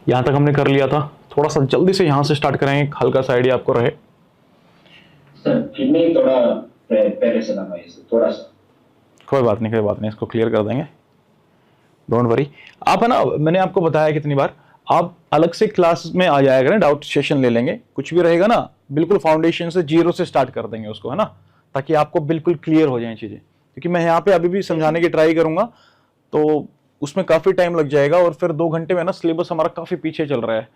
यहाँ तक हमने कर लिया था। थोड़ा सा जल्दी से यहाँ से स्टार्ट करेंगे, हल्का सा आइडिया आपको रहे। सर किडनी थोड़ा पहले से लगा है थोड़ा सा। कोई बात नहीं, इसको क्लियर कर देंगे, डोंट वरी। आप है ना, मैंने आपको बताया कितनी बार, आप अलग से क्लास में आ जाया करें, डाउट सेशन ले लेंगे, कुछ भी रहेगा ना बिल्कुल फाउंडेशन से, जीरो से स्टार्ट कर देंगे उसको, है ना, ताकि आपको बिल्कुल क्लियर हो जाए चीजें। क्योंकि मैं यहाँ पे अभी भी समझाने की ट्राई करूंगा तो उसमें काफी टाइम लग जाएगा, और फिर 2 घंटे में ना सिलेबस हमारा काफी पीछे चल रहा है,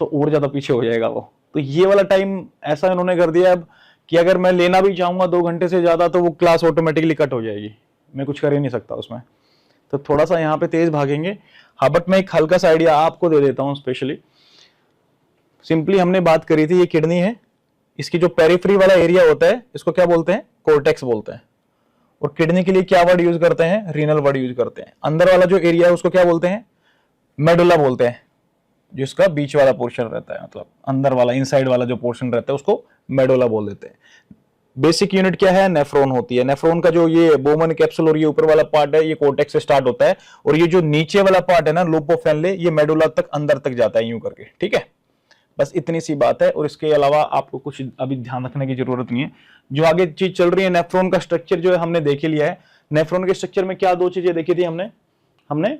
तो और ज्यादा पीछे हो जाएगा वो। तो ये वाला टाइम ऐसा इन्होंने कर दिया अब कि अगर मैं लेना भी चाहूंगा 2 घंटे से ज्यादा तो वो क्लास ऑटोमेटिकली कट हो जाएगी, मैं कुछ कर ही नहीं सकता उसमें। तो थोड़ा सा यहाँ पे तेज भागेंगे। हाँ, बट मैं एक हल्का सा आइडिया आपको दे देता हूँ स्पेशली। सिंपली हमने बात करी थी, ये किडनी है, इसकी जो पेरिफेरी वाला एरिया होता है इसको क्या बोलते हैं, कोर्टेक्स बोलते हैं। और किडनी के लिए क्या वर्ड यूज करते हैं, रीनल वर्ड यूज करते हैं। अंदर वाला जो एरिया है उसको क्या बोलते हैं, मेडुला बोलते हैं, जिसका बीच वाला पोर्शन रहता है, मतलब अंदर वाला इनसाइड वाला जो पोर्शन रहता है उसको मेडुला बोल देते हैं। बेसिक यूनिट क्या है, नेफ्रॉन होती है। नेफ्रॉन का जो ये बोमन कैप्सूल और ये ऊपर वाला पार्ट है ये कोर्टेक्स से स्टार्ट होता है, और ये जो नीचे वाला पार्ट है ना लूप ऑफ फैनले, ये मेडुला तक अंदर तक जाता है यूं करके, ठीक है। बस इतनी सी बात है, और इसके अलावा आपको कुछ अभी ध्यान रखने की जरूरत नहीं है। जो आगे चीज चल रही है, नेफ्रॉन का स्ट्रक्चर जो है हमने देख लिया है। नेफ्रॉन के स्ट्रक्चर में क्या 2 चीजें देखी थी हमने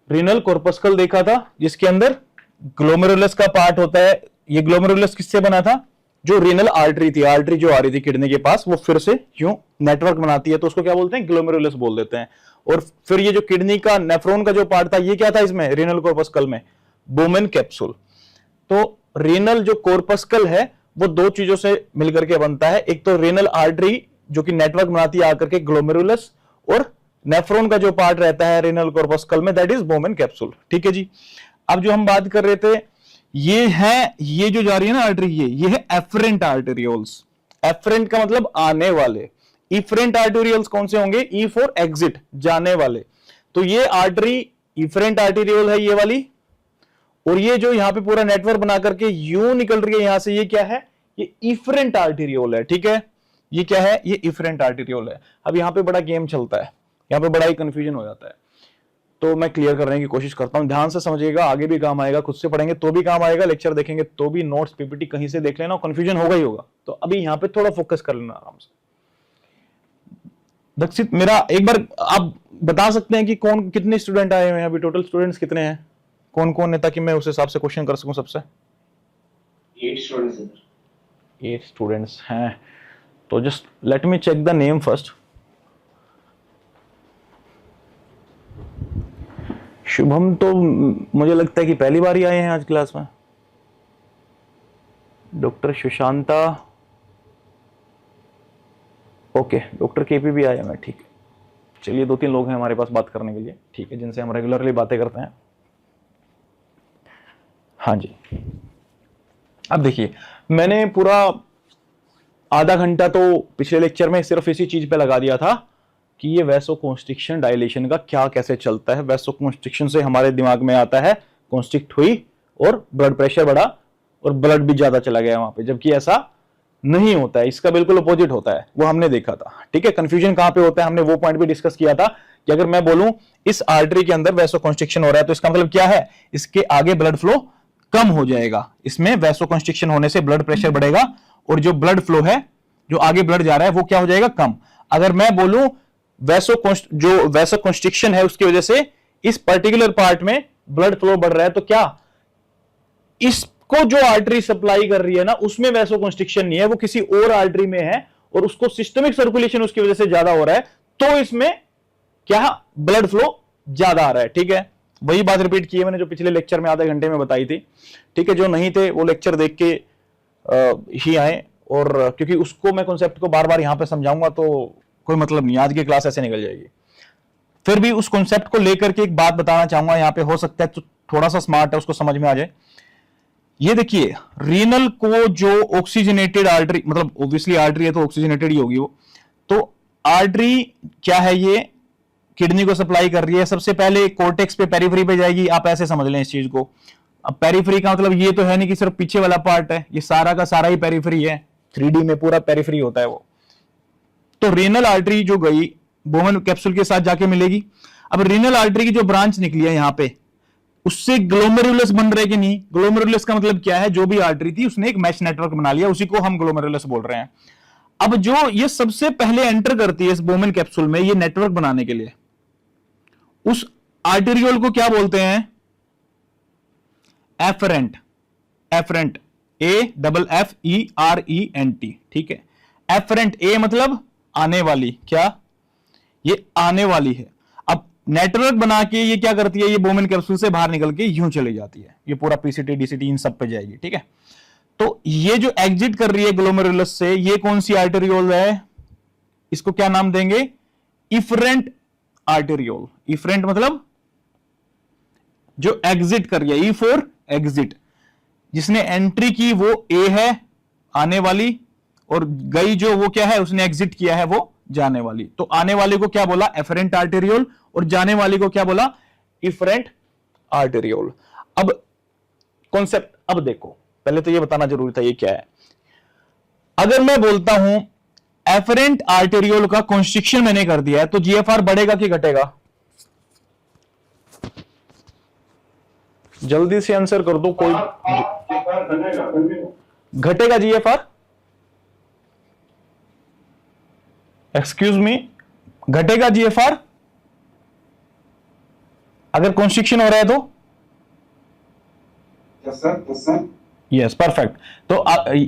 रीनल कॉर्पस्कल देखा था, जिसके अंदर ग्लोमेरुलस का पार्ट होता है। ये ग्लोमेरुलस किससे बना था, जो रीनल आर्टरी थी, आर्टरी जो आ रही थी किडनी के पास, वो फिर से यूं नेटवर्क बनाती है, तो उसको क्या बोलते हैं, ग्लोमेरुलस बोल देते हैं। और फिर ये जो किडनी का नेफ्रॉन का जो पार्ट था, ये क्या था इसमें, रीनल कॉर्पस्कल में, बोमेन कैप्सूल। तो रीनल जो कॉर्पस्कल है वो 2 चीजों से मिलकर के बनता है, एक तो रीनल आर्टरी जो कि नेटवर्क बनाती है आकर के ग्लोमेरुलस, और नेफ्रॉन का जो पार्ट रहता है रीनल कॉर्पस्कल में, दैट इज बोमेन कैप्सूल, ठीक है जी। अब जो हम बात कर रहे थे, ये जो जा रही है ना आर्टरी, ये है एफरेंट आर्टेरियोल्स। एफरेंट का मतलब आने वाले, इफरेंट आर्टेरियोल्स कौन से होंगे, ई फॉर एग्जिट, जाने वाले। तो ये आर्टरी इफरेंट आर्टेरियोल है ये वाली, और ये जो यहां पे पूरा नेटवर्क बना करके यूं निकल रही है यहां से, ये क्या है, ये इफरेंट आर्टेरियोल है, ठीक है। ये क्या है, ये इफरेंट आर्टेरियोल है। अब यहां पे बड़ा गेम चलता है, यहां पे बड़ा ही कंफ्यूजन हो जाता है, तो मैं क्लियर करने की कोशिश करता हूं। ध्यान से समझिएगा, आगे भी काम आएगा, खुद से पढ़ेंगे तो भी काम आएगा, लेक्चर देखेंगे तो भी, नोट्स पीपीटी कहीं से देख लेना, कंफ्यूजन होगा ही होगा। तो अभी यहां पे थोड़ा फोकस कर लेना आराम से। दक्षित, मेरा एक बार आप बता सकते हैं कि कौन कितने स्टूडेंट आए हुए हैं अभी, टोटल स्टूडेंट्स कितने हैं, कौन कौन है, ताकि मैं उस हिसाब से क्वेश्चन कर सकूं सबसे। 8 स्टूडेंट्स हैं, तो just let me check the name first. Shubham तो मुझे लगता है कि पहली बार ही आए हैं आज क्लास में। Doctor Sushanta, okay, doctor KP भी आए हैं, ठीक है। चलिए 2-3 लोग हैं हमारे पास बात करने के लिए, ठीक है, जिनसे हम रेगुलरली बातें करते हैं। हाँ जी, अब देखिए, मैंने पूरा आधा घंटा तो पिछले लेक्चर में सिर्फ इसी चीज पे लगा दिया था कि ये वैसोकॉन्स्ट्रिक्शन डायलेशन का क्या कैसे चलता है। वैसोकॉन्स्ट्रिक्शन से हमारे दिमाग में आता है कॉन्स्ट्रिक्ट हुई और ब्लड प्रेशर बढ़ा और ब्लड भी ज्यादा चला गया वहां पे, जबकि ऐसा नहीं होता है, इसका बिल्कुल अपोजिट होता है, वो हमने देखा था, ठीक है। कंफ्यूजन कहां पे होता है, हमने वो पॉइंट भी डिस्कस किया था कि अगर मैं बोलूं इस आर्टरी के अंदर वैसोकॉन्स्ट्रिक्शन हो रहा है तो इसका मतलब क्या है, इसके आगे ब्लड फ्लो कम हो जाएगा, इसमें वैसोकॉन्स्ट्रिक्शन होने से ब्लड प्रेशर बढ़ेगा, और जो ब्लड फ्लो है, जो आगे ब्लड जा रहा है, वो क्या हो जाएगा, कम। अगर मैं बोलूं जो वैसोकॉन्स्ट्रिक्शन है उसकी वजह से इस पर्टिकुलर पार्ट में ब्लड फ्लो बढ़ रहा है, तो क्या इसको जो आर्टरी सप्लाई कर रही है ना उसमें वैसोकॉन्स्ट्रिक्शन नहीं है, वो किसी और आर्टरी में है, और उसको सिस्टमिक सर्कुलेशन उसकी वजह से ज्यादा हो रहा है, तो इसमें क्या ब्लड फ्लो ज्यादा आ रहा है, ठीक है। वही बात रिपीट की है मैंने जो पिछले लेक्चर में आधे घंटे में बताई थी, ठीक है। जो नहीं थे वो लेक्चर देख के ही आए, और क्योंकि उसको मैं कॉन्सेप्ट को बार बार यहां पे समझाऊंगा तो कोई मतलब नहीं, आज की क्लास ऐसे निकल जाएगी। फिर भी उस कॉन्सेप्ट को लेकर के एक बात बताना चाहूंगा यहाँ पे, हो सकता है तो थोड़ा सा स्मार्ट है उसको समझ में आ जाए। ये देखिए, रीनल को जो ऑक्सीजनेटेड आर्टरी, मतलब ऑब्वियसली आर्टरी है तो ऑक्सीजनेटेड ही होगी वो, तो आर्टरी क्या है, ये किडनी को सप्लाई कर रही है। सबसे पहले कोर्टेक्स पे पेरिफेरी पे जाएगी, आप ऐसे समझ लें इस चीज को। अब पेरिफेरी का मतलब ये तो है नहीं कि सिर्फ पीछे वाला पार्ट है, ये सारा का सारा ही पेरिफेरी है, 3D में पूरा पेरिफेरी होता है वो। तो रीनल आर्टरी जो गई बोमन कैप्सूल के साथ जाके मिलेगी। अब रीनल आर्टरी की जो ब्रांच निकली है यहाँ पे, उससे ग्लोमेरुलस बन रहे कि नहीं। ग्लोमेरुलस का मतलब क्या है, जो भी आर्टरी थी उसने एक मैश नेटवर्क बना लिया, उसी को हम ग्लोमेरुलस बोल रहे हैं। अब जो ये सबसे पहले एंटर करती है इस बोमेन कैप्सूल में, ये नेटवर्क बनाने के लिए, उस आर्टेरियोल को क्या बोलते हैं, एफरेंट। एफरेंट, AFFERENT, ठीक है। एफरेंट, ए मतलब आने वाली, क्या ये आने वाली है। अब नेटवर्क बना के ये क्या करती है, ये बोमेन कैप्सूल से बाहर निकल के यूं चली जाती है, ये पूरा पीसीटी डीसीटी इन सब पे जाएगी, ठीक है। तो ये जो एग्जिट कर रही है ग्लोमेरुलस से, ये कौन सी आर्टेरियोल है, इसको क्या नाम देंगे, इफरेंट आर्टेरियोल। इफरेंट मतलब जो एग्जिट कर रही है, ई फॉर एग्जिट, जिसने एंट्री की वो ए है आने वाली, और गई जो वो क्या है, उसने एग्जिट किया है वो जाने वाली। तो आने वाली को क्या बोला, एफरेंट आर्टेरियोल, और जाने वाली को क्या बोला, इफरेंट आर्टेरियोल। अब कॉन्सेप्ट अब देखो, पहले तो ये बताना जरूरी था ये क्या है। अगर मैं बोलता हूं एफरेंट आर्टेरियोल का कॉन्स्ट्रिक्शन मैंने कर दिया है, तो जीएफआर बढ़ेगा कि घटेगा, जल्दी से आंसर कर दो कोई। घटेगा जीएफआर, एक्सक्यूज मी, घटेगा जीएफआर अगर कॉन्स्ट्रिक्शन हो रहा है तो। Yes, perfect. तो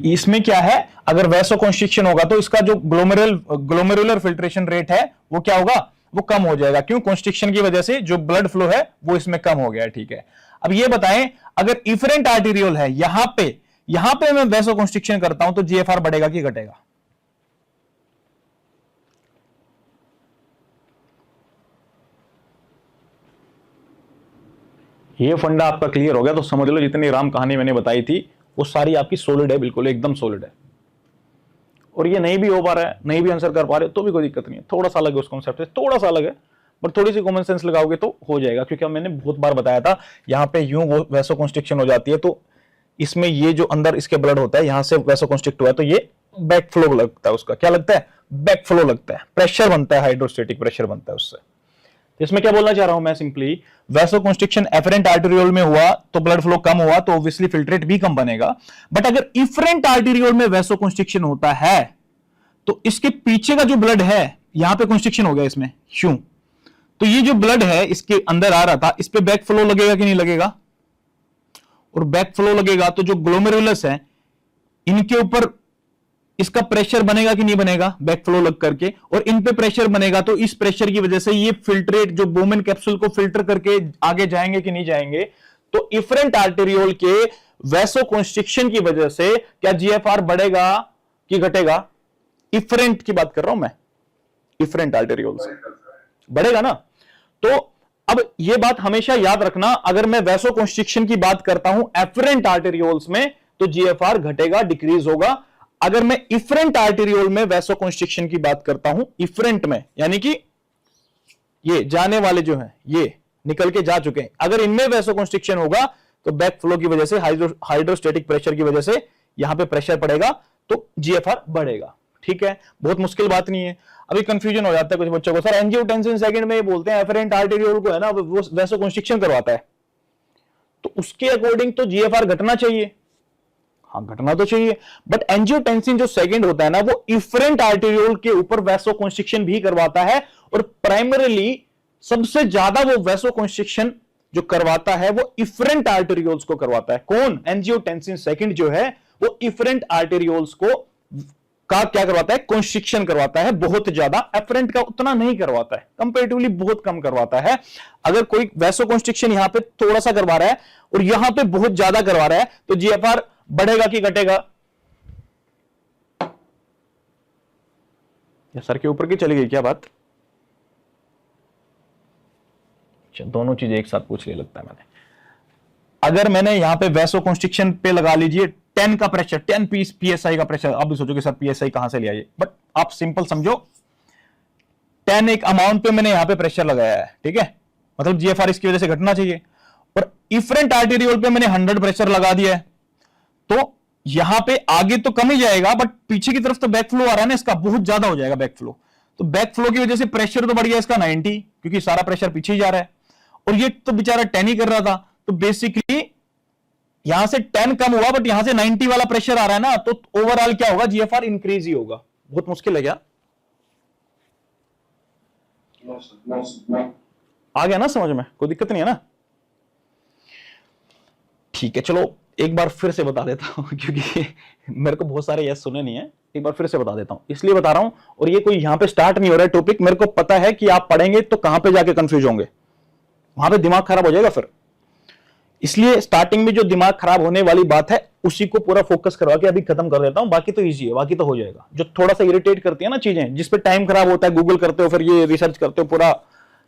इसमें क्या है, अगर वैसो कॉन्स्ट्रिक्शन होगा तो इसका जो ग्लोमेरुलर फिल्ट्रेशन रेट है वो क्या होगा, वो कम हो जाएगा। क्यों, कॉन्स्ट्रिक्शन की वजह से जो ब्लड फ्लो है वो इसमें कम हो गया है, ठीक है। अब ये बताएं, अगर इफरेंट आर्टेरियोल है, यहां पे मैं वैसो कॉन्स्ट्रिक्शन करता हूं तो जीएफआर बढ़ेगा कि घटेगा, ये फंडा आपका क्लियर हो गया तो समझ लो जितनी राम कहानी मैंने बताई थी वो सारी आपकी सॉलिड है, बिल्कुल एकदम सॉलिड है। और ये नहीं भी हो पा रहा है, नहीं भी आंसर कर पा रहे तो भी कोई दिक्कत नहीं है, थोड़ा सा अलग है उस कॉन्सेप्ट से, थोड़ा सा अलग है, पर थोड़ी सी कॉमन सेंस लगाओगे तो हो जाएगा। क्योंकि मैंने बहुत बार बताया था, यहाँ पे यूं वैसो कॉन्स्ट्रिक्शन हो जाती है तो इसमें ये जो अंदर इसके ब्लड होता है, यहां से वैसो कॉन्स्ट्रिक्ट हुआ है तो ये बैक फ्लो लगता है, उसका क्या लगता है, बैक फ्लो लगता है, प्रेशर बनता है, हाइड्रोस्टेटिक प्रेशर बनता है उससे। इसमें क्या बोलना चाह रहा हूं मैं, simply vaso constriction efferent arteriole में हुआ तो ब्लड फ्लो कम हुआ तो ऑब्वियसली फिल्ट्रेट भी कम बनेगा। बट अगर इफरेंट आर्टेरियोल में वैसो कॉन्स्ट्रिक्शन होता है तो इसके पीछे का जो ब्लड है, यहां पे कॉन्स्ट्रिक्शन हो गया इसमें, क्यों, तो ये जो ब्लड है इसके अंदर आ रहा था, इस पे बैक फ्लो लगेगा कि नहीं लगेगा, और बैक फ्लो लगेगा तो जो ग्लोमेरुलस है इनके ऊपर इसका प्रेशर बनेगा कि नहीं बनेगा, बैक फ्लो लग करके, और इन पे प्रेशर बनेगा तो इस प्रेशर की वजह से ये फिल्ट्रेट जो बोमेन कैप्सूल को फिल्टर करके आगे जाएंगे कि नहीं जाएंगे। तो इफरेंट आर्टेरियोल के वैसो कॉन्स्ट्रिक्शन की वजह से क्या जीएफआर बढ़ेगा कि घटेगा, इफरेंट की बात कर रहा हूं मैं, इफरेंट आर्टेरियोल से बढ़ेगा ना। तो अब यह बात हमेशा याद रखना, अगर मैं वैसो कॉन्स्ट्रिक्शन की बात करता हूं एफरेंट आर्टेरियोल्स में तो जीएफआर घटेगा, डिक्रीज होगा। अगर मैं इफरेंट आर्टेरियोल में वैसो कॉन्स्ट्रिक्शन की बात करता हूं, इफरेंट में यानी कि ये जाने वाले जो हैं ये निकल के जा चुके हैं, अगर इनमें वैसो कॉन्स्ट्रिक्शन होगा तो बैक फ्लो की वजह से, हाइड्रोस्टेटिक प्रेशर की वजह से यहां पे प्रेशर पड़ेगा तो जीएफआर बढ़ेगा, ठीक है। बहुत मुश्किल बात नहीं है। अभी कंफ्यूजन हो जाता है कुछ बच्चों को, सर एंजियोटेंसिन सेकंड में ये बोलते हैं एफरेंट आर्टेरियोल को है ना वो वैसो कॉन्स्ट्रिक्शन करवाता है, तो उसके अकॉर्डिंग तो जीएफआर घटना चाहिए, हाँ घटना तो चाहिए। बट एंजियोटेंसिन जो सेकंड होता है ना वो इफरेंट आर्टेरियोल के ऊपर वैसो कॉन्स्ट्रिक्शन भी करवाता है, और प्राइमरीली सबसे ज्यादा वो वैसो कॉन्स्ट्रिक्शन जो करवाता है वो इफरेंट आर्टेरियोल्स को करवाता है। कौन, एंजियोटेंसिन सेकंड जो है वो इफरेंट आर्टेरियोल्स को का क्या करवाता है, कॉन्स्ट्रिक्शन करवाता है बहुत ज्यादा, एफरेंट का उतना नहीं करवाता है, कंपैरेटिवली बहुत कम करवाता है। अगर कोई वैसो कॉन्स्ट्रिक्शन यहां पे थोड़ा सा करवा रहा है और यहां पे बहुत ज्यादा करवा रहा है तो जीएफआर बढ़ेगा कि घटेगा, या सर के ऊपर की चली गई क्या बात, दोनों चीजें एक साथ पूछ लिया लगता है मैंने। अगर मैंने यहां पे वैसो कॉन्स्ट्रिक्शन पे लगा लीजिए 10 का प्रेशर, 10 पीएसआई का प्रेशर, आप भी सोचोगे सर पीएसआई कहां से ले आइए, बट आप सिंपल समझो 10 एक अमाउंट पे मैंने यहां पे प्रेशर लगाया है, ठीक है, मतलब जीएफआर इसकी वजह से घटना चाहिए। और इफरेंट आर्टेरियोल पे मैंने 100 प्रेशर लगा दिया है तो यहां पे आगे तो कम ही जाएगा, बट पीछे की तरफ तो बैक फ्लो आ रहा है ना, इसका बहुत ज्यादा हो जाएगा बैक फ्लो, तो बैक फ्लो की वजह से प्रेशर तो बढ़ गया इसका 90, क्योंकि सारा प्रेशर पीछे ही जा रहा है, और ये तो बेचारा 10 ही कर रहा था तो बेसिकली यहां से 10 कम हुआ बट यहां से 90 वाला प्रेशर आ रहा है ना, तो ओवरऑल क्या होगा, जीएफआर इंक्रीज ही होगा। बहुत मुश्किल है क्या? आ गया ना समझ में, कोई दिक्कत नहीं है ना? ठीक है, चलो एक बार फिर से बता देता हूं क्योंकि मेरे को बहुत सारे यस सुने नहीं है, एक बार फिर से बता देता हूं, इसलिए बता रहा हूं। और ये कोई यहां पे स्टार्ट नहीं हो रहा है टॉपिक, मेरे को पता है कि आप पढ़ेंगे तो कहां पे जाके कंफ्यूज होंगे, वहां पे दिमाग खराब हो जाएगा फिर। इसलिए स्टार्टिंग में जो दिमाग खराब होने वाली बात है उसी को पूरा फोकस करवा के अभी खत्म कर देता हूं, बाकी तो इजी है, बाकी तो हो जाएगा। जो थोड़ा सा इरिटेट करती है ना चीजें, जिसपे टाइम खराब होता है, गूगल करते हो, फिर ये रिसर्च करते हो, पूरा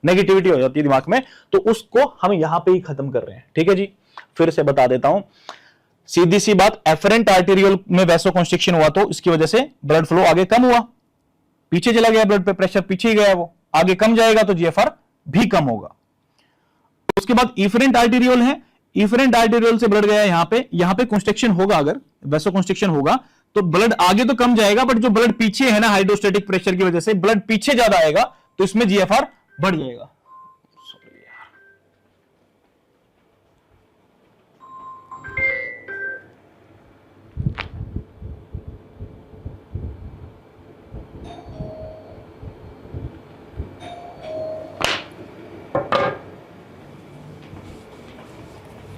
नेगेटिविटी हो जाती है दिमाग में, तो उसको हम यहां पे ही खत्म कर रहे हैं। ठीक है जी, फिर से बता देता हूं, सीधी सी बात, एफरेंट आर्टेरियल में वैसोकंस्ट्रिक्शन हुआ तो इसकी वजह से ब्लड फ्लो आगे कम हुआ, पीछे चला गया ब्लड पे प्रेशर, पीछे ही गया, वो आगे कम जाएगा तो जीएफआर भी कम होगा। उसके बाद इफरेंट आर्टेरियल है, इफरेंट आर्टेरियल से ब्लड गया यहां पे कंस्ट्रिक्शन होगा, अगर वैसोकंस्ट्रिक्शन होगा तो ब्लड आगे तो कम जाएगा, बट जो ब्लड पीछे है ना, हाइड्रोस्टेटिक प्रेशर की वजह से ब्लड पीछे ज्यादा आएगा तो इसमें जीएफआर बढ़ जाएगा।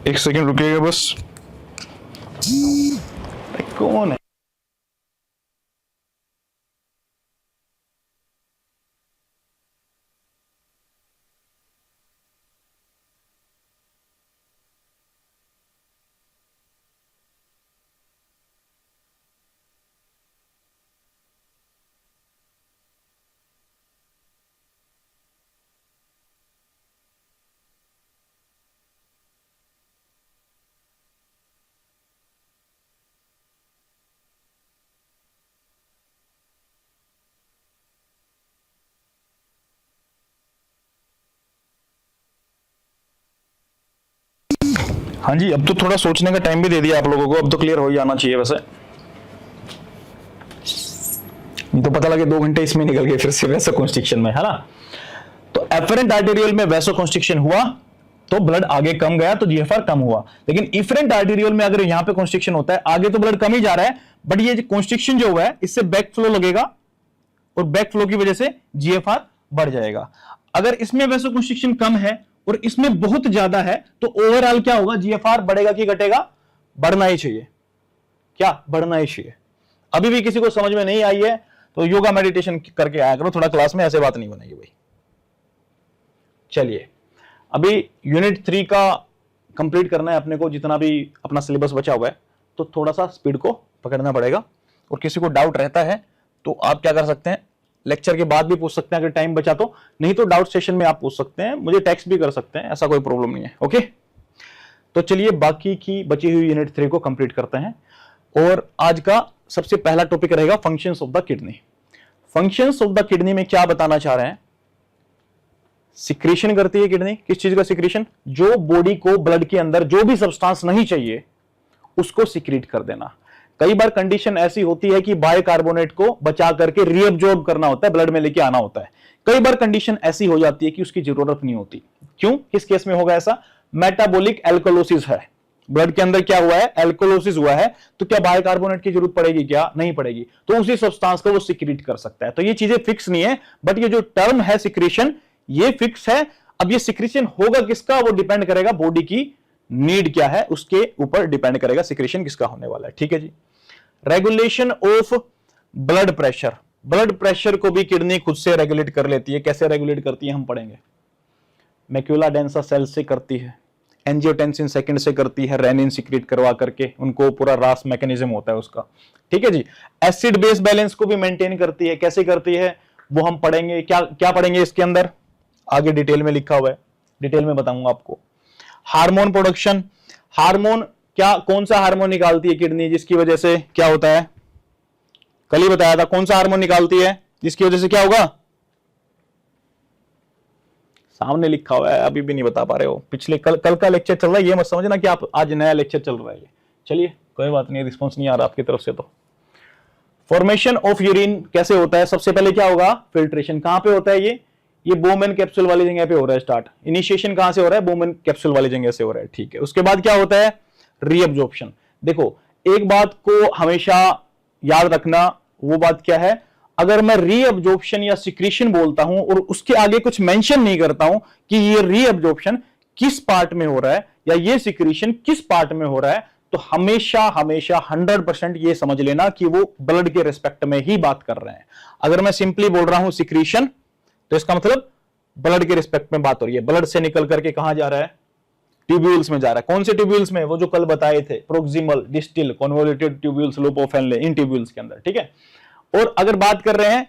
एक सेकंड रुकिएगा बस, कौन है? हाँ जी, अब तो थोड़ा सोचने का टाइम भी दे दिया आप लोगों को, अब तो क्लियर हो ही आना चाहिए वैसे, नहीं तो पता लगे 2 घंटे इसमें निकल गए फिर से वैसोकंस्ट्रिक्शन में, है ना? तो एफरेंट आर्टेरियल में वैसोकंस्ट्रिक्शन हुआ तो ब्लड आगे कम गया तो जीएफआर कम हुआ, लेकिन इफरेंट आर्टेरियल में अगर यहां पे कंस्ट्रिक्शन होता है, आगे तो ब्लड कम ही जा रहा है, बट ये कंस्ट्रिक्शन जो हुआ है इससे बैक फ्लो लगेगा और बैक फ्लो की वजह से जीएफआर बढ़ जाएगा। अगर इसमें वैसोकंस्ट्रिक्शन कम है और इसमें बहुत ज्यादा है तो ओवरऑल क्या होगा, जीएफआर बढ़ेगा कि घटेगा? बढ़ना ही चाहिए। क्या? बढ़ना ही चाहिए। अभी भी किसी को समझ में नहीं आई है तो योगा मेडिटेशन करके आया करो थोड़ा क्लास में, ऐसे बात नहीं बनेगी भाई। चलिए, अभी यूनिट 3 का कंप्लीट करना है अपने को, जितना भी अपना सिलेबस बचा हुआ है, तो थोड़ा सा स्पीड को पकड़ना पड़ेगा। और किसी को डाउट रहता है तो आप क्या कर सकते हैं, लेक्चर के बाद भी पूछ सकते हैं अगर टाइम बचा तो, नहीं तो डाउट सेशन में आप पूछ सकते हैं, मुझे टेक्स्ट भी कर सकते हैं, ऐसा कोई प्रॉब्लम नहीं है। ओके, तो चलिए बाकी की बची हुई यूनिट 3 को कंप्लीट करते हैं। और आज का सबसे पहला टॉपिक रहेगा functions of the kidney. Functions of the kidney में क्या बताना चाह रहे हैं, सिक्रीशन करती है किडनी, किस चीज का सिक्रीशन? जो बॉडी को ब्लड के अंदर जो भी सब्सटेंस नहीं चाहिए उसको सिक्रीट कर देना। कई बार कंडीशन ऐसी होती है कि बाइकार्बोनेट को बचा करके रीअब्जॉर्ब करना होता है, ब्लड में लेके आना होता है। कई बार कंडीशन ऐसी हो जाती है कि उसकी जरूरत नहीं होती। क्यों? किस केस में होगा ऐसा? मेटाबॉलिक एल्कोलोसिस है, ब्लड के अंदर क्या हुआ है, एल्कोलोसिस हुआ है, तो क्या बाइकार्बोनेट की जरूरत पड़ेगी? क्या नहीं पड़ेगी, तो उसी सब्सटेंस को वो सिक्रीट कर सकता है। तो ये चीजें फिक्स नहीं है, बट ये जो टर्म है सिक्रीशन, ये फिक्स है। अब ये सिक्रीशन होगा किसका, वो डिपेंड करेगा बॉडी की नीड क्या है, उसके ऊपर डिपेंड करेगा सिक्रीशन किसका होने वाला है। ठीक है जी। Regulation of blood pressure, blood pressure को भी किडनी खुद से रेगुलेट कर लेती है। कैसे रेगुलेट करती है हम पढ़ेंगे। मैक्यूला डेंसा सेल से करती है, एंजियोटेंसिन सेकंड से करती है, रेनिन सिक्रीट करवा करके, उनको पूरा रास मैकेनिज्म होता है उसका। ठीक है जी। एसिड बेस बैलेंस को भी मेंटेन करती है। कैसे करती है वो हम पढ़ेंगे। क्या क्या पढ़ेंगे इसके अंदर, आगे डिटेल में लिखा हुआ है, डिटेल में बताऊंगा आपको। हार्मोन प्रोडक्शन, हार्मोन क्या, कौन सा हार्मोन निकालती है किडनी जिसकी वजह से क्या होता है, कल ही बताया था, कौन सा हार्मोन निकालती है जिसकी वजह से क्या होगा, सामने लिखा हुआ है, अभी भी नहीं बता पा रहे हो। पिछले कल का लेक्चर चल रहा है, ये मत समझना कि आप आज नया लेक्चर चल रहा है। चलिए कोई बात नहीं, रिस्पॉन्स नहीं आ रहा आपकी तरफ से। तो फॉर्मेशन ऑफ यूरिन कैसे होता है, सबसे पहले क्या होगा, फिल्ट्रेशन। कहां पे होता है ये, ये बोमेन कैप्सूल वाली जगह पे हो रहा है स्टार्ट। इनिशिएशन कहां से हो रहा है? बोमेन कैप्सूल वाली जगह से हो रहा है, ठीक है। उसके बाद क्या होता है? रीअब्जॉर्प्शन। देखो एक बात को हमेशा याद रखना, वो बात क्या है? अगर मैं रीअब्जॉर्प्शन या सिक्रीशन बोलता हूं और उसके आगे कुछ मेंशन नहीं करता हूं कि ये रीअब्जॉर्प्शन किस पार्ट में हो रहा है या ये सिक्रीशन किस पार्ट में हो रहा है, तो हमेशा हमेशा 100% ये समझ लेना कि वो ब्लड के रिस्पेक्ट में ही बात कर रहे हैं। अगर मैं सिंपली बोल रहा हूं सिक्रीशन, तो इसका मतलब ब्लड के रिस्पेक्ट में बात हो रही है। ब्लड से निकल करके कहां जा रहा है? ट्यूब्यूल्स में जा रहा है। कौन से ट्यूब्यूल्स में? वो जो कल बताए थे, proximal, distal, convoluted tubules, loop of Henle, in tubules के अंदर, ठीक है। और अगर बात कर रहे हैं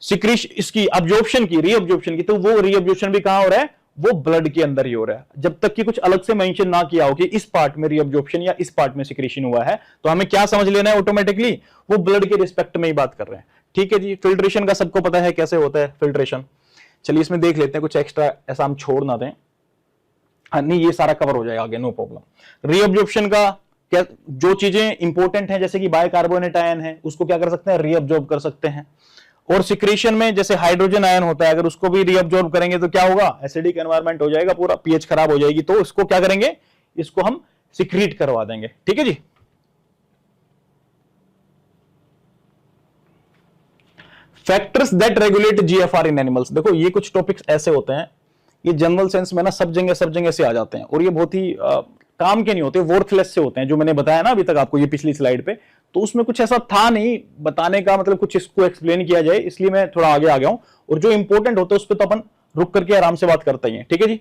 सिक्रीशन, इसकी अब्जॉर्प्शन की, रीअब्जॉर्प्शन की, तो वो रीअब्जॉर्प्शन भी कहां हो रहा है? वो ब्लड के अंदर ही हो रहा है। जब तक कि कुछ अलग से मेंशन ना किया हो कि इस पार्ट में रीअब्जॉर्प्शन या इस पार्ट में सिक्रीशन हुआ है, तो हमें क्या समझ लेना है? ऑटोमेटिकली वो ब्लड के रिस्पेक्ट में ही बात कर रहे हैं, ठीक है जी। फिल्ट्रेशन का सबको पता है कैसे होता है फिल्ट्रेशन। चलिए इसमें देख लेते हैं, कुछ एक्स्ट्रा ऐसा हम छोड़ ना दें। हाँ नहीं, ये सारा कवर हो जाएगा आगे, नो प्रॉब्लम। रीअब्जॉर्प्शन का क्या, जो चीजें इंपॉर्टेंट है जैसे कि बाइकार्बोनेट आयन है, उसको क्या कर सकते हैं? रीअब्जॉर्ब कर सकते हैं। और सिक्रीशन में जैसे हाइड्रोजन आयन होता है, अगर उसको भी रीअब्जॉर्ब करेंगे तो क्या होगा? एसिडिक एनवायरनमेंट हो जाएगा, पूरा पीएच खराब हो जाएगी, तो इसको क्या करेंगे? इसको हम सिक्रीट करवा देंगे, ठीक है जी। Factors that regulate GFR in animals. देखो ये कुछ टॉपिक्स ऐसे होते हैं, ये जनरल सेंस में ना सब जगह से आ जाते हैं, और ये बहुत ही काम के नहीं होते, वर्थलेस से होते हैं। जो मैंने बताया ना अभी तक आपको, ये पिछली स्लाइड पे, तो उसमें कुछ ऐसा था नहीं बताने का, मतलब कुछ इसको एक्सप्लेन किया जाए, इसलिए मैं थोड़ा आगे आ गया हूं। और जो इंपॉर्टेंट होता है उस पर तो अपन रुक करके आराम से बात करते ही हैं, ठीक है जी।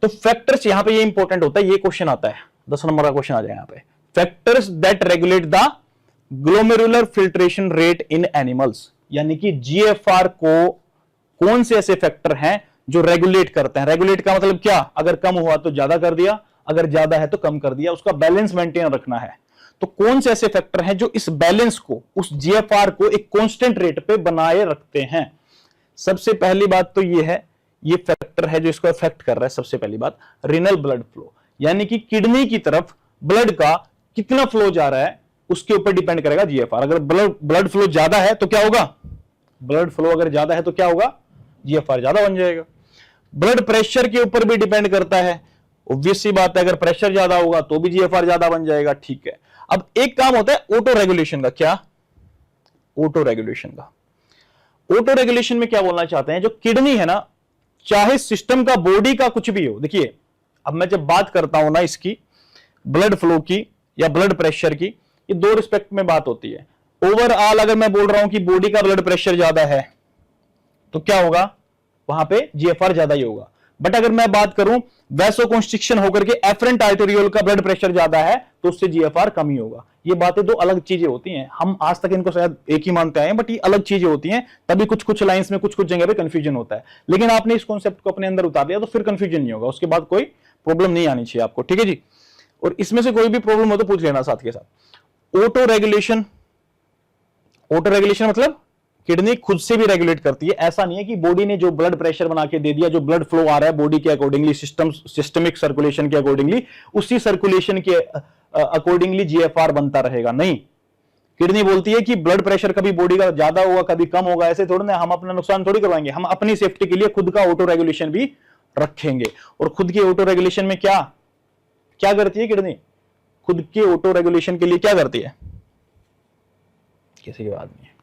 तो फैक्टर्स यहां पे ये इंपॉर्टेंट होता है, ये क्वेश्चन आता है, 10 नंबर का क्वेश्चन आ जाए यहां पे। Factors that regulate the glomerular filtration rate in animals, यानी कि जीएफआर को कौन से ऐसे फैक्टर हैं जो रेगुलेट करते हैं। रेगुलेट का मतलब क्या? अगर कम हुआ तो ज्यादा कर दिया, अगर ज्यादा है तो कम कर दिया, उसका बैलेंस मेंटेन रखना है। तो कौन से ऐसे फैक्टर हैं जो इस बैलेंस को, उस जीएफआर को एक कांस्टेंट रेट पे बनाए रखते हैं? सबसे पहली बात तो ये है, ये फैक्टर है जो इसको अफेक्ट कर रहा है। सबसे पहली बात रीनल ब्लड फ्लो, यानी कि किडनी की तरफ ब्लड का कितना फ्लो जा रहा है उसके ऊपर डिपेंड करेगा जीएफआर। अगर ब्लड फ्लो ज्यादा है तो क्या होगा? ब्लड फ्लो अगर ज्यादा है तो क्या होगा? जीएफआर ज्यादा बन जाएगा। ब्लड प्रेशर के ऊपर भी डिपेंड करता है, ऑब्वियस सी बात है, अगर प्रेशर ज्यादा होगा तो भी जीएफआर ज्यादा बन जाएगा, ठीक है। अब एक काम होता है ऑटो रेगुलेशन का। क्या? ऑटो रेगुलेशन का। ऑटो रेगुलेशन में क्या बोलना चाहते हैं? जो किडनी है ना, चाहे सिस्टम का, बॉडी का कुछ भी हो, देखिए अब मैं जब बात करता हूं ना इसकी ब्लड फ्लो की या ब्लड प्रेशर की, ये दो रिस्पेक्ट में बात होती है। ओवरऑल अगर मैं बोल रहा हूं कि बॉडी का ब्लड प्रेशर ज्यादा है तो क्या होगा? वहां पे जीएफआर ज्यादा ही होगा। बट अगर मैं बात करूं वैसोकंस्ट्रिक्शन होकर के एफरेंट आर्टेरियोल का ब्लड प्रेशर ज्यादा है तो उससे जीएफआर कम ही होगा। ये बातें दो अलग चीजें होती हैं, हम आज तक इनको शायद एक ही मानते आए हैं, बट ये अलग चीजें होती हैं, तभी कुछ कुछ लाइंस में कुछ कुछ जगह पे कंफ्यूजन होता है। लेकिन आपने इस कॉन्सेप्ट को अपने अंदर उतार लिया तो फिर कंफ्यूजन नहीं होगा, उसके बाद कोई प्रॉब्लम नहीं आनी चाहिए आपको, ठीक है जी। और इसमें से कोई भी प्रॉब्लम हो तो पूछ लेना साथ के साथ। ऑटो रेगुलेशन, ऑटो रेगुलेशन मतलब किडनी खुद से भी रेगुलेट करती है। ऐसा नहीं है कि बॉडी ने जो ब्लड प्रेशर बना के दे दिया, जो ब्लड फ्लो आ रहा है बॉडी के अकॉर्डिंगली, सिस्टमिक सर्कुलेशन के अकॉर्डिंगली, उसी सर्कुलेशन के अकॉर्डिंगली जीएफआर बनता रहेगा। नहीं, किडनी बोलती है कि ब्लड प्रेशर कभी बॉडी का ज्यादा होगा, कभी कम होगा, ऐसे थोड़ी ना, हम अपना नुकसान थोड़ी करवाएंगे। हम अपनी सेफ्टी के लिए खुद का ऑटो रेगुलेशन भी रखेंगे। और खुद के ऑटो रेगुलेशन में क्या क्या करती है किडनी? खुद के ऑटो रेगुलेशन के लिए क्या करती है? किसी की बात नहीं है।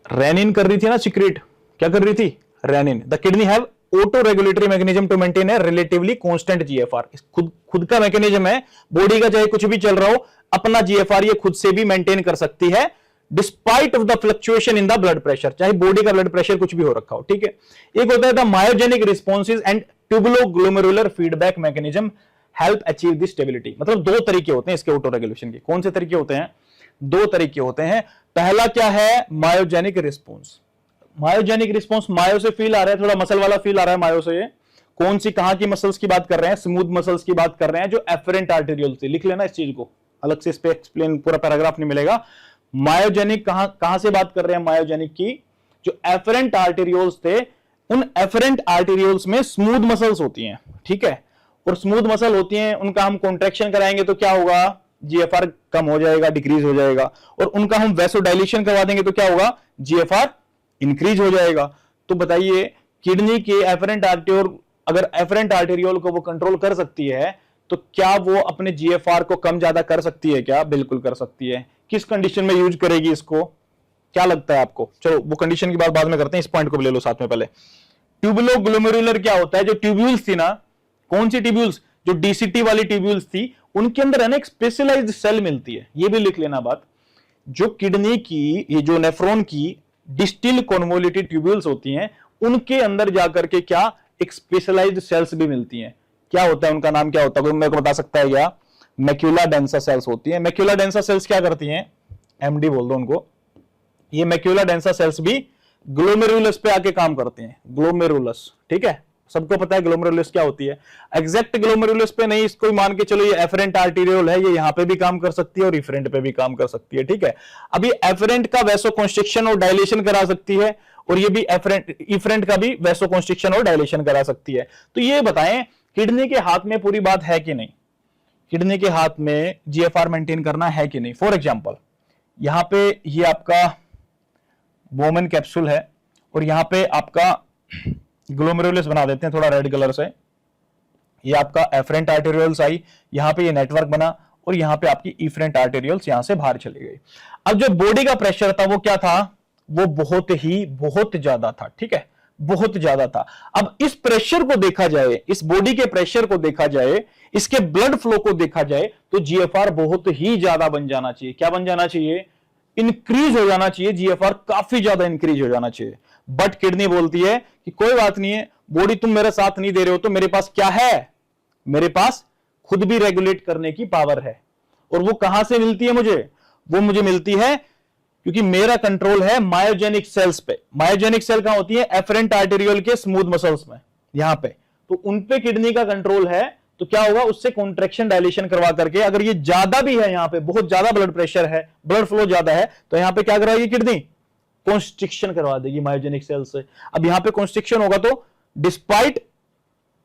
रेनिन कर रही थी ना सिक्रेट, क्या कर रही थी? Renin. The kidney have auto regulatory mechanism to maintain a relatively constant GFR. खुद का मैकेनिज्म है, बॉडी का चाहे कुछ भी चल रहा हो, अपना जीएफआर ये खुद से भी मेंटेन कर सकती है despite of the fluctuation in the blood pressure, चाहे बॉडी का ब्लड प्रेशर कुछ भी हो रखा हो, ठीक है। एक होता है the myogenic responses and tubuloglomerular feedback mechanism help achieve this stability. मतलब दो तरीके होते हैं इसके ऑटो रेगुलेशन के। कौन से तरीके होते हैं? दो तरीके होते हैं। पहला क्या है? Myogenic response. मायोजेनिक रिस्पॉन्स, मायो से फील आ रहा है, थोड़ा मसल वाला फील आ रहा है मायो से। ये कौन सी, कहां की मसल्स की बात कर रहे हैं? स्मूथ मसल्स की बात कर रहे हैं, जो एफरेंट आर्टेरियल से। लिख लेना इस चीज को, अलग से इस पे एक्सप्लेन पूरा पैराग्राफ नहीं मिलेगा। मायोजेनिक कहां से बात कर रहे हैं? मायोजेनिक की जो एफरेंट आर्टेरियोल्स थे, उन एफरेंट आर्टेरियोल्स में स्मूथ मसल्स होती हैं, ठीक है। और स्मूथ मसल होती हैं, उनका हम कॉन्ट्रैक्शन कराएंगे तो क्या होगा? जीएफआर कम हो जाएगा, डिक्रीज हो जाएगा। और उनका हम वैसोडाइलेशन करवा देंगे तो क्या होगा? जीएफआर इंक्रीज हो जाएगा। तो बताइए किडनी के एफरेंट आर्टेरियोल, अगर एफरेंट आर्टेरियोल को वो कंट्रोल कर सकती है तो क्या वो अपने जीएफआर को कम ज्यादा कर सकती है क्या? बिल्कुल कर सकती है। किस कंडीशन में यूज करेगी इसको, क्या लगता है आपको? चलो वो कंडीशन की बात बाद में करते हैं, इस पॉइंट को भी ले लो साथ में। पहले ट्यूबुलो ग्लोमेरुलर क्या होता है? जो ट्यूब्यूल्स थी ना, कौन सी ट्यूब्यूल्स? जो डीसीटी वाली ट्यूब्यूल्स थी, उनके अंदर है ना एक स्पेशलाइज्ड सेल मिलती है, ये भी लिख लेना बात। जो किडनी की, ये जो नेफ्रॉन की डिस्टिल कॉन्वोल्यूटेड ट्यूब्यूल्स होती हैं, उनके अंदर जाकर के क्या एक स्पेशलाइज्ड सेल्स भी मिलती हैं। क्या होता है उनका नाम, क्या होता है? कोई मेरे को बता सकता है क्या? मैक्यूला डेंसा सेल्स होती है। मैक्यूला डेंसा सेल्स क्या करती हैं? एमडी बोल दो उनको। ये मैक्यूला डेंसा सेल्स भी ग्लोमेरुलस पे आके काम करते हैं। ग्लोमेरुलस, ठीक है, सबको पता है ग्लोमेरुलस क्या होती है। एग्जैक्ट ग्लोमेरुलस पे नहीं, इसको मान के चलो ये एफरेंट आर्टेरियोल है, ये यहां पे भी काम कर सकती है और इफरेंट पे भी काम कर सकती है, ठीक है। अब ये एफरेंट का वैसोकंस्ट्रिक्शन और डायलेशन करा सकती है, और ये भी इफरेंट का भी वैसोकंस्ट्रिक्शन और डायलेशन करा सकती है। तो ये बताएं किडनी के हाथ में पूरी बात है कि नहीं? किडनी के हाथ में जीएफआर मेंटेन करना है कि नहीं? फॉर एग्जांपल यहां पे ये आपका बोमेन कैप्सूल है और यहां पे आपका ग्लोमेरुलस बना देते हैं थोड़ा रेड कलर से। ये आपका एफरेंट आर्टेरियोल्स आई, यहां पे ये नेटवर्क बना और यहां पे आपकी इफरेंट आर्टेरियोल्स यहां से बाहर चली गई। अब जो बॉडी का प्रेशर था वो क्या था? वो बहुत ज्यादा था, ठीक है, बहुत ज्यादा था। अब इस प्रेशर को देखा जाए, इस बॉडी के प्रेशर को देखा जाए, इसके ब्लड फ्लो को देखा जाए, तो जीएफआर बहुत ही ज्यादा बन जाना चाहिए। क्या बन जाना चाहिए? इंक्रीज हो जाना चाहिए। जीएफआर काफी ज्यादा इंक्रीज हो जाना चाहिए। बट किडनी बोलती है कि कोई बात नहीं है, बॉडी तुम मेरा साथ नहीं दे रहे हो, तो मेरे पास क्या है? मेरे पास खुद भी रेगुलेट करने की पावर है। और वो कहां से मिलती है मुझे? वो मुझे मिलती है क्योंकि मेरा कंट्रोल है मायोजेनिक सेल्स पे। मायोजेनिक सेल कहां होती है? एफरेंट आर्टेरियोल के स्मूथ मसल्स में, यहां पे। तो उन पे किडनी का कंट्रोल है, तो क्या होगा? उससे कॉन्ट्रैक्शन डायलेशन करवा करके, अगर ये ज्यादा भी है, यहां पे बहुत ज्यादा ब्लड प्रेशर है, ब्लड फ्लो ज्यादा है, तो यहां पे क्या करवाएगी किडनी? कॉन्स्ट्रिक्शन करवा देगी मायोजेनिक सेल से। अब यहां पे कॉन्स्ट्रिक्शन होगा तो despite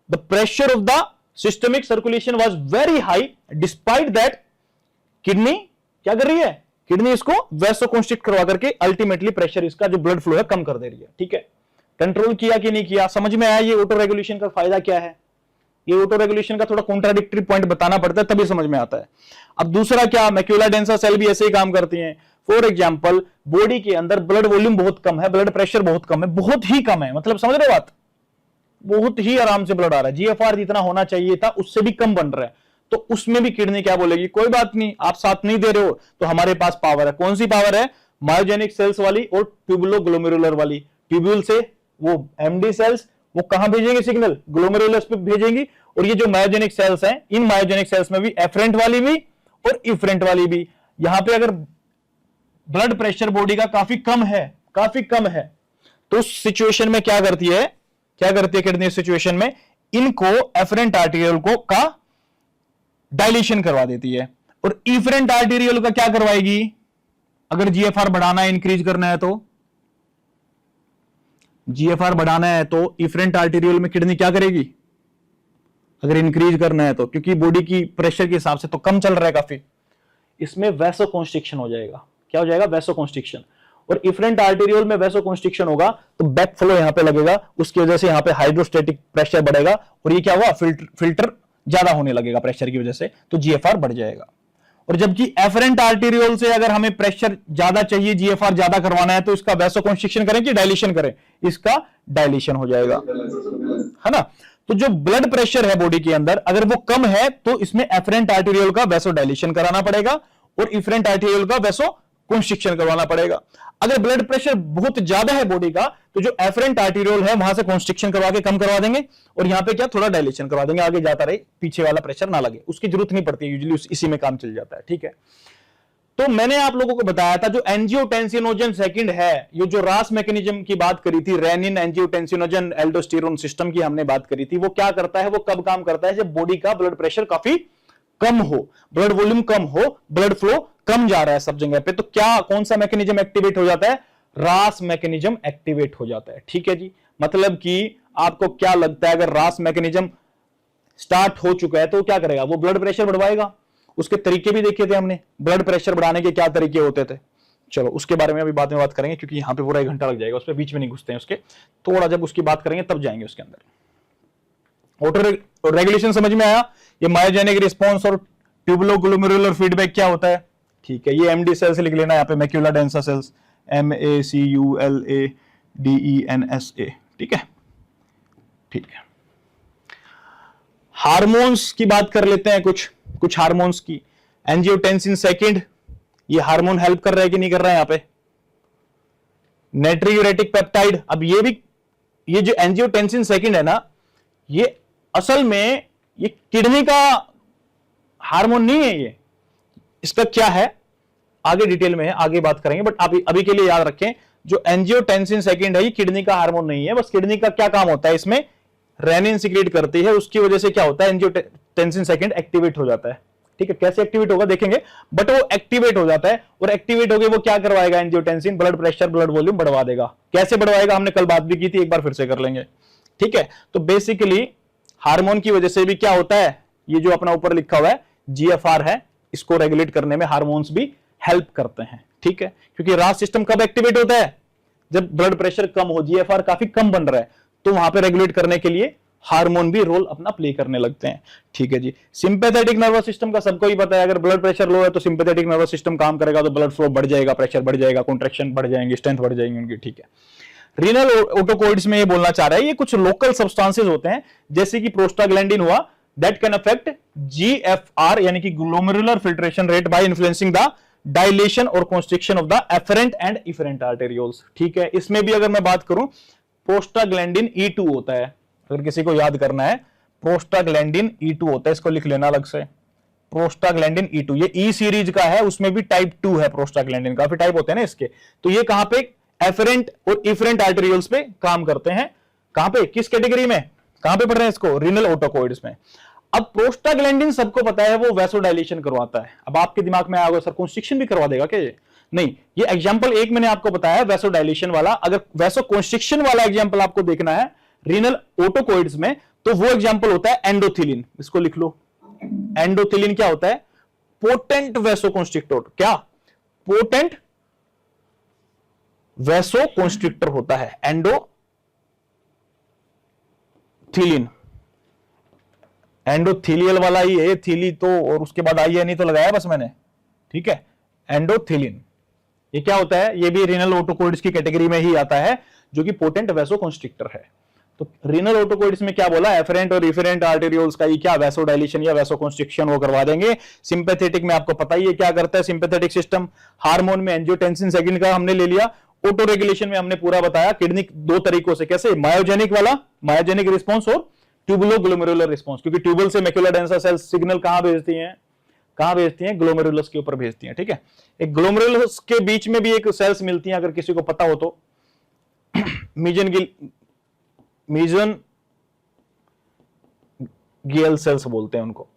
the pressure of the systemic circulation was very high, despite that kidney क्या कर रही है? किडनी इसको वैसोकंस्ट्रिक्ट करवा करके अल्टीमेटली प्रेशर, इसका जो ब्लड फ्लो है, कम कर दे रही है, ठीक है। कंट्रोल किया कि नहीं किया? समझ में आया ये ऑटो रेगुलेशन का फायदा क्या है? ये ऑटो रेगुलेशन का थोड़ा कॉन्ट्राडिक्टरी पॉइंट बताना पड़ता है, तभी समझ में आता है। अब दूसरा क्या? मैक्यूला डेंसा सेल भी ऐसे ही काम करती हैं। फॉर एग्जांपल बॉडी के अंदर ब्लड वॉल्यूम बहुत कम है, ब्लड प्रेशर बहुत कम है, बहुत ही कम है, मतलब समझ रहे हो बात? बहुत ही आराम से ब्लड आ रहा है, जीएफआर जितना होना चाहिए था उससे भी कम बन रहा है। तो उसमें भी किडनी क्या बोलेगी? कोई बात नहीं, आप साथ नहीं दे रहे हो, तो हमारे पास पावर है। कौन सी पावर है? मायोजेनिक सेल्स वाली और ट्यूबुलो ग्लोमेरुलर वाली। ट्यूब्यूल से वो एमडी सेल्स वो कहां भेजेंगे सिग्नल? ग्लोमेरुलस पे भेजेंगी। और ये जो मायोजेनिक सेल्स हैं, इन मायोजेनिक सेल्स में भी एफरेंट वाली भी और इफरेंट वाली भी। यहां पे अगर ब्लड प्रेशर बॉडी का काफी कम है, तो उस सिचुएशन में क्या करती है? किडनी इस सिचुएशन में इनको एफरेंट आर्टेरियल को का डायलेशन करवा देती है, और इफरेंट आर्टेरियल का क्या करवाएगी? अगर जीएफआर बढ़ाना है, इंक्रीज करना है, तो जीएफआर बढ़ाना है तो इफरेंट आर्टेरियल में किडनी क्या करेगी? अगर इंक्रीज करना है तो, क्योंकि बॉडी की प्रेशर के हिसाब से तो कम चल रहा है काफी, इसमें वैसोकंस्ट्रिक्शन हो जाएगा। क्या हो जाएगा? वैसोकंस्ट्रिक्शन। और इफरेंट आर्टेरियल में वैसोकंस्ट्रिक्शन होगा तो बैक फ्लो यहां पे लगेगा, उसकी वजह से यहां पे हाइड्रोस्टेटिक प्रेशर बढ़ेगा, और ये क्या हुआ? फिल्टर ज्यादा होने लगेगा प्रेशर की वजह से, तो जीएफआर बढ़ जाएगा। और जबकि एफरेंट आर्टेरियोल से अगर हमें प्रेशर ज्यादा चाहिए, जीएफआर ज्यादा करवाना है, तो इसका वैसोकंस्ट्रिक्शन करें कि डायलेशन करें? इसका डायलेशन हो जाएगा, है ना। तो जो ब्लड प्रेशर है बॉडी के अंदर, अगर वो कम है तो इसमें एफरेंट आर्टेरियोल का वैसो डायलेशन कराना पड़ेगा और इफरेंट आर्टेरियोल का वैसो कॉन्स्ट्रिक्शन करवाना पड़ेगा। अगर ब्लड प्रेशर बहुत ज्यादा है बॉडी का, तो जो एफरेंट आर्टेरियोल है वहां से कॉन्स्ट्रिक्शन करवा के कम करवा देंगे, और यहां पे क्या? थोड़ा डायलेशन करवा देंगे, आगे जाता रहे, पीछे वाला प्रेशर ना लगे, उसकी जरूरत नहीं पड़ती है, यूजुअली इसी में काम चल जाता है, ठीक है। तो मैंने आप लोगों को बताया था जो एंजियोटेंसिनोजन सेकंड है, ये जो रास मैकेनिज्म की बात करी थी, रेनिन एंजियोटेंसिनोजन एल्डोस्टेरोन सिस्टम की हमने बात करी थी, वो क्या करता है? वो कब काम करता है? जब बॉडी का ब्लड प्रेशर काफी कम हो, ब्लड वॉल्यूम कम हो, ब्लड फ्लो कम जा रहा है सब जगह पे, तो क्या कौन सा मैकेनिज्म एक्टिवेट हो जाता है? रास मैकेनिज्म एक्टिवेट हो जाता है, ठीक है जी। मतलब कि आपको क्या लगता है, अगर रास मैकेनिज्म स्टार्ट हो चुका है तो क्या करेगा? वो ब्लड प्रेशर बढ़वाएगा। उसके तरीके भी देखे थे हमने, ब्लड प्रेशर बढ़ाने के क्या तरीके होते थे। चलो उसके बारे में अभी बाद में बात करेंगे, क्योंकि यहाँ पे पूरा 1 घंटा लग जाएगा, उस पर बीच में नहीं घुसते हैं उसके, थोड़ा जब उसकी बात करेंगे तब जाएंगे उसके अंदर। ऑटो रेगुलेशन समझ में आया? ये मायोजेनिक रिस्पॉन्स और ट्यूबुलोग्लोमेरुलर फीडबैक क्या होता है, ठीक है। ये एमडी सेल्स लिख लेना यहाँ पे, मैक्यूला डेंसा सेल्स, MACULADENSA, ठीक है, ठीक है। हार्मोन्स की बात कर लेते हैं, कुछ हार्मोन्स की। एंजियोटेंसिन सेकंड, ये हार्मोन हेल्प कर रहा है कि नहीं कर रहा है यहाँ पे? नाइट्रियूरेटिक पेप्टाइड, अब ये जो एंजियोटेंसिन सेकंड है ना, ये असल में ये किडनी का हार्मोन नहीं है, ये इसका क्या है आगे डिटेल में है, आगे बात करेंगे, बट अभी के लिए याद रखें जो एंजियोटेंसिन सेकंड है ये किडनी का हार्मोन नहीं है। बस किडनी का क्या काम होता है, इसमें रेनिन सिक्रीट करती है, उसकी वजह से क्या होता है, एंजियोटेंसिन सेकंड एक्टिवेट हो जाता है, ठीक है। कैसे एक्टिवेट होगा देखेंगे, बट वो एक्टिवेट हो जाता है, और एक्टिवेट होकर वो क्या करवाएगा, angiotensin blood pressure, blood volume बढ़वा देगा। कैसे बढ़वाएगा, हमने कल बात भी की थी, एक बार फिर से कर लेंगे, ठीक है। तो बेसिकली हार्मोन की वजह से भी क्या होता है, ये जो अपना ऊपर लिखा हुआ है GFR है, इसको रेगुलेट करने में हार्मोन्स भी हेल्प करते हैं, ठीक है। क्योंकि रास सिस्टम कब एक्टिवेट होता है, जब ब्लड प्रेशर कम हो, GFR काफी कम बन रहा है, तो वहां पे रेगुलेट करने के लिए हार्मोन भी रोल अपना प्ले करने लगते हैं, ठीक है जी। सिंपैथेटिक नर्वस सिस्टम का सबको ही पता है, अगर ब्लड प्रेशर लो है तो सिंपैथेटिक नर्वस सिस्टम काम करेगा, तो ब्लड फ्लो बढ़ जाएगा, प्रेशर बढ़ जाएगा, कॉन्ट्रैक्शन बढ़ जाएंगे, स्ट्रेंथ बढ़ जाएंगी उनकी, ठीक है। रीनल ऑटोकॉइड्स में ये बोलना चाह रहा है, ये कुछ लोकल सब्सटेंसेस होते हैं, जैसे कि प्रोस्टाग्लैंडिन हुआ, दैट कैन अफेक्ट GFR यानी कि glomerular filtration rate by influencing the dilation और constriction of the afferent and efferent arterioles, ठीक है। इसमें भी अगर मैं बात करूं, प्रोस्टाग्लैंडिन E2 होता है, अगर किसी को याद करना है, प्रोस्टाग्लैंडिन E2 होता है, इसको लिख लेना अलग से, प्रोस्टाग्लैंडिन E2, ये E सीरीज का है, उसमें भी टाइप 2 है प्रोस्टाग्लैंडिन, काफी टाइप होते हैं ना इसके, तो ये कहां पे एफरेंट और इफरेंट आर्टेरियोल्स पे काम करते हैं, कहां पे, किस कैटेगरी में, कहां पे पढ़ रहे हैं इसको, रीनल ऑटोकॉइड्स में। अब प्रोस्टाग्लैंडिन सबको पता है वो वैसोडाइलेशन करवाता है। अब आपके दिमाग में आएगा सर कॉन्स्ट्रिक्शन भी करवा देगा क्या ये? नहीं, ये एग्जांपल एक मैंने आपको बताया वैसोडाइलेशन वाला, अगर वैसो कॉन्स्ट्रिक्शन वाला एग्जांपल आपको देखना है रीनल ऑटोकॉइड्स में, तो वो एग्जांपल होता है एंडोथिलिन, इसको लिख लो। एंडोथिलिन क्या होता है, पोटेंट वैसोकॉन्स्ट्रिक्टर, क्या पोटेंट वैसोकॉन्स्ट्रिक्टर होता है एंडोथिलिन। एंडोथीलियल वाला ही है, थीली तो, और उसके बाद आई है नहीं तो लगाया बस मैंने, ठीक है। एंडोथिलिन ये क्या होता है, ये भी रीनल ऑटोकॉइड्स की कैटेगरी में ही आता है, जो कि पोटेंट वैसोकॉन्स्ट्रिक्टर है। तो रीनल ऑटोकॉइड्स में क्या बोला, एफरेंट और इफरेंट आर्टेरियोल्स का ये क्या वैसोडाइलेशन या वैसोकॉन्स्ट्रिक्शन वो करवा देंगे। सिंपैथेटिक में आपको पता ही है क्या करता है सिंपैथेटिक सिस्टम, हार्मोन में एंजियोटेंसिन सेकंड का हमने ले लिया। ऑटो रेगुलेशन में हमने पूरा बताया, किडनी 2 तरीकों से, कैसे, मायोजेनिक वाला, मायोजेनिक रिस्पॉन्स, और ट्यूबुलोग्लोमेरुलर रिस्पॉन्स, क्योंकि ट्यूबल से मैक्यूला डेंसा सेल्स सिग्नल कहां भेजती हैं, ग्लोमेरुलस के ऊपर भेजती हैं, ठीक है। एक ग्लोमेरुलस के बीच में भी एक सेल्स मिलती हैं, अगर किसी को पता हो तो, मेसेनगियल सेल्स बोलते हैं उनको,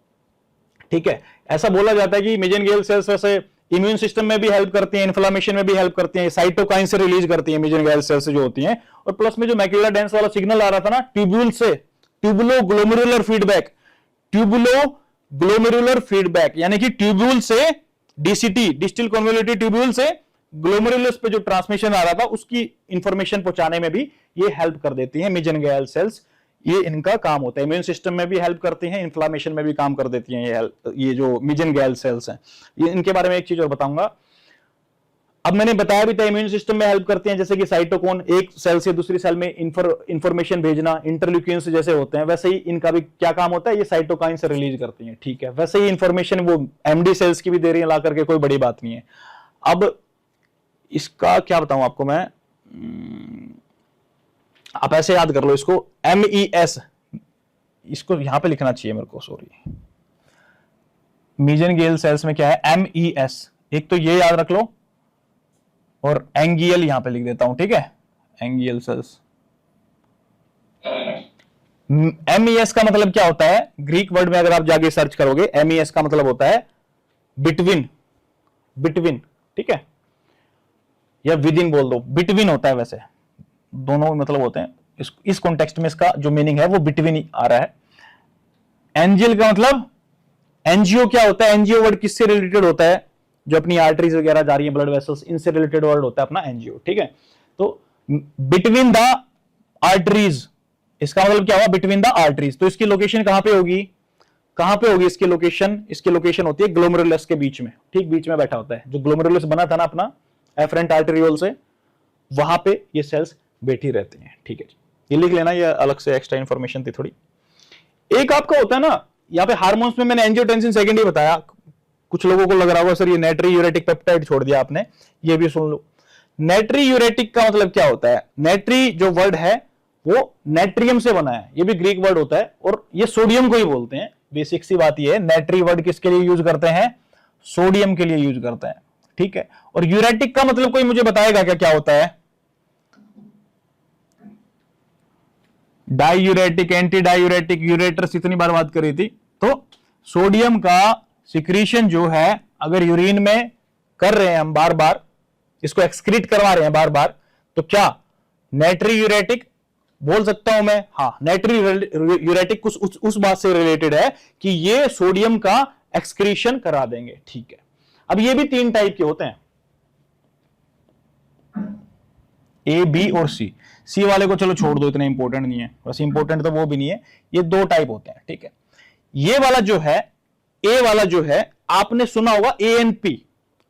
ठीक है। ऐसा बोला जाता है कि मेसेनगियल सेल्स वैसे इम्यून सिस्टम में भी हेल्प करती हैं, इन्फ्लेमेशन में भी हेल्प करती हैं, साइटोकाइन से रिलीज करती हैं मेसेनगियल सेल्स जो होती हैं, और प्लस में जो मैक्यूला डेंस वाला सिग्नल आ रहा था ना ट्यूब्यूल से, ट्यूबुलोग्लोमेरुलर फीडबैक, ट्यूबुलोग्लोमेरुलर फीडबैक यानी कि ट्यूब्यूल से DCT, डिस्टल कन्वोल्यूटेड ट्यूब्यूल से ग्लोमेरुलस पे जो ट्रांसमिशन आ रहा था उसकी इंफॉर्मेशन पहुंचाने में भी ये हेल्प कर देती है मेसेनगियल सेल्स। ये इनका काम होता है, इम्यून सिस्टम में भी हेल्प करती हैं, इन्फ्लेमेशन में भी काम कर देती हैं ये जो मेसेनगियल सेल्स हैं। ये इनके बारे में एक चीज और बताऊंगा, अब मैंने बताया भी था इम्यून सिस्टम में हेल्प करती हैं, जैसे कि साइटोकोन एक सेल से दूसरी सेल में इंफॉर्मेशन भेजना, इंटरल्यूकिन्स जैसे होते हैं, वैसे ही इनका भी क्या काम होता है, ये साइटोकाइन से रिलीज करती हैं, ठीक है। वैसे ही इंफॉर्मेशन वो MD सेल्स की भी दे रही है ला करके, कोई बड़ी बात नहीं है। अब इसका क्या बताऊं आपको मैं, आप ऐसे याद कर लो इसको, MES, इसको यहां पे लिखना चाहिए मेरे को, सॉरी, मेसेनगियल सेल्स में क्या है, MES, एक तो ये याद रख लो, और एंगियल यहां पे लिख देता हूं, ठीक है, एंगियल सेल्स। MES का मतलब क्या होता है, ग्रीक वर्ड में अगर आप जाके सर्च करोगे, MES का मतलब होता है बिटवीन, ठीक है, या विद इन बोल दो, बिटवीन होता है, वैसे दोनों मतलब होते हैं, इस कॉन्टेक्स्ट में इसका जो मीनिंग है वो बिटवीन आ रहा है। एंजियल का मतलब, एनजीओ क्या होता है, एनजीओ वर्ड किससे रिलेटेड होता है, जो अपनी आर्टरीज वगैरह जा रही है, ब्लड वेसल्स, इनसे रिलेटेड वर्ड होता है अपना एंजियो, ठीक है। तो बिटवीन द आर्टरीज, इसका मतलब क्या हुआ, बिटवीन द आर्टरीज। तो इसकी लोकेशन कहां पे होगी, कहां पे होगी इसकी लोकेशन, इसकी लोकेशन होती है ग्लोमेरुलस के बीच में, ठीक बीच में बैठा होता है, जो ग्लोमेरुलस बना था ना अपना एफरेंट आर्टेरियोल से, वहां पे ये सेल्स बैठी रहती हैं, ठीक है जी। ये लिख लेना, ये अलग से एक्स्ट्रा इंफॉर्मेशन थी थोड़ी। एक आपका होता है ना यहाँ पे हार्मोन्स में, मैंने एंजियोटेंसिन सेकेंड ही बताया, कुछ लोगों को लग रहा होगा सर ये नाइट्री यूरेटिक पेप्टाइड छोड़ दिया आपने, ये भी सुन लो। नाइट्री यूरेटिक का मतलब क्या होता है, नाइट्री जो वर्ड है वो नाइट्रियम से बना है, ये भी ग्रीक वर्ड होता है, और ये सोडियम को ही बोलते हैं। बेसिक सी बात ये है, नाइट्री वर्ड किसके लिए यूज करते हैं, सोडियम के लिए यूज करते हैं, ठीक है। और यूरेटिक का मतलब कोई मुझे बताएगा क्या क्या होता है, डायूरेटिक, एंटी डायूरेटिक, यूरेटर्स इतनी बार बात करी थी। तो सोडियम का सिक्रीशन जो है, अगर यूरिन में कर रहे हैं हम बार बार, इसको एक्सक्रीट करवा रहे हैं बार बार, तो क्या नाइट्री यूरेटिक बोल सकता हूं मैं, हाँ नाइट्री यूरेटिक कुछ उस बात से रिलेटेड है कि ये सोडियम का एक्सक्रीशन करा देंगे, ठीक है। अब ये भी 3 टाइप के होते हैं, ए, बी और सी। सी वाले को चलो छोड़ दो, इतना इंपॉर्टेंट नहीं है, बस इंपॉर्टेंट तो वो भी नहीं है। ये 2 टाइप होते हैं, ठीक है। ये वाला जो है, ए वाला जो है, आपने सुना होगा ANP,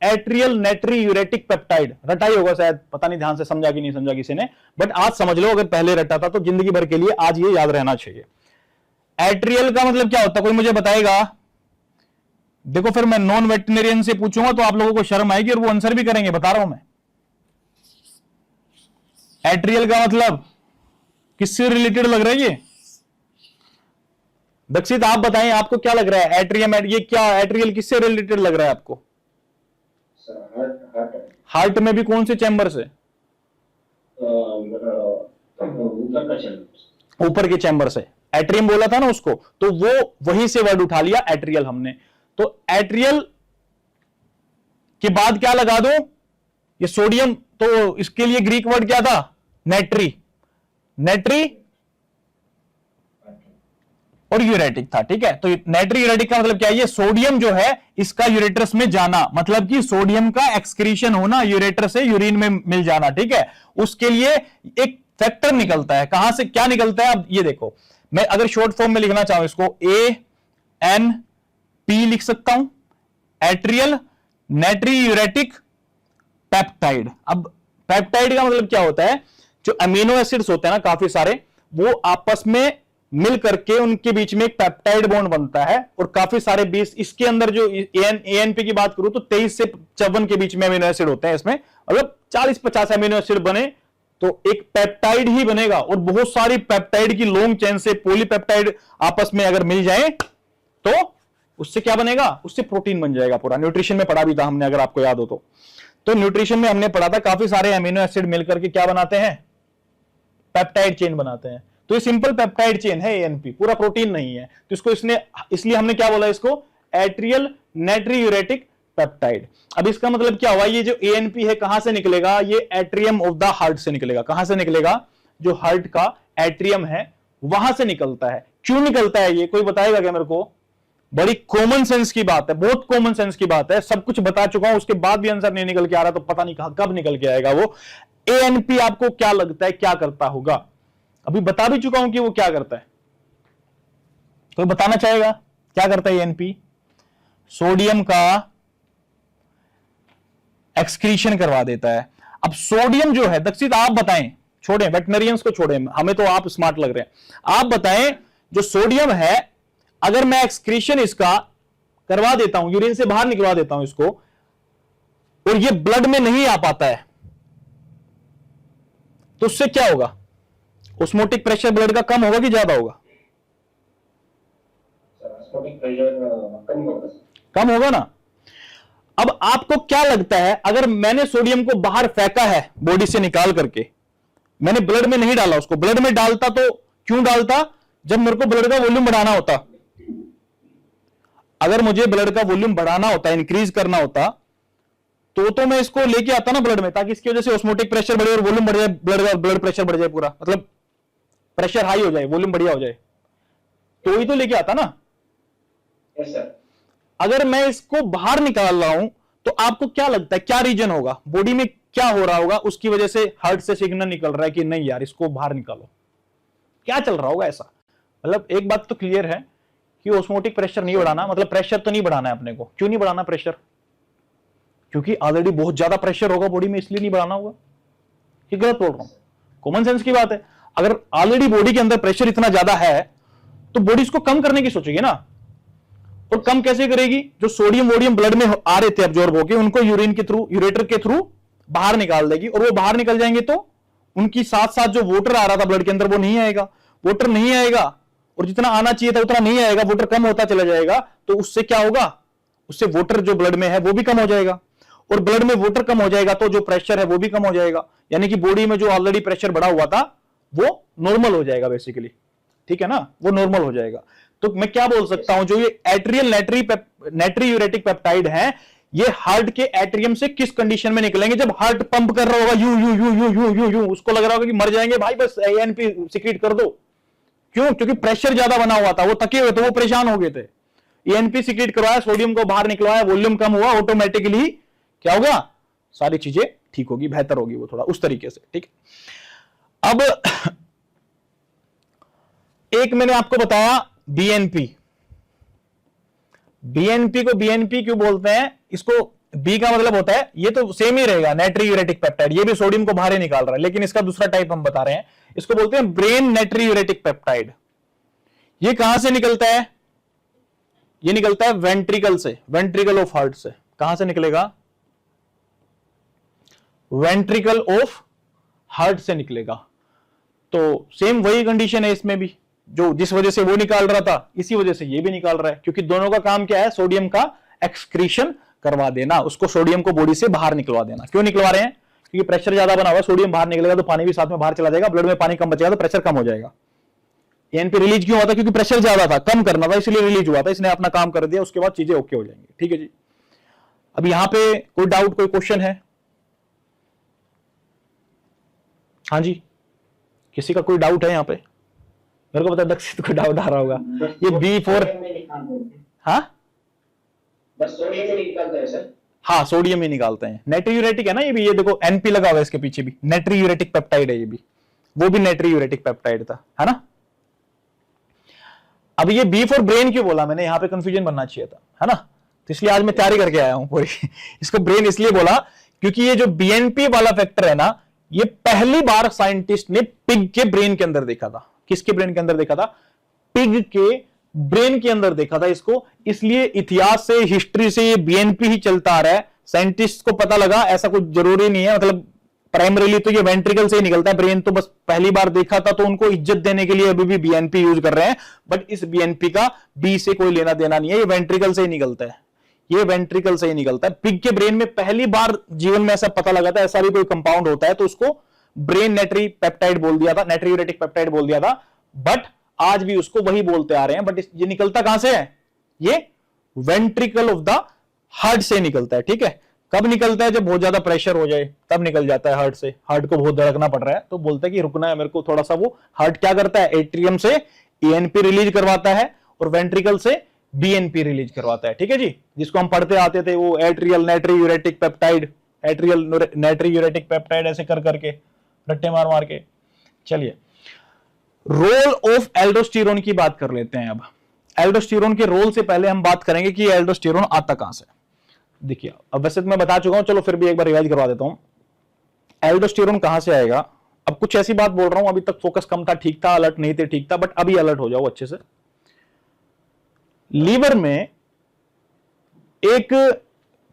atrial natriuretic peptide, रटा ही होगा शायद, पता नहीं ध्यान से समझा कि नहीं समझा किसी ने, बट आज समझ लो, अगर पहले रटा था तो जिंदगी भर के लिए आज ये याद रहना चाहिए। एट्रियल का मतलब क्या होता है, कोई मुझे बताएगा? देखो फिर मैं नॉन वेटनरियन से पूछूंगा तो आप लोगों को शर्म आएगी और वो आंसर भी करेंगे, बता रहा हूं मैं। एट्रियल का मतलब किससे रिलेटेड लग रहा है ये? दक्षित आप बताएं, आपको क्या लग रहा है एट्रियम, ये क्या एट्रियल किससे रिलेटेड लग रहा है आपको? हार्ट में भी कौन से चैम्बर से? ऊपर के चैम्बर से। एट्रियम बोला था ना उसको, तो वो वहीं से वर्ड उठा लिया एट्रियल हमने। तो एट्रियल के बाद क्या लगा दो, ये सोडियम, तो इसके लिए ग्रीक वर्ड क्या था? नाइट्री, नाइट्री और यूरेटिक था, ठीक है। तो नाइट्री यूरेटिक का मतलब क्या है, ये सोडियम जो है इसका यूरेट्रस में जाना, मतलब कि सोडियम का एक्सक्रीशन होना, यूरेटर से यूरिन में मिल जाना, ठीक है। उसके लिए एक फैक्टर निकलता है, कहां से क्या निकलता है? अब ये देखो, मैं अगर शॉर्ट फॉर्म में लिखना चाहूं इसको, ANP लिख सकता हूं, एट्रियल नाइट्री यूरेटिक पेप्टाइड। अब पेप्टाइड का मतलब क्या होता है, जो अमीनो एसिड्स होते हैं ना काफी सारे, वो आपस में मिल करके उनके बीच में एक पेप्टाइड बॉन्ड बनता है, और काफी सारे 20, इसके अंदर जो ANP की बात करूं तो 23 से 54 के बीच में अमीनो एसिड होते हैं इसमें, मतलब 40-50 अमीनो एसिड बने तो एक पेप्टाइड ही बनेगा। और बहुत सारी पेप्टाइड की लॉन्ग चेन से पॉलीपेप्टाइड आपस में अगर मिल जाए तो उससे क्या बनेगा? उससे प्रोटीन बन जाएगा पूरा। न्यूट्रिशन में पढ़ा भी था हमने, अगर आपको याद हो तो न्यूट्रिशन में हमने पढ़ा था, काफी सारे अमीनो एसिड मिलकर के क्या बनाते हैं? पेप्टाइड चेन बनाते हैं। तो ये सिंपल पेप्टाइड चेन है ANP, पूरा प्रोटीन नहीं है। तो इसको इसलिए हमने क्या बोला इसको? Atrial natriuretic peptide. अब इसका मतलब क्या हुआ, ये जो ANP है कहां से निकलेगा? ये एट्रियम ऑफ द हार्ट से निकलेगा। कहां से निकलेगा? जो हार्ट का एट्रियम है वहां से निकलता है। क्यों निकलता है ये, कोई बताएगा क्या मेरे को? बड़ी कॉमन सेंस की बात है, बहुत कॉमन सेंस की बात है, सब कुछ बता चुका हूं, उसके बाद भी आंसर नहीं निकल के आ रहा, तो पता नहीं कब निकल के आएगा वो। ANP आपको क्या लगता है क्या करता होगा? अभी बता भी चुका हूं कि वो क्या करता है, कोई बताना चाहेगा क्या करता है ANP? सोडियम का एक्सक्रीशन करवा देता है। अब सोडियम जो है, दक्षित आप बताएं, छोड़ें वेटनरियंस को, छोड़ें, हमें तो आप स्मार्ट लग रहे हैं, आप बताएं जो सोडियम है, अगर मैं एक्सक्रीशन इसका करवा देता हूं, यूरिन से बाहर निकलवा देता हूं इसको, और ये ब्लड में नहीं आ पाता है, तो उससे क्या होगा? ऑस्मोटिक प्रेशर ब्लड का कम होगा कि ज्यादा होगा? ऑस्मोटिक प्रेशर कम होगा। कम होगा ना। अब आपको क्या लगता है, अगर मैंने सोडियम को बाहर फेंका है बॉडी से निकाल करके, मैंने ब्लड में नहीं डाला उसको, ब्लड में डालता तो क्यों डालता? जब मेरे को ब्लड का वॉल्यूम बढ़ाना होता, अगर मुझे ब्लड का वॉल्यूम बढ़ाना होता, इंक्रीज करना होता, तो मैं इसको लेके आता ना ब्लड में, ताकि इसकी वजह से ऑस्मोटिक प्रेशर बढ़े और वॉल्यूम बढ़ जाए, ब्लड प्रेशर बढ़ जाए पूरा, मतलब प्रेशर हाई हो जाए, वॉल्यूम बढ़िया हो जाए, तो ही तो लेके आता ना। Yes sir. अगर मैं इसको बाहर निकाल रहा हूं तो आपको क्या लगता है क्या रीजन होगा, बॉडी में क्या हो रहा होगा उसकी वजह से हार्ट से सिग्नल निकल रहा है कि नहीं यार इसको बाहर निकालो, क्या चल रहा होगा ऐसा? मतलब एक बात तो क्लियर है कि ऑस्मोटिक प्रेशर नहीं बढ़ाना, मतलब प्रेशर तो नहीं बढ़ाना है अपने को। क्यों नहीं बढ़ाना प्रेशर? क्योंकि ऑलरेडी बहुत ज्यादा प्रेशर होगा बॉडी में, इसलिए नहीं बढ़ाना होगा। ये गलत बोल रहा हूं, कॉमन सेंस की बात है। अगर ऑलरेडी बॉडी के अंदर प्रेशर इतना ज्यादा है तो बॉडी इसको कम करने की सोचेगी ना, और कम कैसे करेगी? जो सोडियम वोडियम ब्लड में आ रहे थे अब्जॉर्ब होके, उनको यूरिन के थ्रू, यूरेटर के थ्रू बाहर निकाल देगी, और वो बाहर निकल जाएंगे तो उनकी साथ साथ जो वाटर आ रहा था ब्लड के अंदर वो नहीं आएगा। वाटर नहीं आएगा और जितना आना चाहिए था उतना नहीं आएगा, वाटर कम होता चला जाएगा, तो उससे क्या होगा? उससे वाटर जो ब्लड में है वो भी कम हो जाएगा, और ब्लड में वाटर कम हो जाएगा तो जो प्रेशर है वो भी कम हो जाएगा, यानी कि बॉडी में जो ऑलरेडी प्रेशर बढ़ा हुआ था वो नॉर्मल हो जाएगा बेसिकली, ठीक है ना, वो नॉर्मल हो जाएगा। तो मैं क्या बोल सकता हूं, जो ये एट्रियल नाइट्रियूरेटिक पेप्टाइड है, ये हार्ट के एट्रियम से किस कंडीशन में निकलेंगे? जब हार्ट पंप कर रहा होगा you you you you you you you, उसको लग रहा होगा कि मर जाएंगे भाई, बस एएनपी सीक्रेट कर दो। क्यों? क्योंकि प्रेशर ज्यादा बना हुआ था, वो थके हुए थे, वो परेशान हो गए थे। एएनपी सीक्रेट करवाया, सोडियम को बाहर निकलवाया, वॉल्यूम कम हुआ, ऑटोमेटिकली क्या होगा? सारी चीजें ठीक होगी, बेहतर होगी वो थोड़ा उस तरीके से, ठीक है। अब एक मैंने आपको बताया बीएनपी। बीएनपी को बीएनपी क्यों बोलते हैं? इसको बी का मतलब होता है, ये तो सेम ही रहेगा, नाइट्रियूरेटिक पेप्टाइड, ये भी सोडियम को बाहर ही निकाल रहा है, लेकिन इसका दूसरा टाइप हम बता रहे हैं, इसको बोलते हैं ब्रेन नाइट्रियूरेटिक पेप्टाइड। ये कहां से निकलता है? ये निकलता है वेंट्रिकल से, वेंट्रिकल ऑफ हार्ट से। कहां से निकलेगा? वेंट्रिकल ऑफ हार्ट से निकलेगा। तो सेम वही कंडीशन है इसमें भी, जो जिस वजह से वो निकाल रहा था इसी वजह से ये भी निकाल रहा है, क्योंकि दोनों का काम क्या है? सोडियम का एक्सक्रीशन करवा देना, उसको सोडियम को बॉडी से बाहर निकलवा देना। क्यों निकलवा रहे हैं? क्योंकि प्रेशर ज्यादा बना हुआ है, सोडियम बाहर निकलेगा तो पानी भी साथ में बाहर चला जाएगा, ब्लड में पानी कम बचेगा तो प्रेशर कम हो जाएगा। एएनपी रिलीज क्यों हुआ था? क्योंकि प्रेशर ज्यादा था, कम करना था, इसलिए रिलीज हुआ था। इसने अपना काम कर दिया, उसके बाद चीजें ओके हो जाएंगी, ठीक है जी। अब यहां पे कोई डाउट, कोई क्वेश्चन है? हाँ जी, किसी का कोई डाउट है यहाँ पे? मेरे को पता है दक्षित को डाउट आ रहा होगा। ये B4, हाँ बस सोडियम में निकालते हैं सर। हाँ, सोडियम ही निकालते हैं। नाइट्रियूरेटिक है ना ये भी, ये देखो एनपी लगा हुआ है इसके पीछे भी, नाइट्रियूरेटिक पेप्टाइड है ये भी, वो भी नाइट्रियूरेटिक पेप्टाइड था, है ना। अब ये B4 ब्रेन क्यों बोला मैंने? यहाँ पे कंफ्यूजन बनना चाहिए था, है ना, तो इसलिए आज मैं तैयारी करके आया हूं पूरी। इसको ब्रेन इसलिए बोला क्योंकि ये जो बीएनपी वाला फैक्टर है ना, ये पहली बार साइंटिस्ट ने पिग के ब्रेन के अंदर देखा था। किसके ब्रेन के अंदर देखा था? पिग के ब्रेन के अंदर देखा था इसको। इसलिए इतिहास से, हिस्ट्री से ये बीएनपी ही चलता आ रहा है। साइंटिस्ट को पता लगा ऐसा कुछ जरूरी नहीं है, मतलब प्राइमरीली तो ये वेंट्रिकल से ही निकलता है, ब्रेन तो बस पहली बार देखा था, तो उनको इज्जत देने के लिए अभी भी बीएनपी यूज कर रहे हैं, बट इस बीएनपी का बी से कोई लेना देना नहीं है, ये वेंट्रिकल से ही निकलता है, ये वेंट्रिकल से ही निकलता है। पिग के ब्रेन में पहली बार जीवन में ऐसा पता लगा था, ऐसा भी कोई कंपाउंड होता है, तो उसको ब्रेन नाइट्री पेप्टाइड बोल दिया था, नाइट्रियूरेटिक पेप्टाइड बोल दिया था, बट आज भी उसको वही बोलते आ रहे हैं। बट ये निकलता कहां से है? ये वेंट्रिकल ऑफ द हार्ट से निकलता है, ठीक है। कब निकलता है? जब बहुत ज्यादा प्रेशर हो जाए तब निकल जाता है हार्ट से, हार्ट को बहुत धड़कना पड़ रहा है तो बोलता है कि रुकना है मेरे को थोड़ा सा। वो हार्ट क्या करता है? एट्रियम से एएनपी रिलीज करवाता है और वेंट्रिकल से बीएनपी रिलीज करवाता है, ठीक है जी, जिसको हम पढ़ते आते थे, वो एट्रियल नाइट्रियूरेटिक पेप्टाइड, एट्रियल नाइट्रियूरेटिक पेप्टाइड, ऐसे कर करके रट्टे मार मार के। चलिए, रोल ऑफ एल्डोस्टेरोन की बात कर लेते हैं। अब एल्डोस्टेरोन के रोल से पहले हम बात करेंगे कि एल्डोस्टेरोन आता कहां से। देखिए, अब वैसे तो मैं बता चुका हूं, चलो फिर भी एक बार रिवाइज करवा देता हूं। एल्डोस्टेरोन कहां से आएगा? अब कुछ ऐसी बात बोल रहा हूं, अभी तक फोकस कम था, ठीक था, अलर्ट नहीं थे, ठीक था, बट अभी अलर्ट हो जाओ अच्छे से। लीवर में एक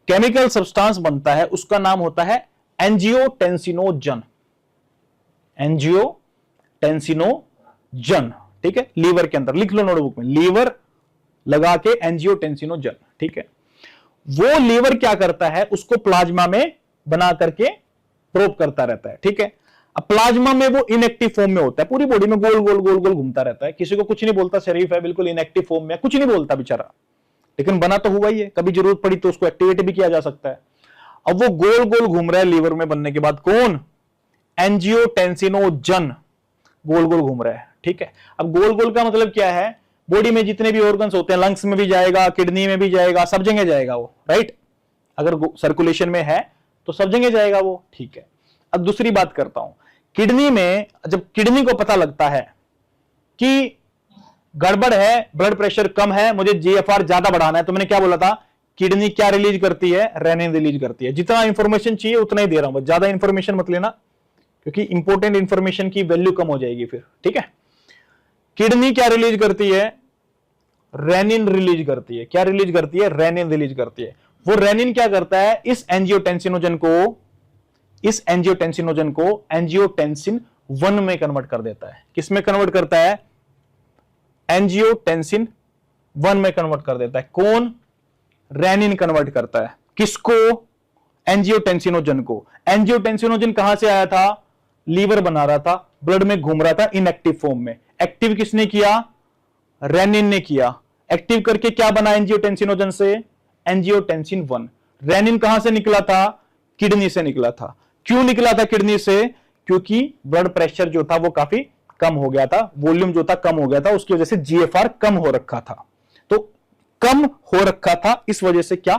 केमिकल सब्सटेंस बनता है, उसका नाम होता है एंजियोटेंसिनोजन। एंजियोटेंसिनोजन, ठीक है, लीवर के अंदर लिख लो नोटबुक में, लीवर लगा के एंजियोटेंसिनोजन, ठीक है। वो लीवर क्या करता है? उसको प्लाज्मा में बना करके प्रोब करता रहता है, ठीक है। अब प्लाज्मा में वो इनएक्टिव फॉर्म में होता है, पूरी बॉडी में गोल गोल गोल गोल घूमता रहता है, किसी को कुछ नहीं बोलता, शरीफ है, बिल्कुल इनएक्टिव फॉर्म में, कुछ नहीं बोलता बेचारा, लेकिन बना तो हुआ ही है, कभी जरूरत पड़ी तो उसको एक्टिवेट भी किया जा सकता है। अब वो गोल गोल घूम रहा है लीवर में बनने के बाद, कौन? एंजियोटेंसिनोजन गोल गोल घूम रहा है, ठीक है। अब गोल गोल का मतलब क्या है? बॉडी में जितने भी ऑर्गन्स होते हैं, लंग्स में भी जाएगा, किडनी में भी जाएगा, सब जगह जाएगा वो, राइट। अगर सर्कुलेशन में है तो सब जगह जाएगा वो, ठीक है। अब दूसरी बात करता हूं, किडनी में जब किडनी को पता लगता है कि गड़बड़ है, ब्लड प्रेशर कम है, मुझे जीएफआर ज्यादा बढ़ाना है, तो मैंने क्या बोला था, किडनी क्या रिलीज करती है, रेनिन रिलीज करती है। जितना इंफॉर्मेशन चाहिए उतना ही दे रहा हूं, ज्यादा इंफॉर्मेशन मत लेना क्योंकि इंपॉर्टेंट इंफॉर्मेशन की वैल्यू कम हो जाएगी फिर, ठीक है। किडनी क्या रिलीज करती है, रेनिन रिलीज करती है। क्या रिलीज करती है, रेनिन रिलीज करती है। वो रेनिन क्या करता है, इस एंजियोटेंसिनोजन को एंजियोटेंसिन 1 में कन्वर्ट कर देता है। किस में कन्वर्ट करता है, एंजियोटेंसिन 1 में कन्वर्ट कर देता है। कौन, रेनिन कन्वर्ट करता है। किसको, एंजियोटेंसिनोजन को। एंजियोटेंसिनोजन कहां से आया था, लीवर बना रहा था, ब्लड में घूम रहा था इनएक्टिव फॉर्म में। एक्टिव किसने किया, रेनिन ने किया। एक्टिव करके क्या बना एंजियोटेंसिनोजन से, एंजियोटेंसिन 1। रेनिन कहां से निकला था, किडनी से निकला था। क्यों निकला था किडनी से, क्योंकि ब्लड प्रेशर जो था वो काफी कम हो गया था, वॉल्यूम जो था कम हो गया था, उसकी वजह से जीएफआर कम हो रखा था। तो कम हो रखा था, इस वजह से क्या,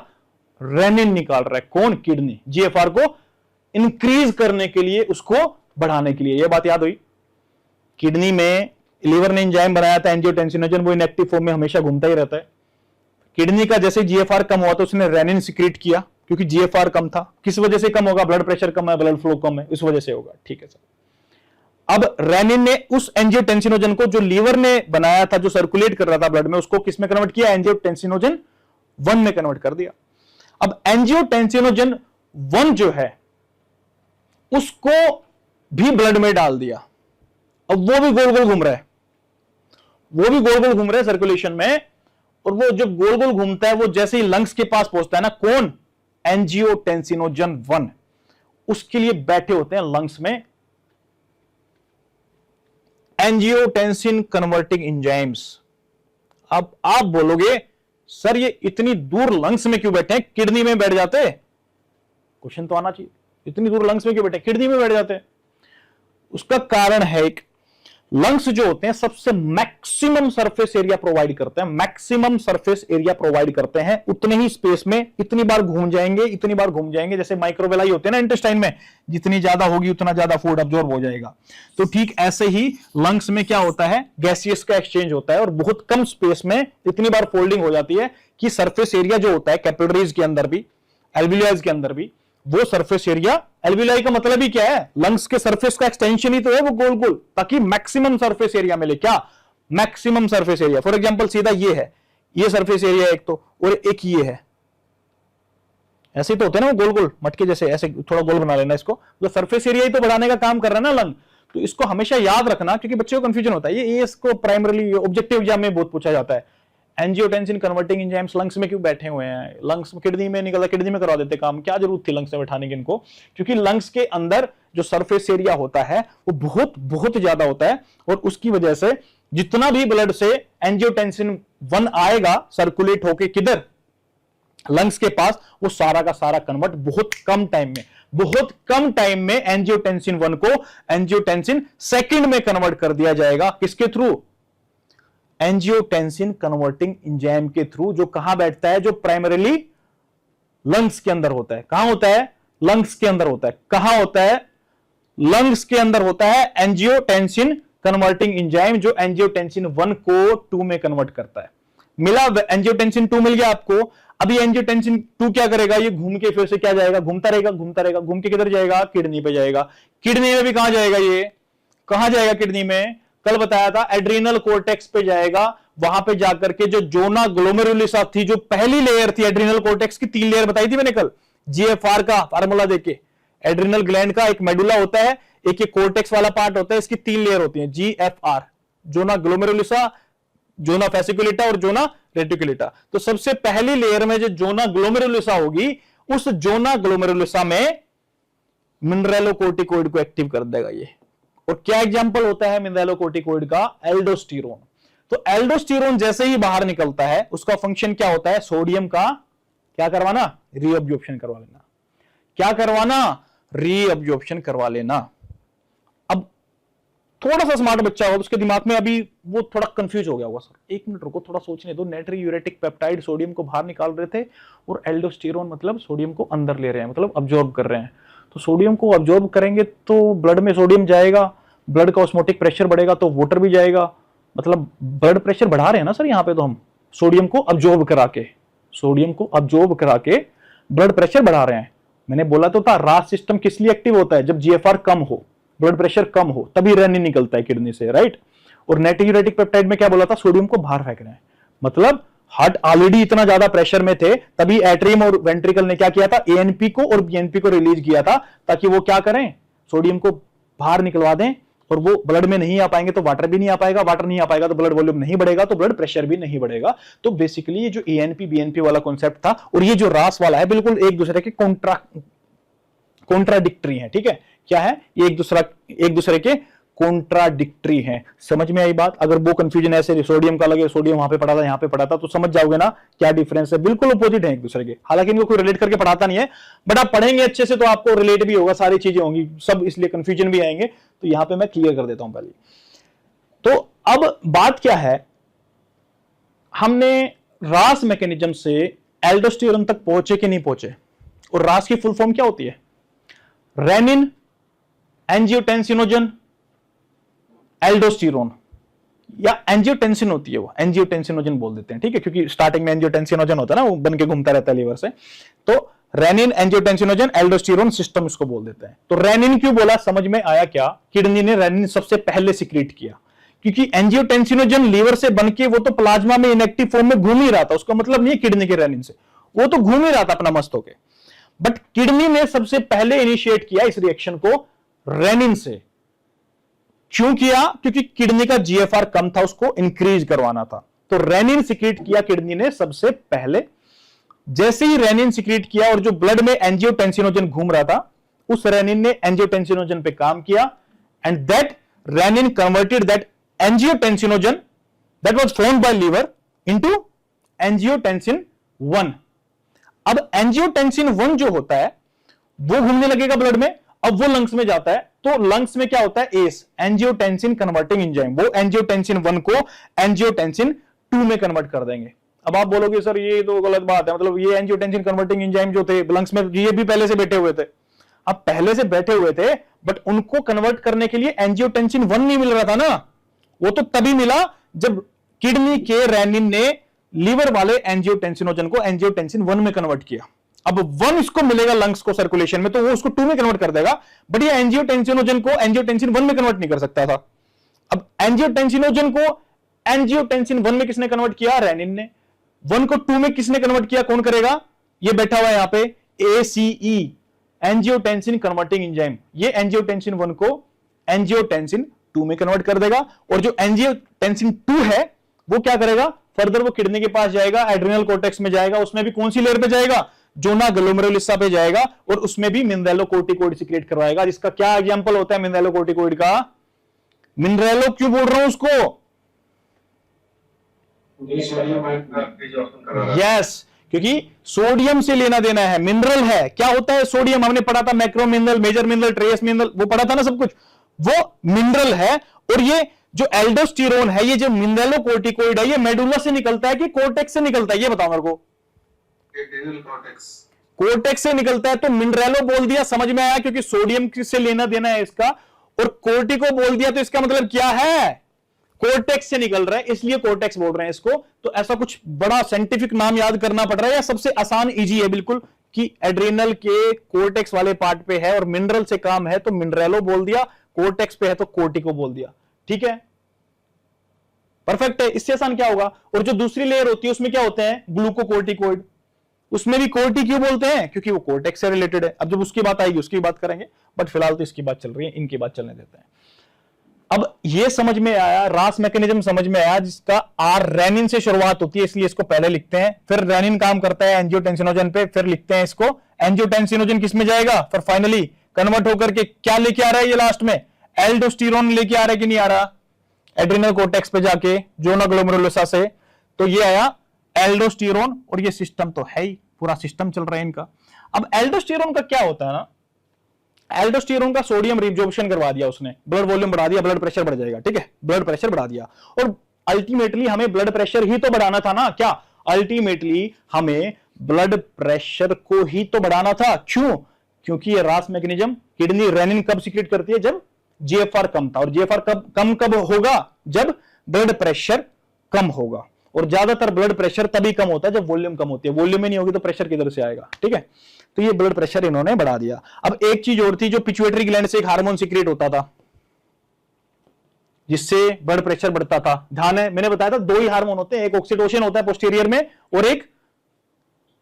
रेनिन निकाल रहा है। कौन, किडनी, जीएफआर को इंक्रीज करने के लिए, उसको बढ़ाने के लिए। यह बात याद हुई। किडनी में लीवर ने एंजाइम बनाया था एंजियोटेंसिनोजन, वो इनएक्टिव फॉर्म में हमेशा घूमता ही रहता है। किडनी का जैसे जीएफआर कम हुआ तो उसने रेनिन सिक्रीट किया, क्योंकि जीएफआर कम था। किस वजह से कम होगा, ब्लड प्रेशर कम है, ब्लड फ्लो कम है, इस वजह से होगा, ठीक है सर। अब रेनिन ने उस एंजियोटेंसिनोजन को जो लीवर ने बनाया था, जो सर्कुलेट कर रहा था ब्लड में, उसको किस में कन्वर्ट किया, एंजियोटेंसिनोजन 1 में कन्वर्ट कर दिया। अब एंजियोटेंसिनोजन 1 जो है उसको भी ब्लड में डाल दिया। अब वो भी गोल गोल घूम रहा है, वो भी गोल गोल घूम रहा है सर्कुलेशन में। और वो जो गोल गोल घूमता है, वो जैसे ही लंग्स के पास पहुंचता है ना, कौन, एंजियोटेंसिनोजन 1, उसके लिए बैठे होते हैं लंग्स में एंजियोटेंसिन कन्वर्टिंग एंजाइम्स। अब आप बोलोगे सर ये इतनी दूर लंग्स में क्यों बैठे हैं, किडनी में बैठ जाते, क्वेश्चन तो आना चाहिए, इतनी दूर लंग्स में क्यों बैठे, किडनी में बैठ जाते हैं। उसका कारण है, एक लंग्स जो होते हैं सबसे मैक्सिमम सरफेस एरिया प्रोवाइड करते हैं, मैक्सिमम सरफेस एरिया प्रोवाइड करते हैं। उतने ही स्पेस में इतनी बार घूम जाएंगे, इतनी बार घूम जाएंगे, जैसे माइक्रोवेलाई होते हैं ना इंटेस्टाइन में, जितनी ज्यादा होगी उतना ज्यादा फूड अब्जॉर्ब हो जाएगा। तो ठीक ऐसे ही लंग्स में क्या होता है, गैसियस का एक्सचेंज होता है और बहुत कम स्पेस में इतनी बार फोल्डिंग हो जाती है कि सरफेस एरिया जो होता है कैपिलरीज के अंदर भी, एल्वियोलाइज के अंदर भी, वो सरफेस एरिया, एल्वियोलाई का मतलब ही क्या है, लंग्स के सरफेस का एक्सटेंशन ही तो है वो गोल गोल, ताकि मैक्सिमम सरफेस एरिया मिले। क्या, maximum surface area. For example सीधा ये है, ये सरफेस एरिया एक तो, और एक ये है, ऐसे तो होते हैं ना वो गोल गोल मटके जैसे, ऐसे थोड़ा गोल बना लेना इसको, तो सरफेस एरिया ही तो बढ़ाने का काम कर रहा है ना लंग। तो इसको हमेशा याद रखना, क्योंकि बच्चों को कंफ्यूजन होता है। ये इसको प्राइमरली ऑब्जेक्टिव एग्जाम में बहुत पूछा जाता है, एंजियोटेंसिन कन्वर्टिंग एंजाइम्स लंग्स में क्यों बैठे हुए हैं, लंग्स किडनी में निकला, किडनी में करवा देते काम, क्या जरूरत थी लंग्स में बैठाने की इनको। क्योंकि लंग्स के अंदर जो सरफेस एरिया होता है वो बहुत बहुत ज्यादा होता है, और उसकी वजह से जितना भी ब्लड से एंजियोटेंसिन 1 आएगा सर्कुलेट होके किधर, लंग्स के पास, वो सारा का सारा कन्वर्ट बहुत कम टाइम में एंजियोटेंसिन 1 को एंजियोटेंसिन 2 में कन्वर्ट कर दिया जाएगा। किसके थ्रू, एंजियोटेंसिन कन्वर्टिंग एंजाइम के थ्रू, जो कहां बैठता है, जो प्राइमरीली लंग्स के अंदर होता है। कहां होता है, लंग्स के अंदर होता है। कहां होता है, लंग्स के अंदर होता है एंजियोटेंसिन कन्वर्टिंग एंजाइम, जो एंजियोटेंसिन 1 को 2 में कन्वर्ट करता है। मिला, एंजियोटेंसिन 2 मिल गया आपको। अभी एंजियोटेंसिन 2 क्या करेगा, ये घूम के फिर से क्या जाएगा, घूमता रहेगा, घूम के किधर जाएगा, किडनी पे जाएगा। किडनी में भी कहां जाएगा, ये कहां जाएगा किडनी में, कल बताया था एड्रीनल कोर्टेक्स पे जाएगा। वहां पे जाकर के जो जोना ग्लोमेरुलिसा थी, जो पहली लेयर थी एड्रीनल कोर्टेक्स की, 3 लेयर बताई थी मैंने कल, जीएफआर का फार्मूला देके। एड्रीनल ग्लैंड का एक मेडुला होता है, एक ये कोर्टेक्स वाला पार्ट होता है, इसकी 3 लेयर होती है, जीएफआर, जोना ग्लोमेरुलिसा, जोना फेसिकुलेटा और जोना रेटिकुलेटा। तो सबसे पहली लेयर में जो जोना ग्लोमेरुलिसा होगी, उस जोना ग्लोमेरुलिसा में मिनरेलोकोर्टिकोइड को एक्टिव कर देगा ये। और क्या एग्जांपल होता है मिनरेलोकोर्टिकोइड का, एल्डोस्टेरोन। तो एल्डोस्टेरोन जैसे ही बाहर निकलता है, उसका फंक्शन क्या होता है, सोडियम का क्या करवाना, रीअब्जॉर्प्शन करवा लेना। क्या करवाना, रीअब्जॉर्प्शन करवा लेना। अब थोड़ा सा स्मार्ट बच्चा होगा तो उसके दिमाग में अभी वो थोड़ा कंफ्यूज हो गया होगा, सर 1 मिनट रुको थोड़ा सोचने दो, नाइट्रोयूरेटिक पेप्टाइड सोडियम को बाहर निकाल रहे थे और एल्डोस्टेरोन मतलब सोडियम को अंदर ले रहे हैं, मतलब अब्जॉर्ब कर रहे हैं। तो सोडियम को अब्जॉर्ब करेंगे तो ब्लड में सोडियम जाएगा, ब्लड का ऑस्मोटिक प्रेशर बढ़ेगा तो वाटर भी जाएगा, मतलब ब्लड प्रेशर बढ़ा रहे हैं ना सर यहाँ पे, तो हम सोडियम को अब्जॉर्ब करा के, सोडियम को अब्जॉर्ब करा के ब्लड प्रेशर बढ़ा रहे हैं। मैंने बोला तो था रास सिस्टम किस लिए एक्टिव होता है, जब जीएफआर कम हो, ब्लड प्रेशर कम हो, तभी रेनिन निकलता है किडनी से, राइट। और नाइट्रोयूरेटिक पेप्टाइड में क्या बोला था, सोडियम को बाहर फेंक रहे हैं, मतलब हार्ट ऑलरेडी इतना ज्यादा प्रेशर में थे, तभी एट्रियम और वेंट्रिकल ने क्या किया था, एएनपी को और बीएनपी को रिलीज किया था, ताकि वो क्या करें, सोडियम को बाहर निकलवा दें, और वो ब्लड में नहीं आ पाएंगे तो वाटर भी नहीं आ पाएगा, वाटर नहीं आ पाएगा तो ब्लड वॉल्यूम नहीं बढ़ेगा, तो ब्लड प्रेशर भी नहीं बढ़ेगा। तो बेसिकली ये जो एएनपी बीएनपी वाला कॉन्सेप्ट था और ये जो रास वाला है, बिल्कुल एक दूसरे के कॉन्ट्राडिक्टरी है, ठीक है। क्या है ये, एक दूसरे के कॉन्ट्राडिक्टरी हैं। समझ में आई बात? अगर वो कंफ्यूजन ऐसे सोडियम का लगे, सोडियम वहां पे पढ़ा था यहाँ पे पढ़ा था, तो समझ जाओगे ना क्या डिफरेंस है, बिल्कुल अपोजिट है एक दूसरे के। हालांकि इनको कोई रिलेट करके पढ़ाता नहीं है, बट आप पढ़ेंगे अच्छे से तो आपको रिलेट भी होगा, सारी चीजें होंगी सब, इसलिए कंफ्यूजन भी आएंगे, तो यहां पे मैं क्लियर कर देता हूं पहले। तो अब बात क्या है, हमने रास मैकेनिज्म से एल्डोस्टेरोन तक पहुंचे कि नहीं पहुंचे, और रास की फुल फॉर्म क्या होती है, रेनिन एंजियोटेंसिनोजन एल्डोस्टेरोन, या एंजियोटेंसिन होती है, वो एंजियोटेंसिनोजन बोल देते हैं, ठीक है, क्योंकि स्टार्टिंग में एंजियोटेंसिनोजन होता है ना, वो बन के घूमता रहता है लीवर से, तो रेनिन एंजियोटेंसिनोजन एल्डोस्टेरोन सिस्टम इसको बोल देते हैं। तो रेनिन क्यों बोला, समझ में आया क्या, किडनी ने रेनिन सबसे पहले सिक्रीट किया, क्योंकि एंजियोटेंसिनोजन लीवर से बनके वो तो प्लाज्मा में इनएक्टिव फॉर्म में घूम ही रहा था, उसका मतलब नहीं किडनी के रेनिन से, वो तो घूम ही रहा था अपना मस्त होके, बट किडनी ने सबसे पहले इनिशिएट किया इस रिएक्शन को रेनिन से। क्यों किया, क्योंकि किडनी का जीएफआर कम था, उसको इंक्रीज करवाना था, तो रेनिन सिक्रीट किया किडनी ने सबसे पहले। जैसे ही रेनिन सिक्रीट किया और जो ब्लड में एंजियोटेंसिनोजन घूम रहा था, उस रेनिन ने एंजियोटेंसिनोजन पे काम किया, and that renin converted that angiotensinogen that was formed by liver into angiotensin 1। अब एंजियोटेंसिन 1 जो होता है वो घूमने लगेगा ब्लड में, अब वो लंग्स में जाता है, तो लंग्स में क्या होता है, एस एंजियोटेंसिन कन्वर्टिंग एंजाइम, वो एंजियोटेंसिन 1 को एंजियोटेंसिन 2 में कन्वर्ट कर देंगे। अब आप बोलोगे सर ये तो गलत बात है, मतलब ये एंजियोटेंसिन कन्वर्टिंग एंजाइम जो थे लंग्स में, ये भी पहले से बैठे हुए थे। अब पहले से बैठे हुए थे, बट उनको कन्वर्ट करने के लिए एंजियोटेंसिन 1 नहीं मिल रहा था ना, वो तो तभी मिला जब किडनी के रेनिन ने लीवर वाले एंजियोटेंसिनोजन को एंजियोटेंसिन 1 में कन्वर्ट किया। अब 1 इसको मिलेगा लंग्स को सर्कुलेशन में, तो वो उसको 2 में कन्वर्ट कर देगा, बट ये एंजियोटेंसिनोजन को एंजियोटेंसिन 1 में कन्वर्ट नहीं कर सकता था। अब एंजियोटेंसिनोजन को एंजियोटेंसिन 1 में किसने कन्वर्ट किया, रेनिन ने। 1 को 2 में किसने कन्वर्ट किया, कौन करेगा, ये बैठा हुआ है यहां पे ACE एंजियोटेंसिन कन्वर्टिंग एंजाइम, ये एंजियोटेंसिन 1 को एंजियोटेंसिन 2 में कन्वर्ट कर देगा, और जो एंजियोटेंसिन 2 है वो क्या करेगा, फर्दर वो किडनी के पास जाएगा, एड्रिनल कॉर्टेक्स में जाएगा, उसमें भी कौन सी लेयर पे जाएगा, जोना ग्लोमेरुलसा पे जाएगा, और उसमें भी मिनरेलोकोर्टिकोइड सिक्रेट करवाएगा, जिसका क्या एग्जांपल होता है मिनरेलोकोर्टिकोइड का, मिनरेलो क्यों बोल रहा हूं उसको, यस क्योंकि सोडियम से लेना देना है, मिनरल है, क्या होता है सोडियम, हमने पढ़ा था macro mineral, major mineral, trace mineral, वो पढ़ा था ना सब कुछ, वो मिनरल है। और ये जो एल्डोस्टेरोन है, ये जो मिनरेलोकोर्टिकोइड है, ये मेडुला से निकलता है कि कोर्टेक्स से निकलता है, ये बताओ मेरे को, कोर्टेक्स से निकलता है, तो मिनरेलो बोल दिया, समझ में आया, क्योंकि सोडियम से लेना देना है इसका, और कोर्टिको बोल दिया तो इसका मतलब क्या है, कोर्टेक्स से निकल रहा है, इसलिए कोर्टेक्स बोल रहे हैं इसको। तो ऐसा कुछ बड़ा साइंटिफिक नाम याद करना पड़ रहा है, या सबसे आसान इजी है बिल्कुल, कि एड्रिनल के कोर्टेक्स वाले पार्ट पे है और मिनरल से काम है तो मिनरेलो बोल दिया, कोर्टेक्स पे है तो कोर्टिको बोल दिया, ठीक है, परफेक्ट है, इससे आसान क्या होगा। और जो दूसरी लेयर होती है उसमें क्या होते हैं, ग्लूकोकोर्टिकोइड, उसमें भी कोर्टी क्यों बोलते हैं, क्योंकि वो कोर्टेक्स से रिलेटेड है। अब जब उसकी बात आएगी उसकी बात करेंगे, बट फिलहाल तो इसकी बात चल रही है, इनकी बात चलने देते हैं। अब ये समझ में आया, रास मैकेनिज्म समझ में आया, जिसका आर रेनिन से शुरुआत होती है, इसलिए इसको पहले लिखते हैं, फिर रेनिन काम करता है एंजियोटेंसिनोजन पे, फिर लिखते हैं इसको, एंजियोटेंसिनोजन किस में जाएगा, फिर फाइनली कन्वर्ट होकर के क्या लेके आ रहा है ये लास्ट में, एल्डोस्टेरोन लेके आ रहा है कि नहीं आ रहा, एड्रिनल कोर्टेक्स पे जाके जोना ग्लोमेरुलसा से, तो ये आया एल्डोस्टेरोन, और ये सिस्टम तो है ही, पूरा सिस्टम चल रहा है इनका। अब एल्डोस्टेरोन का क्या होता है ना, एल्डोस्टेरोन का सोडियम रिब्जॉर्प्शन करवा दिया उसने, ब्लड वॉल्यूम बढ़ा दिया, ब्लड प्रेशर बढ़ जाएगा, ठीक है, ब्लड प्रेशर बढ़ा दिया। और अल्टीमेटली हमें ब्लड प्रेशर ही तो बढ़ाना था ना, क्या अल्टीमेटली हमें ब्लड प्रेशर को ही तो बढ़ाना था। क्यों? क्योंकि ये रास मैकेनिज्म, किडनी रेनिन कब सीक्रेट करती है? जब जीएफआर कम था। और जीएफआर कब होगा? जब ब्लड प्रेशर कम होगा। और ज्यादातर ब्लड प्रेशर तभी कम होता है जब वॉल्यूम कम होती है। वॉल्यूम ही नहीं होगी तो प्रेशर किधर से आएगा, ठीक है। तो ये ब्लड प्रेशर इन्होंने बढ़ा दिया। अब एक चीज और थी, जो पिट्यूटरी ग्लैंड से एक हार्मोन सीक्रेट होता था जिससे ब्लड प्रेशर बढ़ता था। ध्यान है, मैंने बताया था दो ही हार्मोन होते हैं, एक ऑक्सीटोसिन होता है पोस्टीरियर में और एक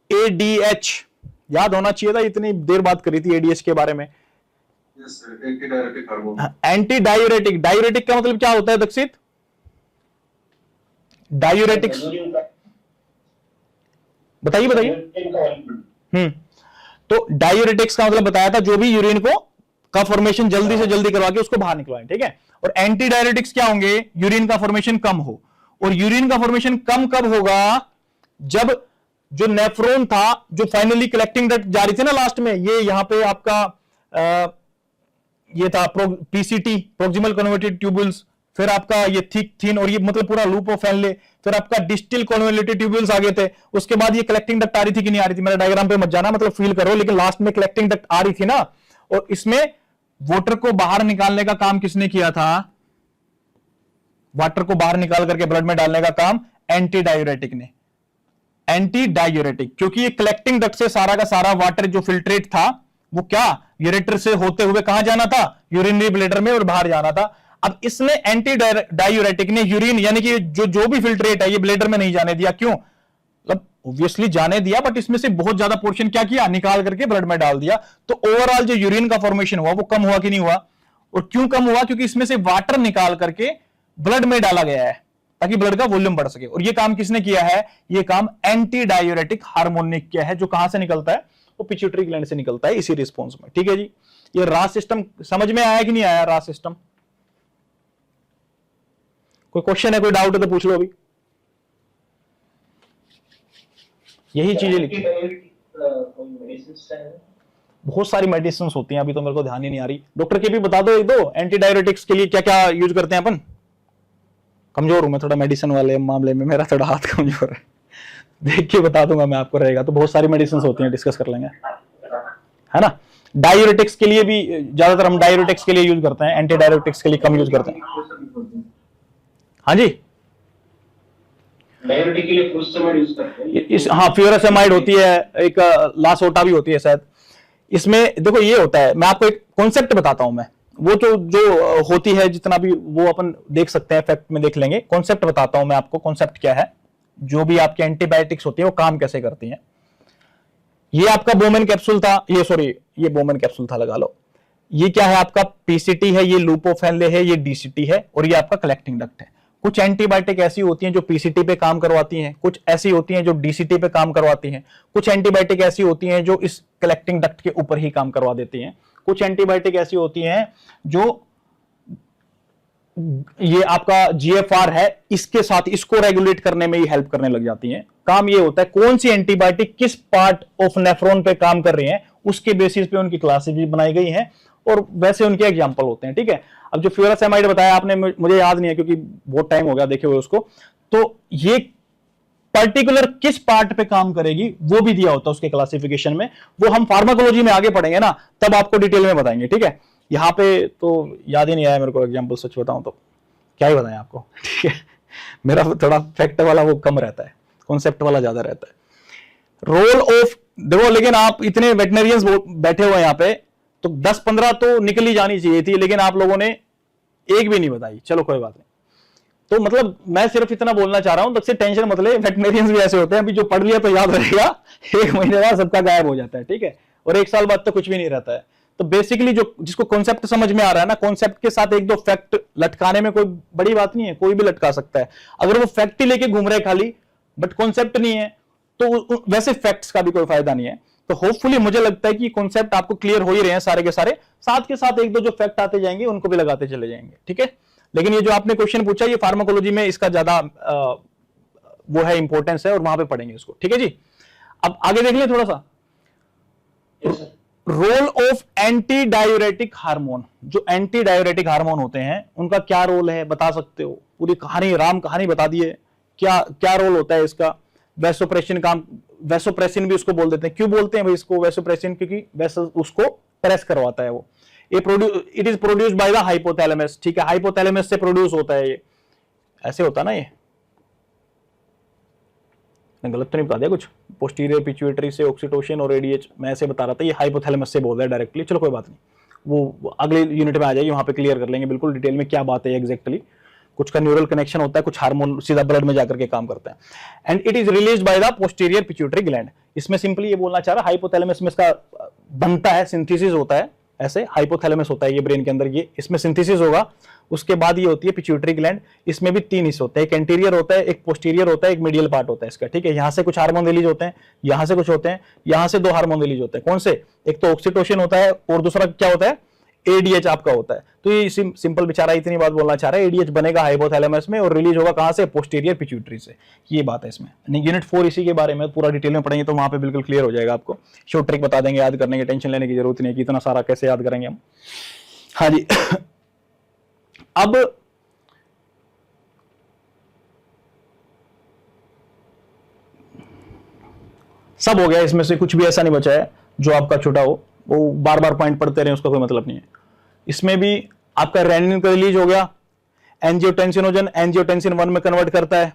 एडीएच। याद होना चाहिए था, इतनी देर बात करी थी एडीएच के बारे में। Anti diuretic hormone. Anti diuretic. Diuretic का मतलब क्या होता है दक्षित? डायूरेटिक्स बताइए बताइए। तो डायूरेटिक्स का मतलब बताया था जो भी यूरिन का फॉर्मेशन जल्दी से जल्दी करवा के उसको बाहर निकलवाएं, ठीक है। और एंटी डायूरेटिक्स क्या होंगे? यूरिन का फॉर्मेशन कम हो। और यूरिन का फॉर्मेशन कम कब होगा? जब जो नेफ्रॉन था, जो फाइनली कलेक्टिंग डक्ट जा रही थी ना लास्ट में, ये यहां पे आपका ये था पीसीटी, प्रोक्सिमल कन्वर्टेड ट्यूबुल्स, फिर आपका ये थिक थिन, और ये मतलब पूरा लूप ऑफ फैनले, फिर आपका डिस्टिल कन्वोल्यूटेड ट्यूबुल्स आ गए थे। उसके बाद ये कलेक्टिंग डक्ट आ रही थी कि नहीं आ रही थी, मेरा डायग्राम पे मत जाना, मतलब फील करो, लेकिन लास्ट में कलेक्टिंग डक्ट आ रही थी ना। और इसमें वाटर को बाहर निकालने का काम किसने किया था? वाटर को बाहर निकाल करके ब्लड में डालने का काम एंटी डायूरेटिक ने। एंटी डायूरेटिक, क्योंकि ये कलेक्टिंग डक्ट से सारा का सारा वाटर जो फिल्ट्रेट था वो क्या यूरेटर से होते हुए कहां जाना था? यूरिनरी ब्लैडर में, और बाहर जाना था। अब इसने एंटी डायूरेटिक ने यूरिन यानी कि जो भी फिल्ट्रेट है ये ब्लैडर में नहीं जाने दिया। क्यों? मतलब ऑब्वियसली जाने दिया, बट इसमें से बहुत ज्यादा पोर्शन क्या किया? निकाल करके ब्लड में डाल दिया। तो ओवरऑल जो यूरिन का फॉर्मेशन हुआ वो कम हुआ कि नहीं हुआ? और क्यों कम हुआ? क्योंकि इसमें से वाटर निकाल करके ब्लड में डाला गया है ताकि ब्लड का वॉल्यूम बढ़ सके। और ये काम किसने किया है? ये काम एंटी डायूरेटिक हार्मोन ने किया है, जो कहां से निकलता है? वो पिट्यूटरी ग्लैंड से निकलता है इसी रिस्पॉन्स में, ठीक है जी। ये रास सिस्टम समझ में आया कि नहीं आया? रास सिस्टम, कोई क्वेश्चन है, कोई डाउट है तो पूछ लो अभी। यही चीजें लिखी, बहुत सारी मेडिसिन होती हैं, अभी तो मेरे को ध्यान ही नहीं आ रही। डॉक्टर के भी बता दो एक दो, एंटी डायूरेटिक्स के लिए क्या क्या यूज करते हैं अपन। कमजोर हूं मैं थोड़ा मेडिसिन वाले मामले में, मेरा थोड़ा हाथ कमजोर है, देख के बता दूंगा मैं आपको, रहेगा तो। बहुत सारी मेडिसिन होती हैं, डिस्कस कर लेंगे, है ना। डायूरेटिक्स के लिए भी ज्यादातर हम डायूरेटिक्स के लिए यूज करते हैं, एंटी डायूरेटिक्स के लिए कम यूज करते हैं। हाँ जी, डायूरेटिक के लिए फ्यूरासेमाइड यूज करते हैं। हाँ फ्यूरासेमाइड होती है, एक लासोटा भी होती है शायद। इसमें देखो ये होता है, मैं आपको एक कॉन्सेप्ट बताता हूं मैं, वो जो होती है जितना भी वो अपन देख सकते हैं, फैक्ट में देख लेंगे। कॉन्सेप्ट बताता हूं मैं आपको, कॉन्सेप्ट क्या है, जो भी आपके एंटीबायोटिक्स होती है वो काम कैसे करती हैं। ये आपका बोमेन कैप्सूल था, ये बोमेन कैप्सूल था, लगा लो। ये क्या है आपका? पीसीटी है, ये लूपोफेनले है, ये डीसीटी है, और ये आपका कलेक्टिंग डक्ट है। कुछ एंटीबायोटिक ऐसी होती हैं जो पीसीटी पे काम करवाती हैं, कुछ ऐसी होती हैं जो डीसीटी पे काम करवाती हैं, कुछ एंटीबायोटिक ऐसी होती हैं जो इस कलेक्टिंग डक्ट के ऊपर ही काम करवा देती हैं, कुछ एंटीबायोटिक ऐसी होती हैं जो ये आपका जीएफआर है इसके साथ इसको रेगुलेट करने में ही हेल्प करने लग जाती हैं। काम ये होता है कौन सी एंटीबायोटिक किस पार्ट ऑफ नेफ्रॉन पे काम कर रही है, उसके बेसिस पे उनकी क्लासेस भी बनाई गई हैं, और वैसे उनके एग्जांपल होते हैं, ठीक है। अब जो फ्यूरासेमाइड बताया आपने, मुझे याद नहीं है क्योंकि बहुत टाइम हो गया देखे हुए उसको, तो ये पर्टिकुलर किस पार्ट पे काम करेगी वो भी दिया होता है उसके क्लासिफिकेशन में। वो हम फार्माकोलॉजी में आगे पढ़ेंगे ना, तब आपको डिटेल में बताएंगे, ठीक है। यहाँ पे तो याद ही नहीं आया मेरे को एग्जांपल, सच बताऊं तो क्या ही बताएं आपको, ठीक है। मेरा थोड़ा फैक्ट वाला वो कम रहता है, कॉन्सेप्ट वाला ज्यादा रहता है। रोल ऑफ देखो, लेकिन आप इतने वेटनरियंस बैठे हुए यहाँ पे, तो 10-15 तो निकल ही जानी चाहिए थी, लेकिन आप लोगों ने एक भी नहीं बताई। चलो कोई बात नहीं। तो मतलब मैं सिर्फ इतना बोलना चाह रहा हूं, तब से टेंशन मत ले, वेटनरियंस भी ऐसे होते हैं, अभी जो पढ़ लिया तो याद रहेगा, 1 महीने बाद सबका गायब हो जाता है, ठीक है, और 1 साल बाद तो कुछ भी नहीं रहता है। तो बेसिकली जो जिसको कॉन्सेप्ट समझ में आ रहा है ना, कॉन्सेप्ट के साथ 1-2 फैक्ट लटकाने में कोई बड़ी बात नहीं है, कोई भी लटका सकता है। अगर वो फैक्ट ही लेके घूम रहे खाली, बट कॉन्सेप्ट नहीं है, तो वैसे फैक्ट्स का भी कोई फायदा नहीं है। तो होपफुली मुझे लगता है कि कॉन्सेप्ट आपको क्लियर हो ही रहे हैं सारे के सारे, साथ के साथ 1-2 जो फैक्ट आते जाएंगे उनको भी लगाते चले जाएंगे, ठीक है। लेकिन ये जो आपने क्वेश्चन पूछा, ये फार्माकोलॉजी में इसका ज्यादा वो है, इंपॉर्टेंस है, और वहां पे पढ़ेंगे इसको, ठीक है जी। अब आगे देख लें थोड़ा सा। Role of anti diuretic hormone, जो एंटी डायूरेटिक हार्मोन होते हैं उनका क्या रोल है बता सकते हो? पूरी कहानी, राम कहानी बता दी है, क्या क्या रोल होता है इसका? वैसोप्रेसिन काम, वैसोप्रेसिन भी उसको बोल देते हैं। क्यों बोलते हैं भाई इसको वैसोप्रेसिन? क्योंकि वैसे उसको प्रेस करवाता है वो। It is produced by the hypothalamus, ठीक है, हाइपोथैलेमस से प्रोड्यूस होता है ये। ऐसे होता ना, ये मैं गलत तो नहीं बता दिया कुछ? पोस्टीरियर पिट्यूटरी से ऑक्सीटोसिन और एडीएच, मैं ऐसे बता रहा था, ये हाइपोथैलेमस से बोल रहा है डायरेक्टली। चलो कोई बात नहीं, वो अगले यूनिट में आ जाएगी, वहां पे क्लियर कर लेंगे बिल्कुल डिटेल में क्या बात है एग्जैक्टली। कुछ का न्यूरल कनेक्शन होता है, कुछ हार्मोन सीधा ब्लड में जाकर के काम करता है। And it is released by the posterior pituitary gland. इसमें सिंपली ये बोलना चाह रहा है हाइपोथैलेमस में इसका बनता है, सिंथेसिस होता है, ऐसे हाइपोथैलेमस होता है ये ब्रेन के अंदर, ये इसमें सिंथेसिस होगा। उसके बाद ये होती है पिट्यूटरी ग्लैंड। इसमें भी 3 हिस्से होते हैं, एक एंटीरियर होता है, एक पोस्टीरियर होता है, एक मीडियल पार्ट होता है इसका, ठीक है। यहाँ से कुछ हार्मोन रिलीज होते हैं, यहाँ से कुछ होते हैं, यहाँ से 2 हार्मोन रिलीज होते हैं। कौन से? एक तो ऑक्सीटोसिन होता है और दूसरा क्या होता है? एडीएच आपका होता है। तो ये सिंपल बेचारा इतनी बात बोलना चाह रहा है, एडीएच बनेगा हाइपोथैलेमस में और रिलीज होगा कहां से? पोस्टीरियर पिट्यूटरी से। ये बात है इसमें। यूनिट 4 इसी के बारे में पूरा डिटेल में पढ़ेंगे तो वहां पे बिल्कुल क्लियर हो जाएगा आपको। शॉर्ट ट्रिक बता देंगे, याद करने की टेंशन लेने की जरूरत नहीं है कि इतना सारा कैसे याद करेंगे हम। हाँ जी अब सब हो गया, इसमें से कुछ भी ऐसा नहीं बचा है जो आपका छोटा हो। वो बार बार पॉइंट पढ़ते रहे, उसका कोई मतलब नहीं है। इसमें भी आपका रेनिन का रिलीज हो गया, एंजियोटेंसिनोजन एंजियोटेंसिन 1 में कन्वर्ट करता है।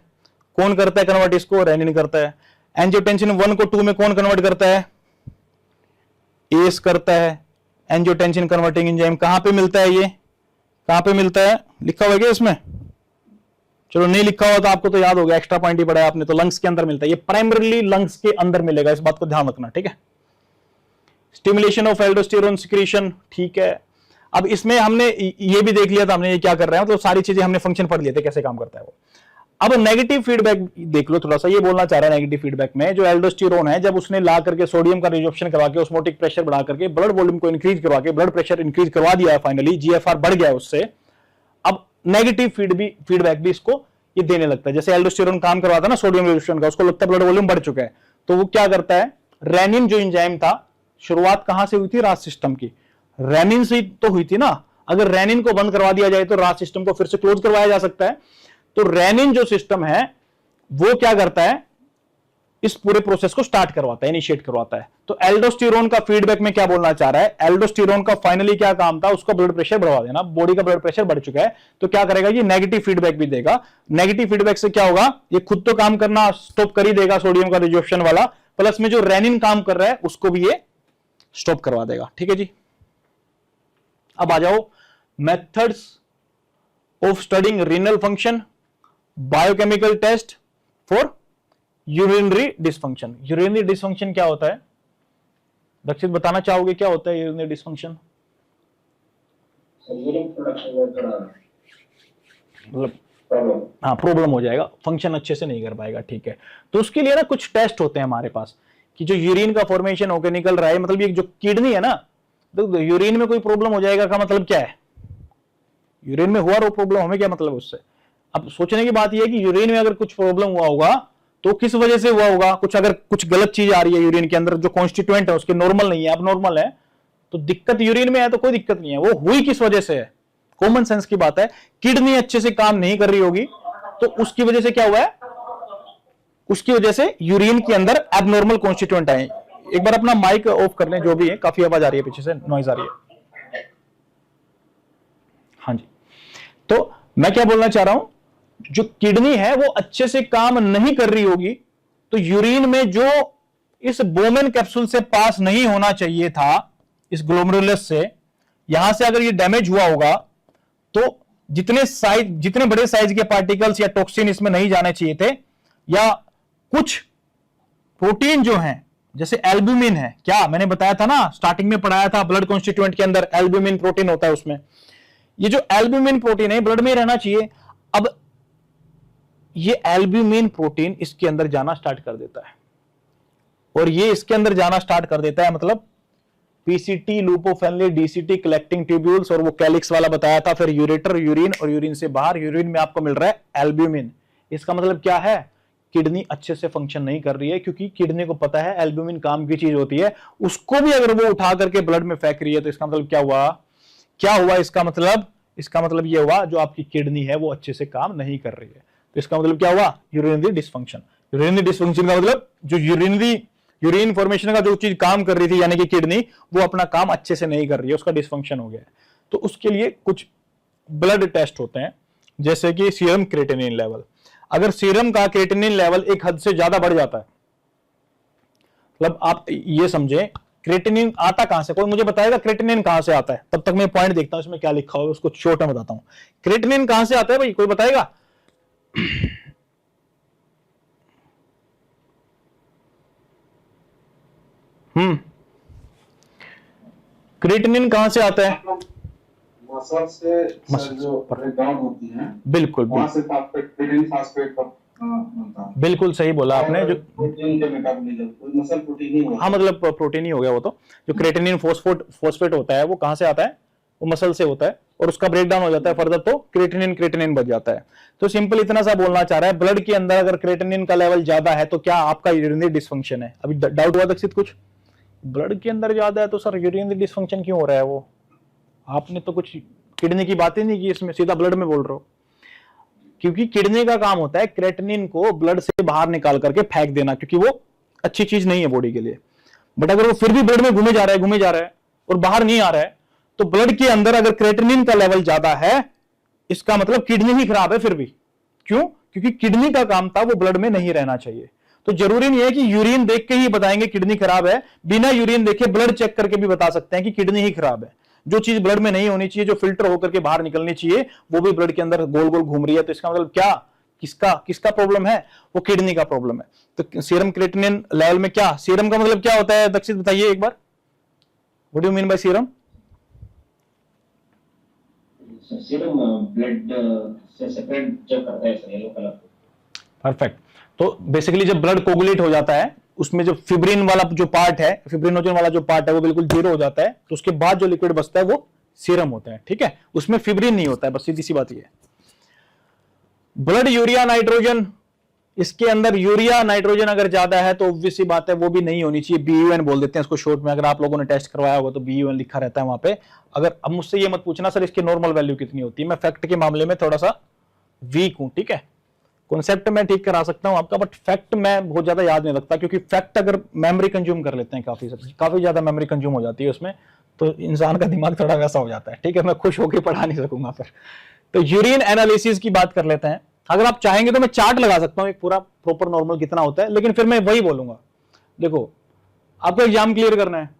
कौन करता है कन्वर्ट इसको? रेनिन करता है। एंजियोटेंसिन 1 को 2 में कौन कन्वर्ट करता है? एस करता है। एंजियोटेंसिन कन्वर्टिंग एंजाइम कहां पे मिलता है? ये कहां पे मिलता है? लिखा हुआ है क्या इसमें? चलो नहीं लिखा हुआ तो आपको तो याद हो गया, एक्स्ट्रा पॉइंट ही पढ़ा है आपने। तो लंग्स के अंदर मिलता है, ये प्राइमरीली लंग्स के अंदर मिलेगा, इस बात को ध्यान रखना, ठीक है। स्टिमुलेशन ऑफ एल्डोस्टेरोन सिक्रीशन, ठीक है। अब इसमें हमने ये भी देख लिया था हमने, ये क्या कर रहा है, मतलब सारी चीजें हमने फंक्शन पढ़ लिए थे कैसे काम करता है वो। अब नेगेटिव फीडबैक देख लो थोड़ा सा। ये बोलना चाह रहा है नेगेटिव फीडबैक में, जो एल्डोस्टेरोन है जब उसने ला करके सोडियम का रिजॉर्प्शन करवा के ऑस्मोटिक प्रेशर बढ़ा करके ब्लड वॉल्यूम को इंक्रीज करवा के ब्लड प्रेशर इंक्रीज करवा दिया है, फाइनली जीएफआर बढ़ गया उससे। अब नेगेटिव फीडबैक भी इसको ये देने लगता है। जैसे एल्डोस्टेरोन काम करवाता है ना सोडियम रिजॉर्प्शन का, उसको लगता है ब्लड वॉल्यूम बढ़ चुका है, तो वो क्या करता है, रेनिन जो एंजाइम था, शुरुआत कहां से हुई थी? रास सिस्टम की। रेनिन से तो हुई थी ना। अगर रेनिन को बंद करवा दिया जाए तो रास सिस्टम को फिर से क्लोज करवाया जा सकता है। तो रेनिन जो सिस्टम है वो क्या करता है, इस पूरे प्रोसेस को स्टार्ट करवाता है, इनिशिएट करवाता है। तो एल्डोस्टेरोन का फीडबैक में क्या बोलना चाह रहा है, एल्डोस्टेरोन का फाइनली क्या काम था, उसका ब्लड प्रेशर बढ़वा देना। बॉडी का ब्लड प्रेशर बढ़ चुका है तो क्या करेगा, ये नेगेटिव फीडबैक भी देगा। नेगेटिव फीडबैक से क्या होगा, ये खुद तो काम करना स्टॉप कर ही देगा सोडियम का रिजॉर्प्शन वाला, प्लस में जो रेनिन काम कर रहा है उसको भी ये स्टॉप करवा देगा, ठीक है जी। अब आ जाओ methods of studying renal function, biochemical test for urinary dysfunction. Urinary dysfunction क्या होता है? दक्षित बताना चाहोगे क्या होता है यूरिनरी डिसफंक्शन? यूरिन प्रोडक्शन में थोड़ा मतलब प्रॉब्लम। हाँ प्रॉब्लम हो जाएगा, फंक्शन अच्छे से नहीं कर पाएगा, ठीक है। तो उसके लिए ना कुछ टेस्ट होते हैं हमारे पास कि जो यूरिन का फॉर्मेशन होकर निकल रहा है, मतलब ये जो किडनी है ना, तो यूरिन में कोई प्रॉब्लम हो जाएगा का मतलब क्या है? यूरिन में हुआ वो प्रॉब्लम, हमें क्या मतलब उससे? अब सोचने की बात यह है कि यूरिन में अगर कुछ प्रॉब्लम हुआ होगा तो किस वजह से हुआ होगा। कुछ अगर कुछ गलत चीज आ रही है यूरिन के अंदर, जो कॉन्स्टिट्यूएंट है उसके नॉर्मल नहीं है, अब नॉर्मल है, तो दिक्कत यूरिन में है तो कोई दिक्कत नहीं है। वो हुई किस वजह से है? कॉमन सेंस की बात है, किडनी अच्छे से काम नहीं कर रही होगी तो उसकी वजह से क्या हुआ है, उसकी वजह से यूरिन के अंदर एबनॉर्मल कॉन्स्टिट्यूएंट आए। एक बार अपना माइक ऑफ कर लें, जो भी है, काफी आवाज आ रही है पीछे से, नॉइज आ रही है। हाँ जी, तो मैं क्या बोलना चाह रहा हूं, जो किडनी है वो अच्छे से काम नहीं कर रही होगी तो यूरिन में जो इस बोमेन कैप्सूल से पास नहीं होना चाहिए था, इस ग्लोमेरुलस से, यहां से अगर ये डैमेज हुआ होगा तो जितने बड़े साइज के पार्टिकल्स या टॉक्सिन इसमें नहीं जाने चाहिए थे, या कुछ प्रोटीन जो हैं जैसे एल्ब्यूमिन है, क्या मैंने बताया था ना, स्टार्टिंग में पढ़ाया था, ब्लड कॉन्स्टिट्यूएंट के अंदर एल्ब्यूमिन प्रोटीन होता है उसमें। ये जो एल्ब्यूमिन प्रोटीन है ब्लड में रहना चाहिए। अब ये एल्ब्यूमिन प्रोटीन इसके अंदर जाना स्टार्ट कर देता है, और ये इसके अंदर जाना स्टार्ट कर देता है, मतलब पीसीटी, लूपोफेनली, डीसीटी, कलेक्टिंग ट्यूब्यूल्स, और वो कैलिक्स वाला बताया था, फिर यूरेटर, यूरिन, और यूरिन से बाहर यूरिन में आपको मिल रहा है एल्ब्यूमिन। इसका मतलब क्या है किडनी अच्छे से फंक्शन नहीं कर रही है, क्योंकि किडनी को पता है एल्ब्यूमिन काम की चीज होती है, उसको भी अगर वो उठा करके ब्लड में फेंक रही है, तो इसका मतलब क्या हुआ, इसका मतलब ये हुआ जो आपकी किडनी है वो अच्छे से काम नहीं कर रही है। तो इसका मतलब क्या हुआ, यूरिनरी डिसफंक्शन। यूरिनरी डिसफंक्शन का मतलब जो यूरिन फॉर्मेशन का जो चीज काम कर रही थी यानी कि किडनी, वो अपना काम अच्छे से नहीं कर रही है, उसका डिसफंक्शन हो गया है। तो उसके लिए कुछ ब्लड टेस्ट होते हैं, जैसे कि सीरम क्रेटिनिन लेवल। अगर सीरम का क्रेटिनिन लेवल एक हद से ज्यादा बढ़ जाता है, मतलब आप ये समझे क्रेटिनिन आता कहां से, कोई मुझे बताएगा क्रेटिनिन कहां से आता है? तब तक मैं पॉइंट देखता हूं इसमें क्या लिखा हुआ है, उसको शॉर्ट में बताता हूं। क्रेटिनिन कहां से आता है भाई, कोई बताएगा? क्रेटिनिन कहां से आता है? मसल से सर जो ब्रेकडाउन होती है, बिल्कुल वहां से क्रेटिनिन फास्फेट का बनता है। बिल्कुल सही बोला आपने। जो प्रोटीन के मेटाबॉलिज्म, मसल प्रोटीन ही होता है। हाँ, मतलब प्रोटीन ही हो गया वो। तो जो क्रेटिनिन फॉस्फेट होता है वो कहां से आता है, वो मसल से होता है, और उसका ब्रेकडाउन हो जाता है फर्दर, तो क्रेटिनिन बच जाता है। तो सिंपल इतना सा बोलना चाह रहा है, ब्लड के अंदर अगर क्रेटिनिन का लेवल ज्यादा है तो क्या आपका यूरिनरी डिसफंक्शन है? अभी डाउट हुआ दक्षित कुछ, ब्लड के अंदर ज्यादा है तो सर यूरिनरी डिसफंक्शन क्यों हो रहा है? वो आपने तो कुछ किडनी की बात ही नहीं की इसमें, सीधा ब्लड में बोल रहे हो। क्योंकि किडनी का काम होता है क्रेटिनिन को ब्लड से बाहर निकाल करके फेंक देना, क्योंकि वो अच्छी चीज नहीं है बॉडी के लिए। बट अगर वो फिर भी ब्लड में घूमे जा रहा है और बाहर नहीं आ रहा है, तो ब्लड के अंदर अगर क्रेटिनिन का लेवल ज्यादा है, इसका मतलब किडनी ही खराब है फिर भी। क्यों? क्योंकि किडनी का काम था वो ब्लड में नहीं रहना चाहिए। तो जरूरी नहीं है कि यूरिन देख के ही बताएंगे किडनी खराब है, बिना यूरिन देखे ब्लड चेक करके भी बता सकते हैं कि किडनी ही खराब है। जो चीज ब्लड में नहीं होनी चाहिए, जो फिल्टर होकर के बाहर निकलनी चाहिए, वो भी ब्लड के अंदर गोल गोल घूम रही है। तो इसका मतलब क्या, किसका प्रॉब्लम है? वो किडनी का प्रॉब्लम है। तो सीरम क्रेटिनिन लेवल में क्या, सीरम का मतलब क्या होता है दक्षित बताइए एक बार, what do you mean by serum? Serum blood से सेपरेट जब करता है सर येलो कलर। परफेक्ट। तो बेसिकली जब ब्लड कोगुलेट हो जाता है, उसमें जो फिब्रिन वाला जो पार्ट है, फिब्रिनोजन वाला जो पार्ट है वो बिल्कुल जीरो हो जाता है, तो उसके बाद जो लिक्विड बचता है वो सीरम होता है। ठीक है, उसमें फिब्रिन नहीं होता है, बस सीधी सी बात ये है। ब्लड यूरिया नाइट्रोजन, इसके अंदर यूरिया नाइट्रोजन अगर ज्यादा है तो ऑब्वियस सी बात है वो भी नहीं होनी चाहिए, BUN बोल देते हैं इसको शॉर्ट में। अगर आप लोगों ने टेस्ट करवाया होगा तो BUN लिखा रहता है वहां पे। अगर अब मुझसे ये मत पूछना सर इसकी नॉर्मल वैल्यू कितनी होती है, मैं फैक्ट के मामले में थोड़ा सा वीक हूं। ठीक है, कॉन्सेप्ट मैं ठीक करा सकता हूं आपका, बट फैक्ट मैं बहुत ज्यादा याद नहीं रखता, क्योंकि फैक्ट अगर मेमोरी कंज्यूम कर लेते हैं काफी ज्यादा मेमोरी कंज्यूम हो जाती है उसमें, तो इंसान का दिमाग थोड़ा वैसा हो जाता है। ठीक है, मैं खुश होकर पढ़ा नहीं सकूंगा फिर। तो यूरिन एनालिसिस की बात कर लेते हैं। अगर आप चाहेंगे तो मैं चार्ट लगा सकता हूं एक पूरा प्रॉपर नॉर्मल कितना होता है, लेकिन फिर मैं वही बोलूंगा, देखो आपको एग्जाम क्लियर करना है,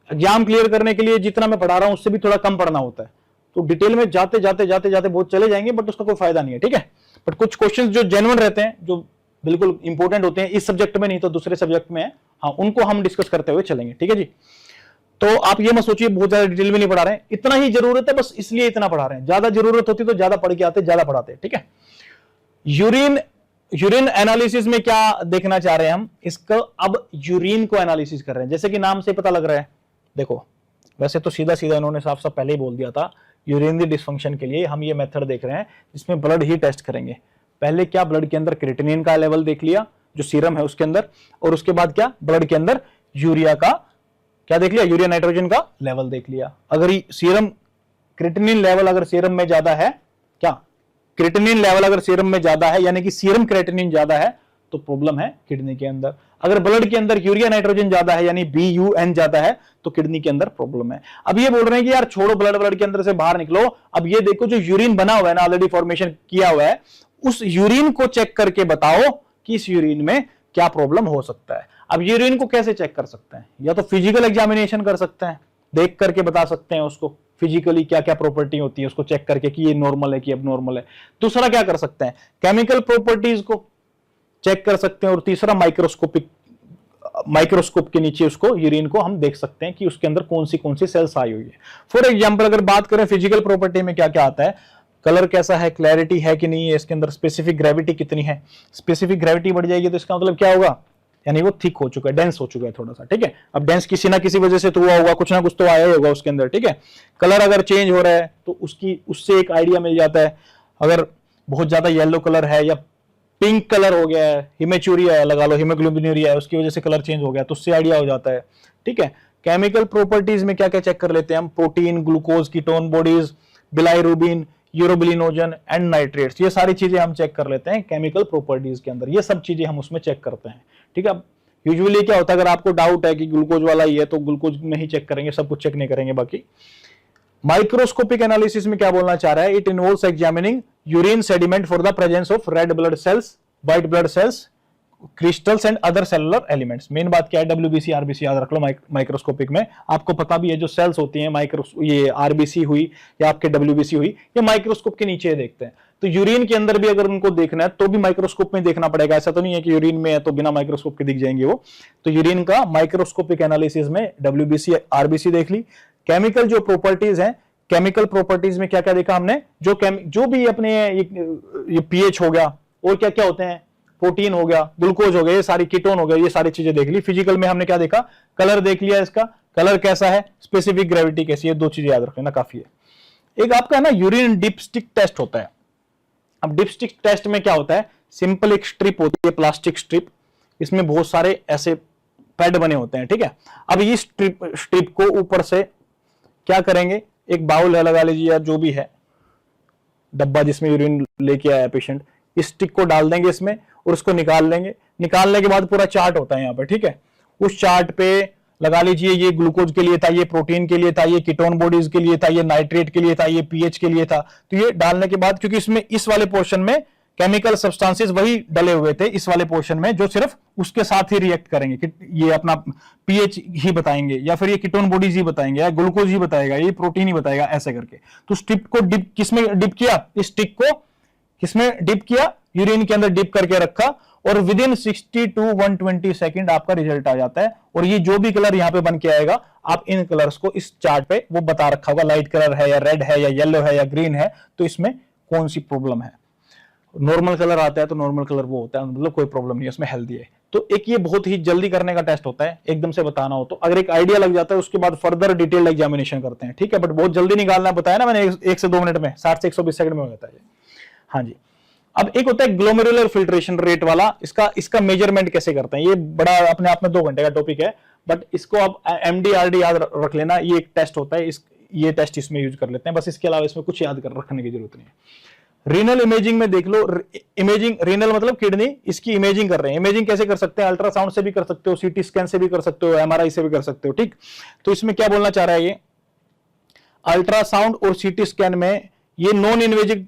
एग्जाम क्लियर करने के लिए जितना मैं पढ़ा रहा हूं उससे भी थोड़ा कम पढ़ना होता है। तो डिटेल में जाते जाते बहुत चले जाएंगे, बट उसका कोई फायदा नहीं है। ठीक है, बट कुछ क्वेश्चंस जो जेन्युइन रहते हैं, जो बिल्कुल इंपॉर्टेंट होते हैं, इस सब्जेक्ट में नहीं तो दूसरे सब्जेक्ट में है, हाँ उनको हम डिस्कस करते हुए चलेंगे। ठीक है जी, तो आप ये मत सोचिए बहुत ज्यादा डिटेल में नहीं पढ़ा रहे हैं, इतना ही जरूरत है बस इसलिए इतना पढ़ा रहे हैं। ज्यादा जरूरत होती तो ज्यादा पढ़ के आते, ज्यादा पढ़ाते। ठीक है, यूरिन एनालिसिस में क्या देखना चाह रहे हैं हम, इसको अब यूरिन को एनालिसिस कर रहे हैं, जैसे कि नाम से पता लग रहा है। देखो वैसे तो सीधा इन्होंने साफ साफ पहले ही बोल दिया था, यूरिनरी डिसफंक्शन के लिए हम ये मेथड देख रहे हैं जिसमें ब्लड ही टेस्ट करेंगे। पहले क्या, ब्लड के अंदर क्रेटिनिन का लेवल देख लिया जो सीरम है उसके अंदर, और उसके बाद क्या, ब्लड के अंदर यूरिया का क्या देख लिया, यूरिया नाइट्रोजन का लेवल देख लिया। अगर सीरम क्रेटिनिन लेवल अगर सीरम में ज्यादा है, क्या क्रेटिनिन लेवल अगर सीरम में ज्यादा है यानी कि सीरम क्रेटिनिन ज्यादा है, तो प्रॉब्लम है किडनी के अंदर। अगर ब्लड के अंदर यूरिया नाइट्रोजन ज्यादा है यानी BUN ज्यादा है, तो किडनी के अंदर प्रॉब्लम है। अब ये बोल रहे हैं कि यार छोड़ो ब्लड के अंदर से बाहर निकलो, अब ये देखो जो यूरिन बना हुआ है ना, ऑलरेडी फॉर्मेशन किया हुआ है, उस यूरिन को चेक करके बताओ कि इस यूरिन में क्या प्रॉब्लम हो सकता है। अब यूरिन को कैसे चेक कर सकते हैं, या तो फिजिकल एग्जामिनेशन कर सकते हैं, देख करके बता सकते हैं उसको फिजिकली क्या क्या प्रॉपर्टी होती है उसको चेक करके कि ये नॉर्मल है कि अब नॉर्मल है। दूसरा क्या कर सकते हैं, केमिकल प्रॉपर्टीज को चेक कर सकते हैं, और तीसरा माइक्रोस्कोप के नीचे उसको यूरिन को हम देख सकते हैं कि उसके अंदर कौन सी सेल्स आई हुई है। फॉर एग्जांपल अगर बात करें फिजिकल प्रॉपर्टी में क्या क्या आता है, कलर कैसा है, क्लैरिटी है कि नहीं है, इसके अंदर स्पेसिफिक ग्रेविटी कितनी है। स्पेसिफिक ग्रेविटी बढ़ जाएगी तो इसका मतलब क्या होगा, यानी वो थिक हो चुका है, डेंस हो चुका है थोड़ा सा। ठीक है, अब डेंस किसी ना किसी वजह से तो हुआ होगा, कुछ ना कुछ तो आया ही होगा उसके अंदर। ठीक है, कलर अगर चेंज हो रहा है तो उससे एक आइडिया मिल जाता है। अगर बहुत ज्यादा येलो कलर है या पिंक कलर हो गया है, हिमेचूरिया है, लगा लो हिमोग्लोबिनूरिया है, उसकी वजह से कलर चेंज हो गया, तो उससे आइडिया हो जाता है। ठीक है, केमिकल प्रॉपर्टीज में क्या क्या चेक कर लेते हैं हम, protein, glucose, ketone bodies, bilirubin, urobilinogen and nitrates, ये सारी चीजें हम चेक कर लेते हैं केमिकल प्रॉपर्टीज के अंदर, ये सब चीजें हम उसमें चेक करते हैं। ठीक है, यूजुअली क्या होता है, अगर आपको डाउट है कि ग्लूकोज वाला ही है तो ग्लूकोज में ही चेक करेंगे, सब कुछ चेक नहीं करेंगे। बाकी माइक्रोस्कोपिक एनालिसिस में क्या बोलना चाह रहा है, it involves examining urine sediment for the presence of red blood cells, white blood cells, crystals and other cellular elements. Main बात क्या है, डब्ल्यूबीसी आरबीसी याद रख लो। माइक्रोस्कोपिक में आपको पता भी है जो सेल्स होती हैं, ये आरबीसी हुई या आपके डब्ल्यूबीसी हुई, ये माइक्रोस्कोप के नीचे देखते हैं। तो यूरिन के अंदर भी अगर उनको देखना है तो भी माइक्रोस्कोप में देखना पड़ेगा, ऐसा तो नहीं है कि यूरिन में है तो बिना माइक्रोस्कोप के दिख जाएंगे वो। तो यूरिन का माइक्रोस्कोपिक एनालिसिस में डब्ल्यूबीसी आरबीसी देख ली। केमिकल जो प्रॉपर्टीज हैं, केमिकल प्रॉपर्टीज में क्या क्या देखा हमने, जो भी अपने ये पीएच हो गया और क्या क्या होते हैं, प्रोटीन हो गया, ग्लूकोज हो गया, ये सारी कीटोन हो गया, ये सारी चीजें देख ली। फिजिकल में हमने क्या देखा, कलर देख लिया, इसका कलर कैसा है, स्पेसिफिक ग्रेविटी कैसी है, दो चीजें याद रख लेना काफी है। एक आपका है ना यूरिन डिपस्टिक टेस्ट होता है। अब डिपस्टिक टेस्ट में क्या होता है, सिंपल एक स्ट्रिप होती है, प्लास्टिक स्ट्रिप, इसमें बहुत सारे ऐसे पैड बने होते हैं। ठीक है, अब ये स्ट्रिप को ऊपर से क्या करेंगे, एक बाउल है लगा लीजिए या जो भी है डब्बा जिसमें यूरिन लेके आया पेशेंट, इस स्टिक को डाल देंगे इसमें और उसको निकाल लेंगे। निकालने के बाद पूरा चार्ट होता है यहाँ पे। ठीक है, उस चार्ट पे लगा लीजिए ये ग्लूकोज के लिए था, ये प्रोटीन के लिए था, ये कीटोन बॉडीज के लिए था, ये नाइट्रेट के लिए था, ये पीएच के लिए था। तो ये डालने के बाद, क्योंकि इसमें इस वाले पोर्शन में केमिकल सब्सटेंसेस वही डले हुए थे इस वाले पोर्शन में, जो सिर्फ उसके साथ ही रिएक्ट करेंगे, ये अपना पीएच ही बताएंगे या फिर ये कीटोन बॉडीज ही बताएंगे या ग्लूकोज ही बताएगा, ये प्रोटीन ही बताएगा, ऐसे करके। तो स्टिक को डिप किसमें डिप किया, इस स्टिक को किसमें डिप किया, यूरिन के अंदर डिप करके रखा और विद इन 60 to 120 सेकंड आपका रिजल्ट आ जाता है। और ये जो भी कलर यहां पे बन के आएगा, आप इन कलर्स को इस चार्ट पे वो बता रखा होगा, लाइट कलर है या रेड है या येलो है या ग्रीन है, तो इसमें कौन सी प्रॉब्लम है। नॉर्मल कलर आता है तो नॉर्मल कलर वो होता है, मतलब कोई प्रॉब्लम नहीं है, उसमें हेल्दी है। तो एक ये बहुत ही जल्दी करने का टेस्ट होता है, एकदम से बताना हो तो। अगर एक आइडिया लग जाता है उसके बाद फर्दर डिटेल्ड एग्जामिनेशन करते हैं। ठीक है, बट बहुत जल्दी निकालना बताया ना मैंने, 1 से 2 मिनट में, 60 से 120 सेकंड में हो जाता है। हाँ जी, अब एक होता है ग्लोमेरुलर फिल्ट्रेशन रेट वाला, इसका मेजरमेंट कैसे करते हैं, ये बड़ा अपने आप में 2 घंटे का टॉपिक है, बट इसको आप MDRD याद रख लेना, ये एक टेस्ट होता है, ये टेस्ट इसमें यूज कर लेते हैं बस, इसके अलावा इसमें कुछ याद कर रखने की जरूरत नहीं है। रीनल इमेजिंग में देख लो, इमेजिंग, रीनल मतलब किडनी, इसकी इमेजिंग कर रहे हैं। इमेजिंग कैसे कर सकते हैं, अल्ट्रासाउंड से भी कर सकते हो, सीटी स्कैन से भी कर सकते हो, MRI से भी कर सकते हो। ठीक, तो इसमें क्या बोलना चाह रहा है, ये अल्ट्रासाउंड और सीटी स्कैन में ये नॉन इन्वेजिव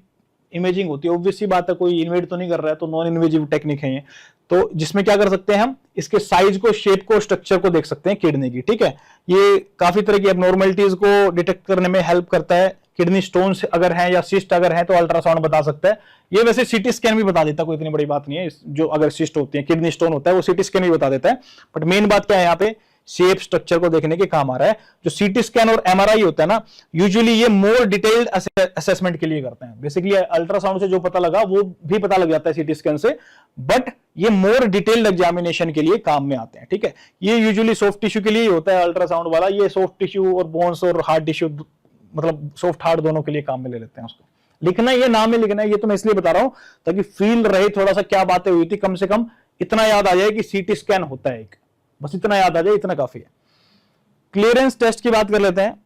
इमेजिंग होती है। ऑब्वियसली बात है, कोई इन्वेड तो नहीं कर रहा है, तो नॉन इन्वेजिव टेक्निक है ये। तो जिसमें क्या कर सकते हैं हम, इसके साइज को, शेप को, स्ट्रक्चर को देख सकते हैं किडनी की। ठीक है, ये काफी तरह की एबनॉर्मलिटीज को डिटेक्ट करने में हेल्प करता है। किडनी स्टोन्स अगर हैं या सिस्ट अगर हैं तो अल्ट्रासाउंड बता सकता है। ये वैसे सीटी स्कैन भी बता देता है, कोई इतनी बड़ी बात नहीं है। जो अगर सिस्ट होती है, किडनी स्टोन होता है, वो सीटी स्कैन भी बता देता है। बट मेन बात क्या है यहाँ पे, शेप स्ट्रक्चर को देखने के काम आ रहा है। जो सीटी स्कैन और MRI होता है ना, यूजुअली ये मोर डिटेल्ड असेसमेंट के लिए करते हैं। बेसिकली अल्ट्रासाउंड से जो पता लगा वो भी पता लग जाता है सीटी स्कैन से, बट ये मोर डिटेल्ड एग्जामिनेशन के लिए काम में आते हैं। ठीक है, ये यूजुअली सॉफ्ट टिश्यू के लिए ही होता है अल्ट्रासाउंड वाला। ये सॉफ्ट टिश्यू और बोन्स और हार्ड टिश्यू, मतलब सॉफ्ट हार्ड दोनों के लिए काम में ले लेते हैं उसको। लिखना ये नाम है, लिखना है, ये तो मैं इसलिए बता रहा हूं ताकि फील रहे थोड़ा सा क्या बातें हुई थी, कम से कम इतना याद आ जाए कि सीटी स्कैन होता है एक, बस इतना याद आ जाए, इतना काफी है। क्लियरेंस टेस्ट की बात कर लेते हैं,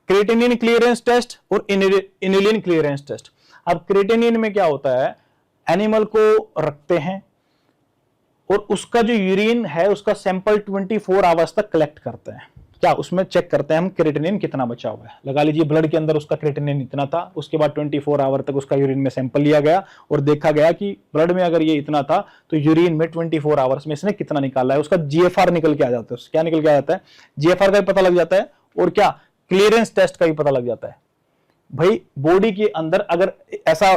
क्रेटिनिन क्लियरेंस टेस्ट और इनुलिन क्लियरेंस टेस्ट। अब क्रेटिनिन में क्या होता है, एनिमल को रखते हैं और उसका जो यूरिन है उसका सैंपल 24 आवर्स तक कलेक्ट करते हैं। क्या उसमें चेक करते हैं हम क्रेटिनिन कितना बचा हुआ है। लगा लीजिए ब्लड के अंदर उसका क्रेटिनिन इतना था, उसके बाद 24 आवर तक उसका यूरिन में सैंपल लिया गया और देखा गया कि ब्लड में अगर ये इतना था तो यूरिन में 24 आवर्स में इसने कितना निकाला है। उसका GFR निकल के आ जाता है। क्या निकल के आ जाता है, GFR का भी पता लग जाता है और क्या क्लियरेंस टेस्ट का भी पता लग जाता है। भाई बॉडी के अंदर अगर ऐसा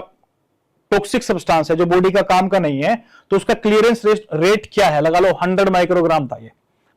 टॉक्सिक सब्सटेंस है जो बॉडी का काम का नहीं है तो उसका क्लियरेंस रेट क्या है, लगा लो 100 माइक्रोग्राम था ये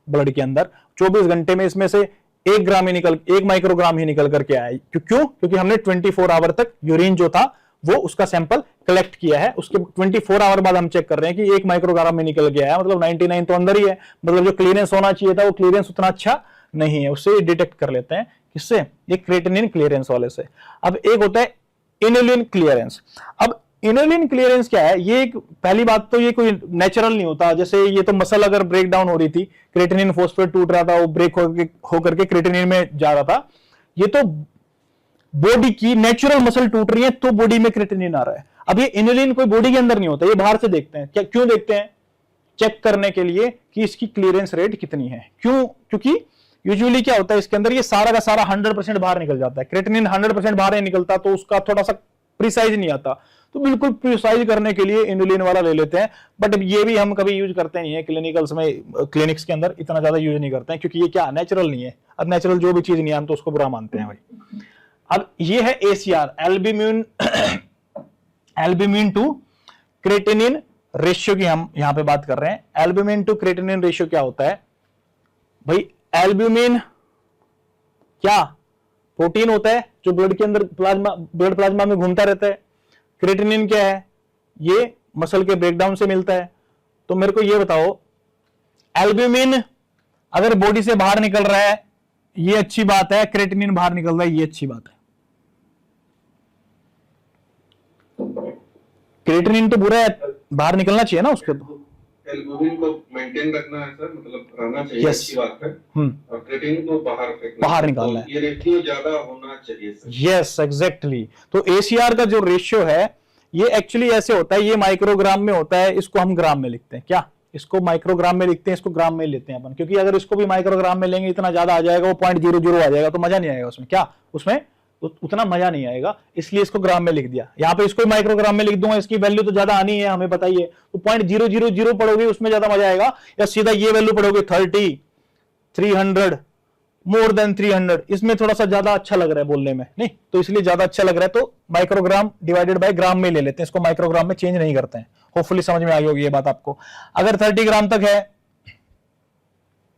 ब्लड के अंदर, 24 घंटे में इसमें से 1 माइक्रोग्राम ही निकल करके आया। क्यों? क्योंकि हमने 24 आवर तक यूरिन जो था वो उसका सैंपल कलेक्ट किया है, उसके 24 आवर बाद हम चेक कर रहे हैं कि 1 माइक्रोग्राम में निकल गया है, मतलब 99 तो अंदर ही है, मतलब जो क्लियरेंस होना चाहिए था वो क्लियरेंस उतना अच्छा नहीं है। उससे डिटेक्ट कर लेते हैं, किससे, एक क्रेटिनिन क्लियरेंस वाले से। अब एक होता है इनुलिन क्लियरेंस। अब इनोलिन क्लियरेंस क्या है, ये एक पहली बात तो ये कोई नेचुरल नहीं होता। जैसे ये तो मसल अगर ब्रेक डाउन हो रही थी, क्रेटिनिन फॉस्फेट टूट रहा था, वो ब्रेक होकर के क्रेटिनिन में जा रहा था। ये तो बॉडी की नेचुरल मसल टूट रही है तो बॉडी में क्रेटिनिन आ रहा है। अब ये इनोलिन कोई बॉडी के अंदर नहीं होता, ये बाहर से देखते हैं। क्या क्यों देखते हैं? चेक करने के लिए कि इसकी क्लियरेंस रेट कितनी है। क्यों? क्योंकि यूजुअली क्या होता है इसके अंदर, ये सारा का सारा 100% बाहर निकल जाता है। क्रेटिनिन 100% बाहर नहीं निकलता तो उसका थोड़ा सा प्रिसाइज नहीं आता, तो बिल्कुल प्रिसाइज करने के लिए इनोलिन वाला ले लेते हैं। बट ये भी हम कभी यूज करते नहीं है क्लिनिकल्स में, क्लिनिक्स के अंदर इतना ज्यादा यूज नहीं करते हैं, क्योंकि ये क्या नेचुरल नहीं है। अब नेचुरल जो भी चीज नहीं है हम तो उसको बुरा मानते हैं भाई। अब ये है ACR, albumin albumin to creatinine ratio की हम यहां पे बात कर रहे हैं। एल्ब्यूमिन टू क्रेटिनिन रेशियो क्या होता है भाई? एल्ब्यूमिन क्या प्रोटीन होता है जो ब्लड के अंदर ब्लड प्लाज्मा में घूमता रहता है। क्रेटिनिन क्या है? ये मसल के ब्रेकडाउन से मिलता है। तो मेरे को ये बताओ, एल्ब्यूमिन अगर बॉडी से बाहर निकल रहा है ये अच्छी बात है, क्रेटिनिन बाहर निकल रहा है ये अच्छी बात है। क्रेटिनिन तो बुरा है, बाहर निकलना चाहिए ना उसके। तो एल्ब्यूमिन को मेंटेन रखना है सर, मतलब रहना चाहिए, Yes. अच्छी बात है। और क्रेटिनिन को बाहर निकालना है। ये रेशियो ज्यादा होना चाहिए सर। Yes exactly. तो एसीआर का जो रेशियो है ये एक्चुअली ऐसे होता है, ये माइक्रोग्राम में होता है, इसको हम ग्राम में लिखते हैं। क्या इसको माइक्रोग्राम में लिखते हैं, इसको ग्राम में लेते हैं अपन, क्योंकि अगर इसको भी माइक्रोग्राम में लेंगे इतना ज्यादा आ जाएगा, वो 0.00 आ जाएगा तो मजा नहीं आएगा उसमें। क्या उसमें उतना मजा नहीं आएगा, इसलिए इसको ग्राम में लिख दिया। यहाँ पे इसको माइक्रोग्राम में लिख दूंगा, इसकी वैल्यू तो ज्यादा आनी है हमें पता ही है। तो 0.000 पढ़ोगे उसमें ज्यादा मजा आएगा, या सीधा ये वैल्यू पढ़ोगे 30, 300, मोर देन 300, इसमें थोड़ा सा ज्यादा अच्छा लग रहा है बोलने में, नहीं तो इसलिए ज्यादा अच्छा लग रहा है तो माइक्रोग्राम डिवाइडेड बाय ग्राम में ले लेते हैं, इसको माइक्रोग्राम में चेंज नहीं करते हैं। होपफुली समझ में आ गई होगी ये बात आपको। अगर 30 ग्राम तक है,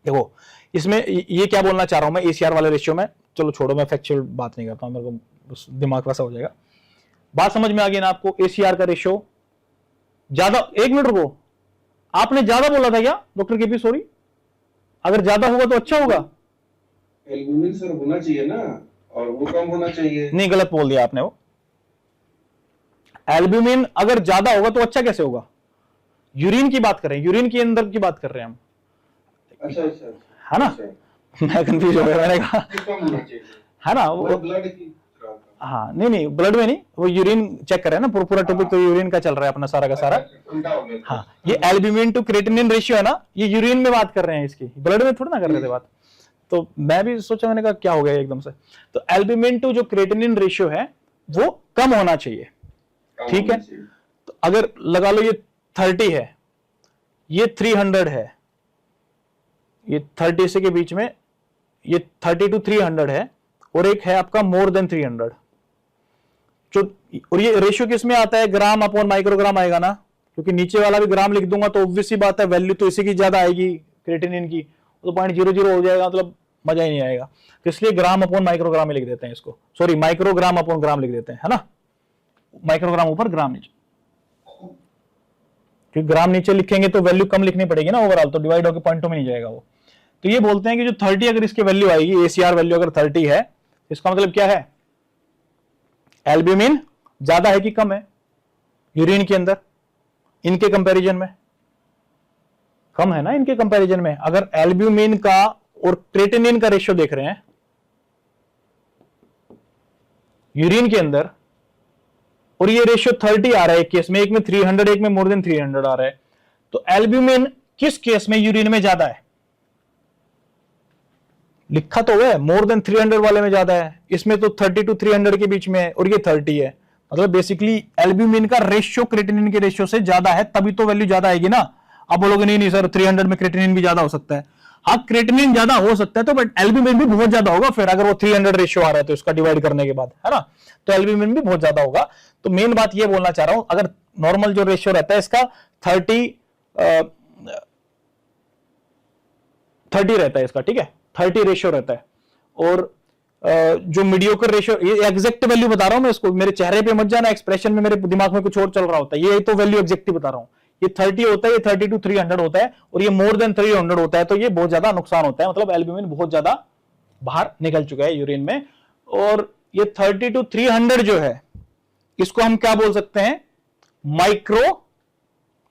देखो इसमें ये क्या बोलना चाह रहा हूं मैं एसीआर वाले रेशियो में, चलो छोड़ो मैं फैक्चुअल बात नहीं करता हूं, मेरे को दिमाग वैसा हो जाएगा। बात समझ में आ गई ना आपको? एसीआर का रेशियो ज्यादा, एक मिनट रुको, आपने ज्यादा बोला था क्या डॉक्टर केपी? सॉरी, अगर ज्यादा होगा तो अच्छा होगा? एल्ब्यूमिन सर होना चाहिए ना, और वो कम होना चाहिए। नहीं, गलत बोल दिया आपने। वो एल्ब्यूमिन अगर ज्यादा होगा तो अच्छा कैसे होगा? यूरिन की बात कर रहे हैं, यूरिन के अंदर की बात कर रहे हैं हम। अच्छा अच्छा, है ना? मैं कंफ्यूज हो गया, मैंने कहा कम होना चाहिए है ना वो ब्लड की। हाँ नहीं ब्लड में नहीं, वो यूरिन चेक कर रहे हैं ना, पूरा टॉपिक तो यूरिन का चल रहा है अपना सारा का सारा। उल्टा हो गया। हाँ, ये एल्ब्यूमिन टू क्रेटिनिन रेशियो है ना, ये यूरिन में बात कर रहे हैं, इसकी ब्लड में थोड़ा ना कर रहे थे बात। तो मैं भी सोचा, मैंने कहा क्या हो गया एकदम से। तो एल्ब्यूमिन टू जो क्रेटिनिन रेशियो है वो कम होना चाहिए, ठीक है? तो अगर लगा लो ये 30 है, ये 300 है, ये 30 से के बीच में ये 30 to 300 है, और एक है आपका मोर देन 300 जो, और ये रेशियो किस में आता है? ग्राम अपॉन माइक्रोग्राम आएगा ना, क्योंकि नीचे वाला भी ग्राम लिख दूंगा तो ऑब्वियस सी बात है वैल्यू तो इसी की ज्यादा आएगी क्रेटिनिन की, तो 0.00 हो जाएगा, मतलब मजा ही नहीं आएगा। तो इसलिए ग्राम अपॉन माइक्रोग्राम में लिख देते हैं इसको, सॉरी माइक्रोग्राम अपॉन ग्राम लिख देते हैं, है ना? माइक्रोग्राम ऊपर ग्राम नीचे, क्योंकि ग्राम नीचे लिखेंगे तो वैल्यू कम लिखनी पड़ेगी ना ओवरऑल, तो डिवाइड होकर पॉइंटों में नहीं जाएगा वो। तो ये बोलते हैं कि जो 30 अगर इसकी वैल्यू आएगी, एसीआर वैल्यू अगर 30 है, इसका मतलब क्या है? एल्ब्यूमिन ज्यादा है कि कम है यूरिन के अंदर? इनके कंपैरिजन में कम है ना, इनके कंपैरिजन में। अगर एल्ब्यूमिन का और क्रेटिनिन का रेशियो देख रहे हैं यूरिन के अंदर, और ये रेशियो 30 आ रहा है एक केस में, एक में 300, एक में मोर देन 300 आ रहा है, तो एल्ब्यूमिन किस केस में यूरिन में ज्यादा है? लिखा तो है मोर देन 300 वाले में ज्यादा है, इसमें तो 30 to 300 के बीच में है, और ये 30 है। मतलब बेसिकली एल्ब्यूमिन का रेशियो क्रेटिनिन के रेशियो से ज्यादा है, तभी तो वैल्यू ज्यादा आएगी ना। आप बोलोगे नहीं सर 300 में क्रेटिनिन भी ज्यादा हो सकता है। हाँ, क्रेटिनिन ज्यादा हो सकता है तो, बट एल्ब्यूमिन भी बहुत ज्यादा होगा फिर, अगर वो 300 रेशियो आ रहा है तो इसका डिवाइड करने के बाद, है ना? तो एल्ब्यूमिन भी बहुत ज्यादा होगा। तो मेन बात ये बोलना चाह रहा हूं, अगर नॉर्मल जो रेशियो रहता है इसका 30 रहता है इसका, ठीक है, 30 रेशियो रहता है। और जो मीडियोकर रेशियो, ये एग्जैक्ट वैल्यू बता रहा हूं मैं इसको, मेरे चेहरे पे मत जाना, एक्सप्रेशन में मेरे दिमाग में कुछ और चल रहा होता है, ये तो वैल्यू एग्जैक्ट बता रहा हूं। ये 30 होता है, ये 30 to 300 होता है, और ये मोर देन 300 होता है, तो ये बहुत ज्यादा नुकसान होता है। मतलब एल्ब्यूमिन बहुत ज्यादा बाहर निकल चुका है यूरिन में। और ये 30 to 300 जो है, इसको हम क्या बोल सकते हैं? माइक्रो,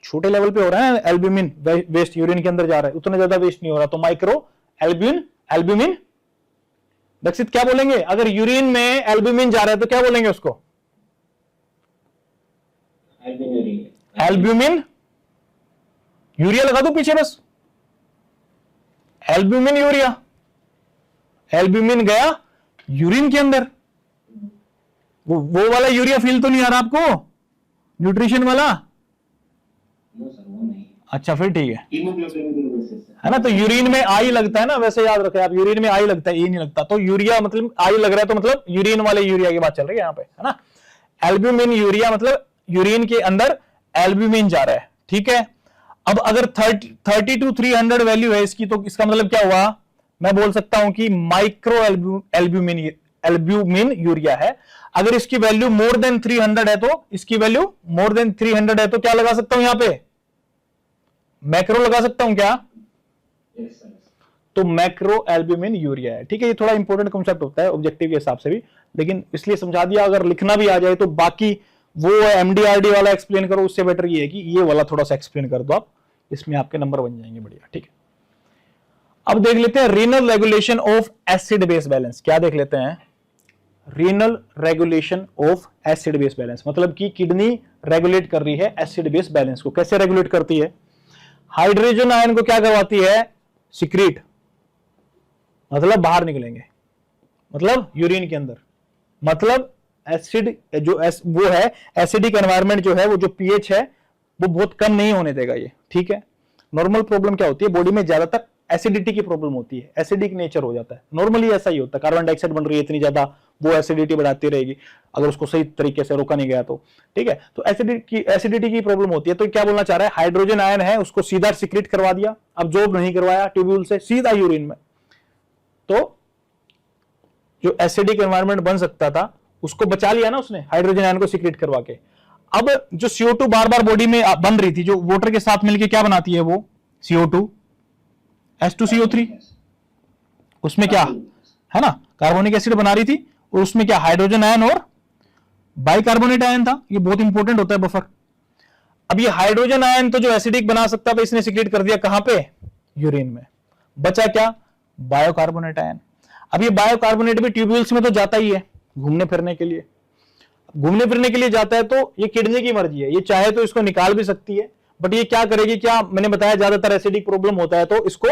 छोटे लेवल पे हो रहा है एल्ब्यूमिन वेस्ट यूरिन के अंदर जा रहा है, उतना ज्यादा वेस्ट नहीं हो रहा, तो माइक्रो एल्ब्यूमिन। दक्षित क्या बोलेंगे अगर यूरिन में एल्ब्यूमिन जा रहा है तो क्या बोलेंगे उसको? एल्ब्यूमिन यूरिया लगा दो पीछे बस, एल्ब्यूमिन यूरिया। एल्ब्यूमिन गया यूरिन के अंदर, वो वाला यूरिया फील तो नहीं आ रहा आपको, न्यूट्रिशन वाला? अच्छा फिर ठीक है ना। तो यूरिन में आई लगता है ना, वैसे याद रखें आप, यूरिन में आई लगता है, ई नहीं लगता। तो यूरिया मतलब आई लग रहा है, तो मतलब यूरिन वाले यूरिया की बात चल रही है यहाँ पे, है ना। एल्ब्यूमिन यूरिया मतलब यूरिन के अंदर एल्ब्यूमिन जा रहा है, ठीक है। अब अगर 30 to 300 वैल्यू है इसकी, तो इसका मतलब क्या हुआ? मैं बोल सकता हूं कि माइक्रो एल्ब्यूमिन यूरिया है। अगर इसकी वैल्यू मोर देन 300 है, तो इसकी वैल्यू मोर देन 300 है, तो क्या लगा सकता हूं यहां पे? मैक्रो लगा सकता हूं क्या? तो मैक्रो एल्ब्यूमिन यूरिया है, ठीक है। ये थोड़ा इंपॉर्टेंट कॉन्सेप्ट होता है ऑब्जेक्टिव के हिसाब से भी, लेकिन इसलिए समझा दिया। अगर लिखना भी आ जाए तो बाकी वो एमडीआरडी वाला एक्सप्लेन करो, उससे बेटर ये है कि ये वाला थोड़ा सा एक्सप्लेन कर दो आप, इसमें आपके नंबर बन जाएंगे बढ़िया, ठीक है। अब देख लेते हैं renal regulation of acid base balance. क्या देख लेते हैं? Renal regulation of acid base balance मतलब कि किडनी रेगुलेट कर रही है एसिड बेस बैलेंस को। कैसे रेगुलेट करती है? हाइड्रोजन आयन को क्या करवाती है? सिक्रीट, मतलब बाहर निकलेंगे, मतलब यूरिन के अंदर, मतलब एसिड जो वो है एसिडिक एनवायरनमेंट जो है, वो जो पीएच है वो बहुत कम नहीं होने देगा ये, ठीक है। नॉर्मल प्रॉब्लम क्या होती है बॉडी में? ज्यादातर एसिडिटी की प्रॉब्लम होती है, एसिडिक नेचर हो जाता है, नॉर्मली ऐसा ही होता है। कार्बन डाइऑक्साइड बन रही है इतनी ज्यादा, वो एसिडिटी बढ़ाती रहेगी अगर उसको सही तरीके से रोका नहीं गया तो, ठीक है। तो एसिडिटी की प्रॉब्लम होती है। तो क्या बोलना चाह रहा है? हाइड्रोजन आयन है उसको सीधा सिक्रीट करवा दिया, अब्जॉर्ब नहीं करवाया ट्यूब्यूल से, सीधा यूरिन में, तो जो एसिडिक एनवायरनमेंट बन सकता था उसको बचा लिया ना उसने, हाइड्रोजन आयन को सिक्रीट करवा के। अब जो CO2 बार बार बॉडी में बन रही थी, जो वाटर के साथ मिलकर क्या बनाती है वो? CO2 H2CO3, उसमें क्या है ना, कार्बोनिक एसिड बना रही थी, और उसमें क्या हाइड्रोजन आयन और बाइकार्बोनेट आयन था। ये बहुत इंपॉर्टेंट होता है बफर। अब ये हाइड्रोजन आयन तो जो एसिडिक बना सकता था इसने सिक्रीट कर दिया कहां पे? यूरिन में। बचा क्या? Bicarbonate ion. अब ये बायोकार्बोनेट भी ट्यूब्यूल्स में तो जाता ही है घूमने फिरने के लिए, घूमने फिरने के लिए जाता है, तो ये किडनी की मर्जी है, ये चाहे तो इसको निकाल भी सकती है, बट ये क्या करेगी? क्या मैंने बताया ज्यादातर एसिडिक प्रॉब्लम होता है तो इसको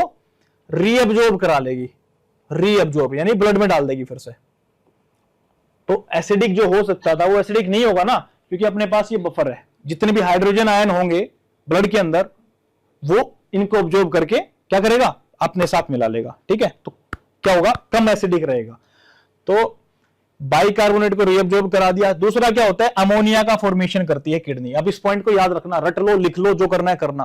रीअब्जॉर्ब करा लेगी, रीअब्जॉर्ब यानी ब्लड में डाल देगी फिर से। तो एसिडिक जो हो सकता था वो एसिडिक नहीं होगा ना, क्योंकि अपने पास ये बफर है, जितने भी हाइड्रोजन आयन होंगे ब्लड के अंदर वो इनको ऑब्जॉर्ब करके क्या करेगा? अपने साथ मिला लेगा, ठीक है। तो क्या होगा? कम एसिडिक रहेगा। तो बाइकार्बोनेट को रीअब्जॉर्ब करा दिया। दूसरा क्या होता है? अमोनिया का फॉर्मेशन करती है किडनी। अब इस पॉइंट को याद रखना, रट लो, लिख लो, जो करना है करना।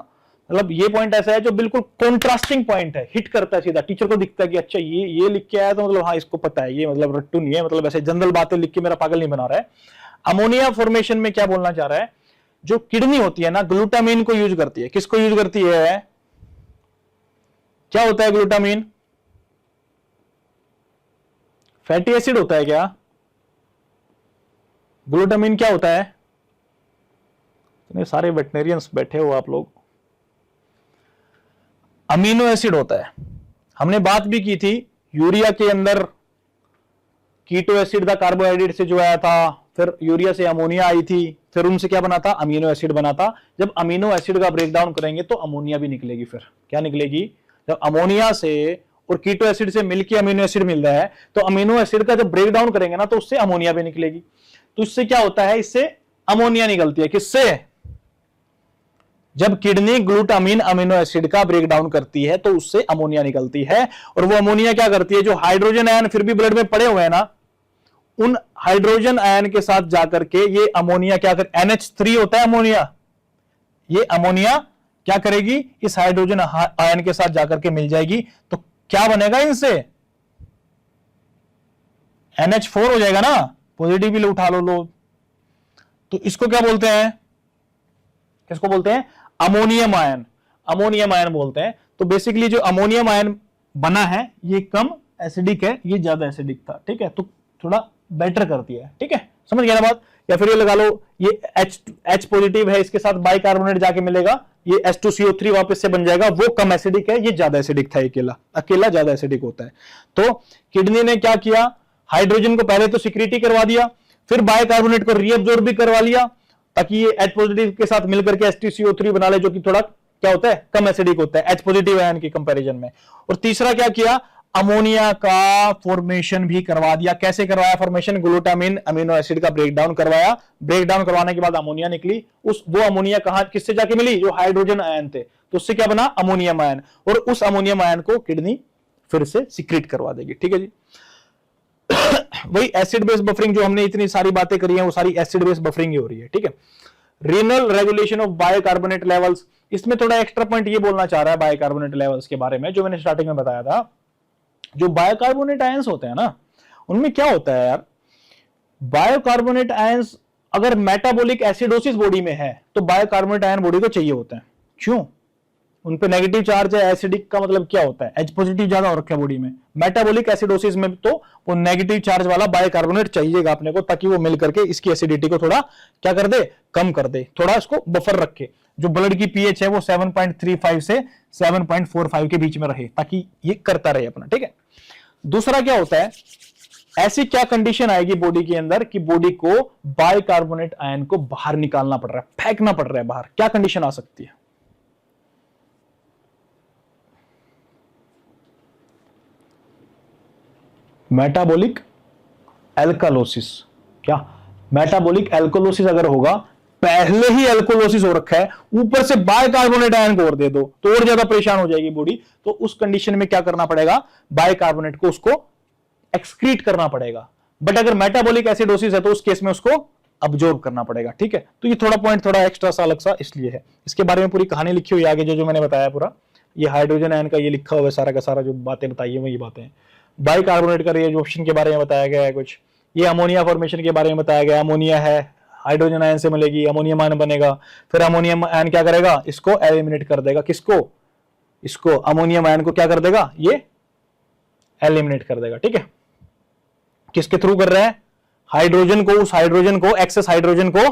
मतलब ये पॉइंट ऐसा है जो बिल्कुल कॉन्ट्रास्टिंग पॉइंट है, हिट करता है सीधा, टीचर को दिखता है कि अच्छा ये लिख के आया तो मतलब हाँ इसको पता है, ये मतलब रट्टू नहीं है, मतलब ऐसे जनरल बातें लिख के मेरा पागल नहीं बना रहा है। अमोनिया फॉर्मेशन में क्या बोलना चाह रहा है? जो किडनी होती है ना, ग्लूटामीन को यूज करती है। किसको यूज करती है? क्या होता है ग्लूटामीन? फैटी एसिड होता है क्या? ग्लूटामीन क्या होता है? इतने सारे वेटनेरियंस बैठे हो आप लोग। अमीनो एसिड होता है। हमने बात भी की थी, यूरिया के अंदर कीटो एसिड था, कार्बोहाइड्रेट से जो आया था, फिर यूरिया से अमोनिया आई थी, फिर उनसे क्या बना था? अमीनो एसिड बना था। जब अमीनो एसिड का ब्रेकडाउन करेंगे तो अमोनिया भी निकलेगी। फिर क्या निकलेगी? जब अमोनिया से और कीटो एसिड से मिलकर अमीनो एसिड मिल रहा है, तो अमीनो एसिड का जब ब्रेकडाउन करेंगे ना तो उससे अमोनिया भी निकलेगी। तो इससे क्या होता है? इससे अमोनिया निकलती है। किससे? जब किडनी ग्लूटामीन अमीनो एसिड का ब्रेकडाउन करती है तो उससे अमोनिया निकलती है। और वो अमोनिया क्या करती है? जो हाइड्रोजन आयन फिर भी ब्लड में पड़े हुए हैं ना, उन हाइड्रोजन आयन के साथ जाकर के ये अमोनिया क्या कर, NH3 होता है अमोनिया, ये अमोनिया क्या करेगी? इस हाइड्रोजन आयन के साथ जाकर के मिल जाएगी। तो क्या बनेगा इनसे? NH4 हो जाएगा ना, पॉजिटिव भी उठा लो। तो इसको क्या बोलते हैं? किसको बोलते हैं? Ammonium ion. अमोनियम आयन बोलते हैं। तो बेसिकली जो अमोनियम आयन बना है ये कम एसिडिक है, ये ज्यादा एसिडिक था, ठीक है। तो थोड़ा बेटर करती है, ठीक है। समझ गया ना बात। या फिर ये लगा लो ये H पॉजिटिव है, इसके साथ बाइकार्बोनेट जाके मिलेगा, ये H2CO3 वापस से बन जाएगा, वो कम एसिडिक है, ये ज्यादा एसिडिक था, अकेला ज्यादा एसिडिक होता है। तो किडनी ने क्या किया, हाइड्रोजन को पहले तो सिक्रीट करवा दिया, फिर बाइकार्बोनेट को रीअब्जॉर्ब भी करवा लिया, ताकि ये H पॉजिटिव के साथ मिलकर के H2CO3 बना ले, जो कि थोड़ा क्या होता है, कम एसिडिक होता है H पॉजिटिव आयन की कंपैरिजन में। और तीसरा क्या किया, अमोनिया का फॉर्मेशन भी करवा दिया। कैसे करवाया फॉर्मेशन, ग्लूटामिन अमीनो एसिड का ब्रेकडाउन करवाया, ब्रेकडाउन करवाने के बाद अमोनिया निकली, वो अमोनिया कहां किससे जाके मिली, जो हाइड्रोजन आयन थे, तो उससे क्या बना, अमोनियम आयन, और उस अमोनियम आयन को किडनी फिर से सिक्रीट करवा देगी। ठीक है जी। वही एसिड बेस बफरिंग, जो हमने इतनी सारी बातें करी हैं, वो सारी एसिड बेस बफरिंग ही हो रही है। ठीक है। Renal regulation of bicarbonate levels, इसमें थोड़ा एक्स्ट्रा पॉइंट ये बोलना चाह रहा है बायोकार्बोनेट लेवल्स के बारे में, जो मैंने स्टार्टिंग में बताया था। जो बायोकार्बोनेट आयंस होते हैं ना, उनमें क्या होता है यार, बायोकार्बोनेट आयंस अगर मेटाबॉलिक एसिडोसिस बॉडी में है तो बायोकार्बोनेट आयन बॉडी को चाहिए होता है। क्यों, उन पे नेगेटिव चार्ज है, एसिडिक का मतलब क्या होता है, H पॉजिटिव ज्यादा हो रखा है बॉडी में, मेटाबॉलिक एसिडोसिस में तो वो नेगेटिव चार्ज वाला बायोकार्बोनेट चाहिएगा अपने को, ताकि वो मिल करके इसकी एसिडिटी को थोड़ा क्या कर दे, कम कर दे, थोड़ा इसको बफर रखे। जो ब्लड की पीएच है वो 7.35 से 7.45 के बीच में रहे, ताकि ये करता रहे अपना। ठीक है। दूसरा क्या होता है, ऐसी क्या कंडीशन आएगी बॉडी के अंदर कि बॉडी को बाइकार्बोनेट आयन को बाहर निकालना पड़ रहा है, फेंकना पड़ रहा है बाहर, क्या कंडीशन आ सकती है, मेटाबॉलिक एल्कालोसिस। क्या मेटाबॉलिक एल्कोलोसिस अगर होगा, पहले ही एल्कोलोसिस हो रखा है, ऊपर से बाइकार्बोनेट आयन को और दे दो तो और ज्यादा परेशान हो जाएगी बॉडी। तो उस कंडीशन में क्या करना पड़ेगा, बाइकार्बोनेट को उसको एक्सक्रीट करना पड़ेगा। बट अगर मेटाबॉलिक एसिडोसिस है तो उस केस में उसको अब्जॉर्ब करना पड़ेगा। ठीक है। तो ये थोड़ा पॉइंट थोड़ा एक्स्ट्रा सा अलग सा इसलिए है, इसके बारे में पूरी कहानी लिखी हुई आगे, जो मैंने बताया पूरा, ये हाइड्रोजन आयन का ये लिखा हुआ है सारा का सारा, जो बातें बताई है वही बातें। बाइकार्बोनेट का रिएब्जॉर्प्शन के बारे में बताया गया है कुछ, ये अमोनिया फॉर्मेशन के बारे में बताया गया, अमोनिया है हाइड्रोजन आयन से मिलेगी, अमोनियम आयन बनेगा, फिर अमोनियम आयन क्या करेगा, इसको एलिमिनेट कर देगा, किसको, इसको अमोनियम आयन को क्या कर देगा, ये एलिमिनेट कर देगा। ठीक है। किसके थ्रू कर रहा है, हाइड्रोजन को, उस हाइड्रोजन को, एक्सेस हाइड्रोजन को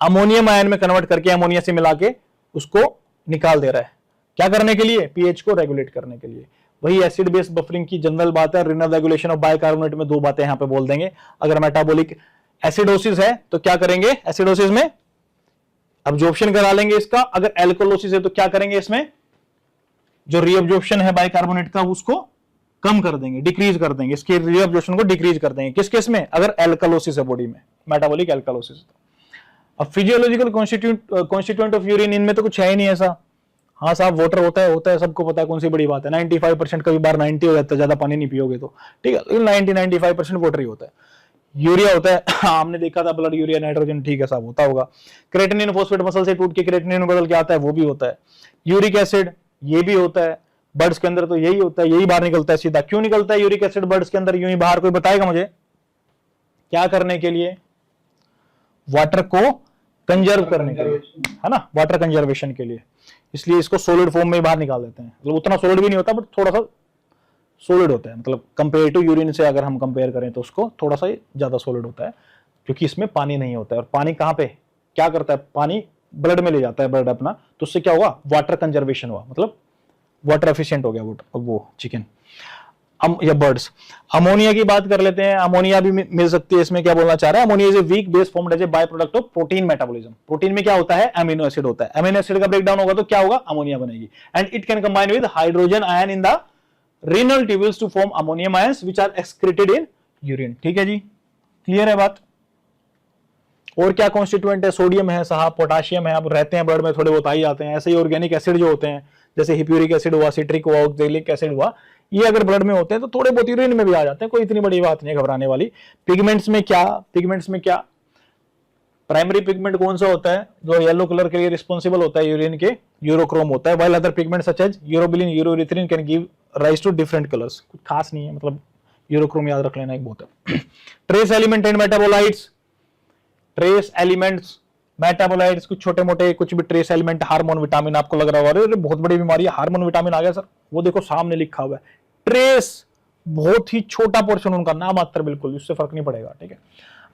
अमोनियम आयन में कन्वर्ट करके अमोनिया से मिला के उसको निकाल दे रहा है, क्या करने के लिए, पीएच को रेगुलेट करने के लिए। वही एसिड बेस बफरिंग की जनरल बात है। रिनल रेगुलेशन ऑफ बाइकार्बोनेट में दो बातें यहां पे बोल देंगे। अगर मेटाबॉलिक एसिडोसिस है तो क्या करेंगे, एसिडोसिस में अब्जॉर्प्शन करा लेंगे इसका, अगर एल्कोलोसिस है तो क्या करेंगे, इसमें जो रीअब्जॉर्प्शन है बाइकार्बोनेट का उसको कम कर देंगे, डिक्रीज कर देंगे, इसके रीअब्जॉर्प्शन को डिक्रीज कर देंगे। किस केस में, अगर एल्कालोसिस है बॉडी में, मेटाबॉलिक एल्कालोसिस। अब फिजियोलॉजिकल कॉन्स्टिट्यूएंट ऑफ यूरिन, इनमें तो कुछ है ही नहीं ऐसा। हाँ साहब, वाटर होता है सबको पता है, कौन सी बड़ी बात है, 95% कभी बार 90 हो जाता है, ज्यादा पानी नहीं पियोगे तो। ठीक है, 90-95% वाटर ही होता है। यूरिया होता है, हमने देखा था ब्लड यूरिया नाइट्रोजन, ठीक है साहब, होता होगा। क्रेटिनिन फॉस्फेट मसल से टूट के क्रेटिनिन बदल के आता है, वो भी होता है। यूरिक एसिड, ये भी होता है बर्ड्स के अंदर, तो यही होता है, यही बाहर निकलता है सीधा। क्यों निकलता है यूरिक एसिड बर्ड्स के अंदर यूं ही बाहर, कोई बताएगा मुझे, क्या करने के लिए, वाटर को कंजर्व करने के लिए, है ना, वाटर कंजर्वेशन के लिए। इसलिए इसको सॉलिड फॉर्म में बाहर निकाल देते हैं, मतलब उतना सॉलिड भी नहीं होता बट थोड़ा सा सॉलिड होता है, मतलब कंपेयर टू यूरिन से अगर हम कंपेयर करें तो उसको थोड़ा सा ज्यादा सॉलिड होता है, क्योंकि इसमें पानी नहीं होता है। और पानी कहां पे क्या करता है, पानी ब्लड में ले जाता है ब्लड अपना, तो उससे क्या हुआ, वाटर कंजर्वेशन हुआ, मतलब वाटर एफिशिएंट हो गया वो चिकन या बर्ड्स। अमोनिया की बात कर लेते हैं, अमोनिया भी मिल सकती है इसमें। क्या बोलना चाह रहा है, ammonia is a weak base formed as a by product of protein metabolism. Protein में क्या होता है, अमीनो एसिड होता है, अमीनो एसिड का ब्रेकडाउन होगा तो क्या होगा, अमोनिया बनेगी। And it can combine with hydrogen ion in the renal tubules to form ammonium ions which are excreted in urine। ठीक है जी, क्लियर है बात। और क्या कॉन्स्टिट्यूएंट है, सोडियम है साहब, पोटाशियम है, अब रहते हैं ब्लड में, थोड़े बहुत आ ही जाते हैं। ऐसे ही ऑर्गेनिक एसिड जो होते हैं, जैसे हिप्यूरिक एसिड हुआ, सिट्रिक हुआ, ऑक्सैलिक एसिड हुआ, ये अगर ब्लड में होते हैं तो थोड़े बहुत यूरिन में भी आ जाते हैं, कोई इतनी बड़ी बात नहीं है घबराने वाली। पिगमेंट्स में क्या, प्राइमरी पिगमेंट कौन सा होता है, जो येलो कलर के लिए रिस्पॉन्सिबल होता है यूरिन के, यूरोक्रोम होता है। While other pigment such as urobilin, uroerythrin can give rise to different colours. कुछ खास नहीं है, मतलब यूरोक्रोम याद रख लेना एक बहुत है। Trace element and metabolites, trace elements metabolites, कुछ छोटे मोटे कुछ भी ट्रेस एलिमेंट, हार्मोन, विटामिन। आपको लग रहा होगा अरे बहुत बड़ी बीमारी है, हार्मोन विटामिन आ गया सर, वो देखो सामने लिखा हुआ है ट्रेस, बहुत ही छोटा पोर्शन उनका, ना मात्र, बिल्कुल उससे फर्क नहीं पड़ेगा। ठीक है,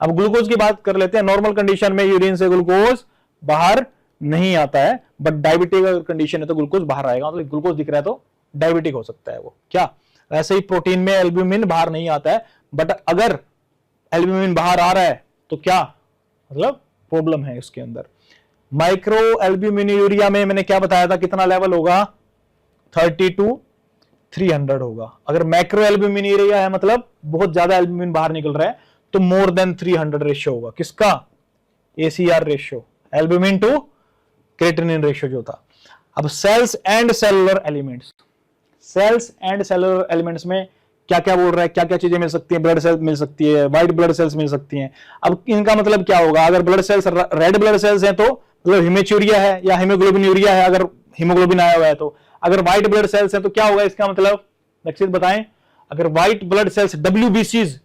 अब ग्लूकोज की बात कर लेते हैं। नॉर्मल कंडीशन में यूरिन से ग्लूकोज बाहर नहीं आता है, बट डायबिटिक अगर कंडीशन है तो ग्लूकोज बाहर आएगा। मतलब ग्लूकोज दिख रहा है तो डायबिटिक हो सकता है वो। क्या ऐसे ही प्रोटीन में एल्ब्यूमिन बाहर नहीं आता है, बट अगर एल्ब्यूमिन बाहर आ रहा है तो क्या मतलब प्रॉब्लम है उसके अंदर। माइक्रो एल्ब्यूमिनूरिया में मैंने क्या बताया था, कितना लेवल होगा, 30 to 300 होगा। अगर मैक्रो एल्ब्यूमिनूरिया है मतलब बहुत ज्यादा एल्ब्यूमिन बाहर निकल रहा है तो मोर देन 300 रेशियो होगा। किसका, ACR ratio, albumin to creatinine ratio जो था। अब cells and cellular elements, cells and cellular elements में क्या क्या बोल रहा है, क्या क्या चीजें मिल सकती हैं, ब्लड सेल्स मिल सकती है, व्हाइट ब्लड सेल्स मिल सकती हैं। अब इनका मतलब क्या होगा, अगर blood cells red blood cells हैं तो मतलब हिमेचूरिया है या हीमोग्लोबिनूरिया है, अगर हीमोग्लोबिन आया हुआ है तो। अगर व्हाइट ब्लड सेल्स हैं तो क्या होगा इसका मतलब, लक्षित बताएं। अगर white blood cells WBCs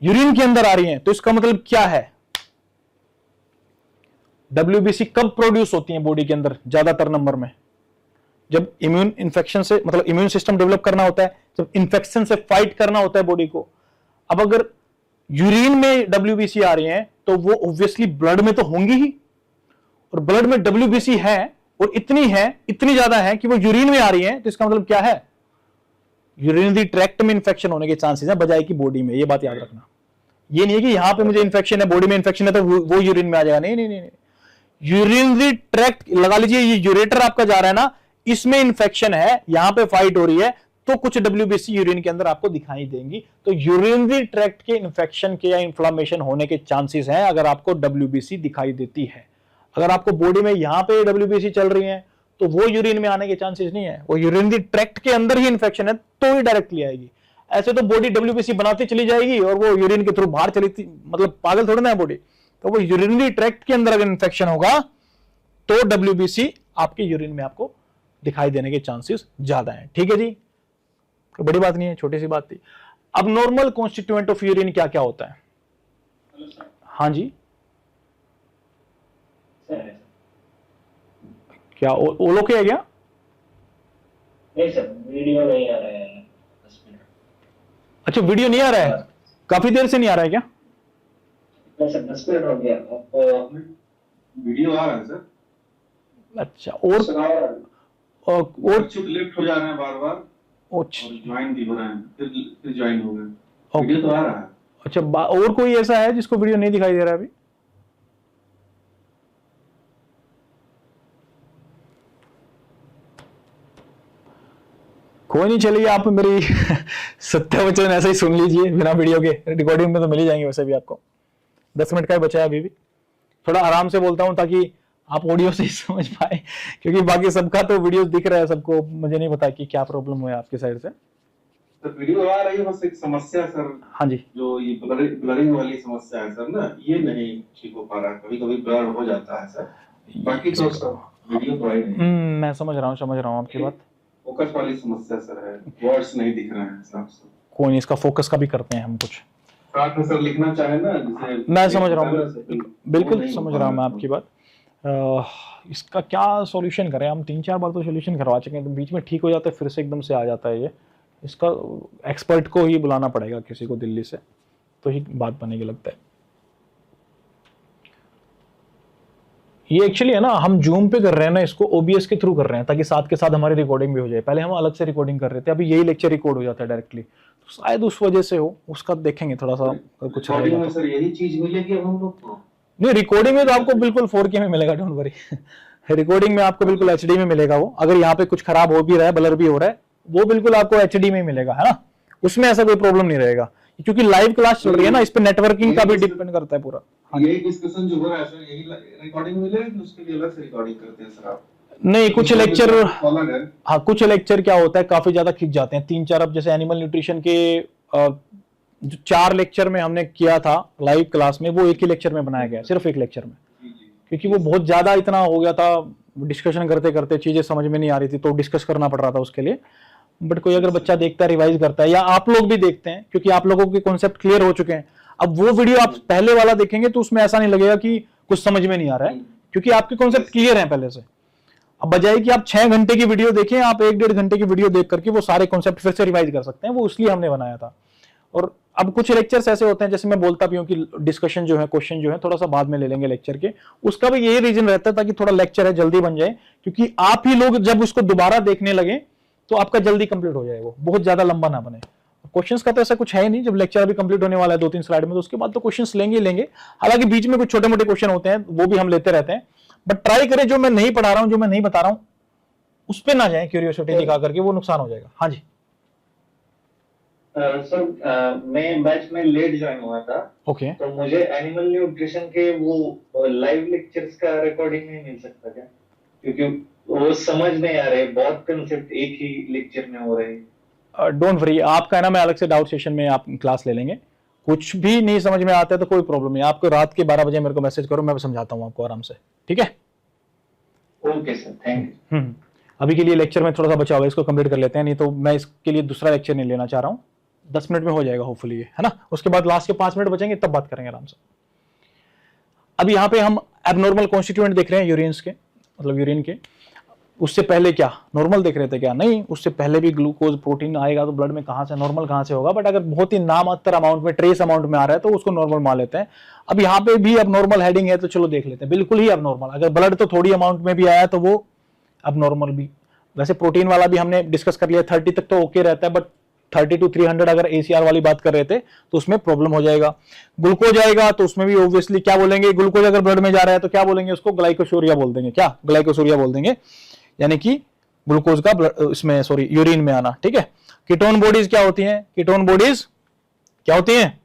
urine के अंदर आ रही हैं तो इसका मतलब क्या है, WBC कब प्रोड्यूस होती हैं बॉडी के अंदर ज्यादातर नंबर में, जब इम्यून इन्फेक्शन से, मतलब इम्यून सिस्टम डेवलप करना होता है, जब इन्फेक्शन से फाइट करना होता है बॉडी को। अब अगर यूरिन में WBC आ रही हैं तो वो ऑब्वियसली ब्लड में तो होंगी ही, और ब्लड में WBC है और इतनी ज्यादा है कि वो यूरिन में आ रही है, तो इसका मतलब क्या है, यूरिनरी ट्रैक्ट में इन्फेक्शन होने के चांसेस है बजाय की बॉडी में। ये बात याद रखना। ये नहीं है कि यहां पे मुझे इन्फेक्शन है, बॉडी में इन्फेक्शन है तो वो यूरिन में आ जाएगा, नहीं नहीं नहीं, नहीं। यूरिनरी ट्रैक्ट लगा लीजिए, ये यूरेटर आपका जा रहा है ना, इसमें इन्फेक्शन है, यहां पे फाइट हो रही है तो कुछ WBC यूरिन के अंदर आपको दिखाई देंगी। तो यूरिनरी ट्रैक्ट के इन्फेक्शन के या इन्फ्लामेशन होने के चांसेस हैं अगर आपको WBC दिखाई देती है। अगर आपको बॉडी में यहां पे WBC चल रही है तो वो यूरिन में आने के चांसेस नहीं है, वो यूरिनरी ट्रैक्ट के अंदर ही इन्फेक्शन है तो ही डायरेक्टली आएगी। ऐसे तो बॉडी WBC बनाती चली जाएगी और वो यूरिन के थ्रू बाहर चली, मतलब पागल थोड़ा ना है बॉडी। तो वो यूरिनरी ट्रैक्ट के अंदर अगर इन्फेक्शन होगा तो WBC आपके यूरिन में आपको दिखाई देने के चांसेस ज्यादा हैं। ठीक है जी, कोई बड़ी बात नहीं है, छोटी सी बात थी। अब नॉर्मल कॉन्स्टिट्यूएंट ऑफ यूरिन क्या क्या होता है। हाँ जी, क्या ओलो के है क्या? नहीं सर, वीडियो नहीं आ रहा है 10 मिनट। अच्छा, वीडियो नहीं आ रहा है, काफी देर से नहीं आ रहा है क्या? नहीं सर, 10 मिनट हो गया। अब वीडियो आ रहा है सर। अच्छा, और चुप लेफ्ट हो जा रहे हैं बार बार और ज्वाइन भी हो रहे हैं, फिर ज्वाइन हो गए। वीडियो तो आ रहा है। अच्छा, और कोई ऐसा है जिसको वीडियो नहीं दिखाई दे रहा है अभी? कोई नहीं, चलिए आप मेरी सत्य वचन ऐसे ही सुन लीजिए बिना वीडियो के। रिकॉर्डिंग में तो मिल ही जाएंगे वैसे भी आपको। 10 मिनट का ही बचा है अभी भी। थोड़ा आराम से बोलता हूं ताकि आप ऑडियो से ही समझ पाए, क्योंकि बाकी सबका तो वीडियो दिख रहा है सबको। मुझे नहीं पता कि क्या प्रॉब्लम हुआ है आपकी साइड से। तो वीडियो आ रही है, बस एक समस्या सर। हाँ जी, जो ये ब्लरिंग वाली समस्या है सर ना, ये नहीं ठीक हो पा रहा, कभी कभी ब्लर हो जाता है सर। बाकी तो सब वीडियो तो आई नहीं। मैं समझ रहा हूँ आपकी बात। फोकस वाली समस्या सर है, वर्ड्स नहीं दिख रहे हैं साफ साफ। कोई नहीं, इसका फोकस का भी करते हैं हम कुछ। साथ में सर लिखना चाहे ना, जैसे मैं समझ रहा हूँ, बिल्कुल समझ रहा हूँ मैं आपकी बात। इसका क्या सॉल्यूशन करें, हम 3-4 बार तो सॉल्यूशन करवा चुके हैं, तो बीच में ठीक हो जाता है फिर से एकदम से आ जाता है ये। इसका एक्सपर्ट को ही बुलाना पड़ेगा किसी को दिल्ली से, तो ही बात बनेगी लगता है। ये एक्चुअली है ना, हम जूम पे कर रहे हैं ना, इसको OBS के थ्रू कर रहे हैं ताकि साथ के साथ हमारी रिकॉर्डिंग भी हो जाए। पहले हम अलग से रिकॉर्डिंग कर रहे थे, अभी यही लेक्चर रिकॉर्ड हो जाता है डायरेक्टली, तो शायद उस वजह से हो। उसका देखेंगे थोड़ा सा कुछ रिकॉर्डिंग में सर यही चीज मिलेगी अब हम लोग को। नहीं, रिकॉर्डिंग में तो आपको बिल्कुल 4K में मिलेगा, डोंट वरी। रिकॉर्डिंग में आपको बिल्कुल HD में मिलेगा वो। अगर यहाँ पे कुछ खराब हो भी रहा है, ब्लर भी हो रहा है, वो बिल्कुल आपको HD में ही मिलेगा, है ना, उसमें ऐसा कोई प्रॉब्लम नहीं रहेगा, क्योंकि लाइव क्लास चल रही है ना, इस पे नेटवर्किंग का भी डिपेंड करता है पूरा। यही डिस्कशन जो हो रहा है सर, यही रिकॉर्डिंग मिलेगा कि उसके लिए अलग से रिकॉर्डिंग करते हैं सर आप? नहीं, कुछ लेक्चर, अलग है। हाँ कुछ लेक्चर क्या होता है, काफी ज्यादा खिंच जाते हैं। 3-4, अब जैसे एनिमल न्यूट्रिशन के जो 4 लेक्चर में हमने किया था लाइव क्लास में, वो एक ही लेक्चर में बनाया गया, सिर्फ एक लेक्चर में, क्योंकि वो बहुत ज्यादा इतना हो गया था, डिस्कशन करते करते चीजें समझ में नहीं आ रही थी, तो डिस्कस करना पड़ रहा था उसके लिए। बट कोई अगर बच्चा देखता है, रिवाइज करता है, या आप लोग भी देखते हैं, क्योंकि आप लोगों के कॉन्सेप्ट क्लियर हो चुके हैं, अब वो वीडियो आप पहले वाला देखेंगे तो उसमें ऐसा नहीं लगेगा कि कुछ समझ में नहीं आ रहा है, क्योंकि आपके कॉन्सेप्ट क्लियर हैं पहले से। अब बजाय कि आप 6 घंटे की वीडियो देखें, आप 1-1.5 घंटे की वीडियो देख करके वो सारे कॉन्सेप्ट फिर से रिवाइज कर सकते हैं। वो इसलिए हमने बनाया था। और अब कुछ लेक्चर्स ऐसे होते हैं, जैसे मैं बोलता भी हूँ कि डिस्कशन जो है, क्वेश्चन जो है थोड़ा सा बाद में ले लेंगे लेक्चर के, उसका भी यही रीजन रहता है ताकि थोड़ा लेक्चर है जल्दी बन जाए, क्योंकि आप ही लोग जब उसको दोबारा देखने लगे तो आपका जल्दी कंप्लीट हो जाए, वो बहुत ज्यादा लंबा ना बने। क्वेश्चंस का तो ऐसा कुछ है नहीं, जब लेक्चर अभी कंप्लीट होने वाला है 2-3 स्लाइड में, तो उसके बाद तो क्वेश्चंस लेंगे ही लेंगे। हालांकि बीच में कुछ छोटे मोटे क्वेश्चन होते हैं, वो भी हम लेते रहते हैं, बट ट्राई करें जो मैं नहीं पढ़ा रहा हूं, जो मैं नहीं बता रहा हूं उस पर ना जाए क्यूरियोसिटी दिखा करके, वो नुकसान हो जाएगा। हाँ जी सर, मैं बैच में लेट ज्वाइन हुआ था, ओके। तो मुझे एनिमल न्यूट्रिशन के वो लाइव लेक्चर्स का रिकॉर्डिंग नहीं मिल सकता क्या? क्योंकि वो समझ नहीं आ रहे, बहुत कंसेप्ट एक ही लेक्चर में हो रहे हैं। डोंट वरी, आपका है ना, मैं अलग से डाउट सेशन में आप क्लास ले लेंगे। कुछ भी नहीं समझ में आता है तो कोई प्रॉब्लम नहीं, आपको रात के 12 बजे मेरे को मैसेज करो, मैं समझाता हूँ आपको आराम से, ठीक है? Okay sir, thank you. अभी के लिए लेक्चर में थोड़ा सा बचा हुआ है, इसको कंप्लीट कर लेते हैं, नहीं तो मैं इसके लिए दूसरा लेक्चर नहीं लेना चाह रहा हूँ। 10 मिनट में हो जाएगा होपफुली, है ना? उसके बाद लास्ट के 5 मिनट बचेंगे, तब बात करेंगे आराम से। अब यहाँ पे हम एबनॉर्मल कॉन्स्टिट्यूएंट देख रहे हैं यूरिन्स के, मतलब यूरिन के। उससे पहले क्या नॉर्मल देख रहे थे क्या? नहीं, उससे पहले भी ग्लूकोज प्रोटीन आएगा तो ब्लड में कहाँ से नॉर्मल कहाँ से होगा, बट अगर बहुत ही नामात्र अमाउंट में, ट्रेस अमाउंट में आ रहा है तो उसको नॉर्मल मान लेते हैं। अब यहाँ पे भी अब नॉर्मल हेडिंग है तो चलो देख लेते हैं, बिल्कुल ही अब नॉर्मल। अगर ब्लड तो थोड़ी अमाउंट में भी आया तो वो अब नॉर्मल भी। वैसे प्रोटीन वाला भी हमने डिस्कस कर लिया, 30 तक तो ओके रहता है, बट 30 to 300 अगर ACR वाली बात कर रहे थे तो उसमें प्रॉब्लम हो जाएगा। ग्लूकोज आएगा तो उसमें भी ऑब्वियसली क्या बोलेंगे, ग्लूकोज अगर ब्लड में जा रहा है तो क्या बोलेंगे, उसको ग्लाइकोशोरिया बोल देंगे। क्या? ग्लाइकोशोरिया बोल देंगे, यानी कि ग्लूकोज का इसमें सॉरी यूरिन में आना, ठीक है? कीटोन बॉडीज क्या होती हैं? कीटोन बॉडीज क्या होती हैं?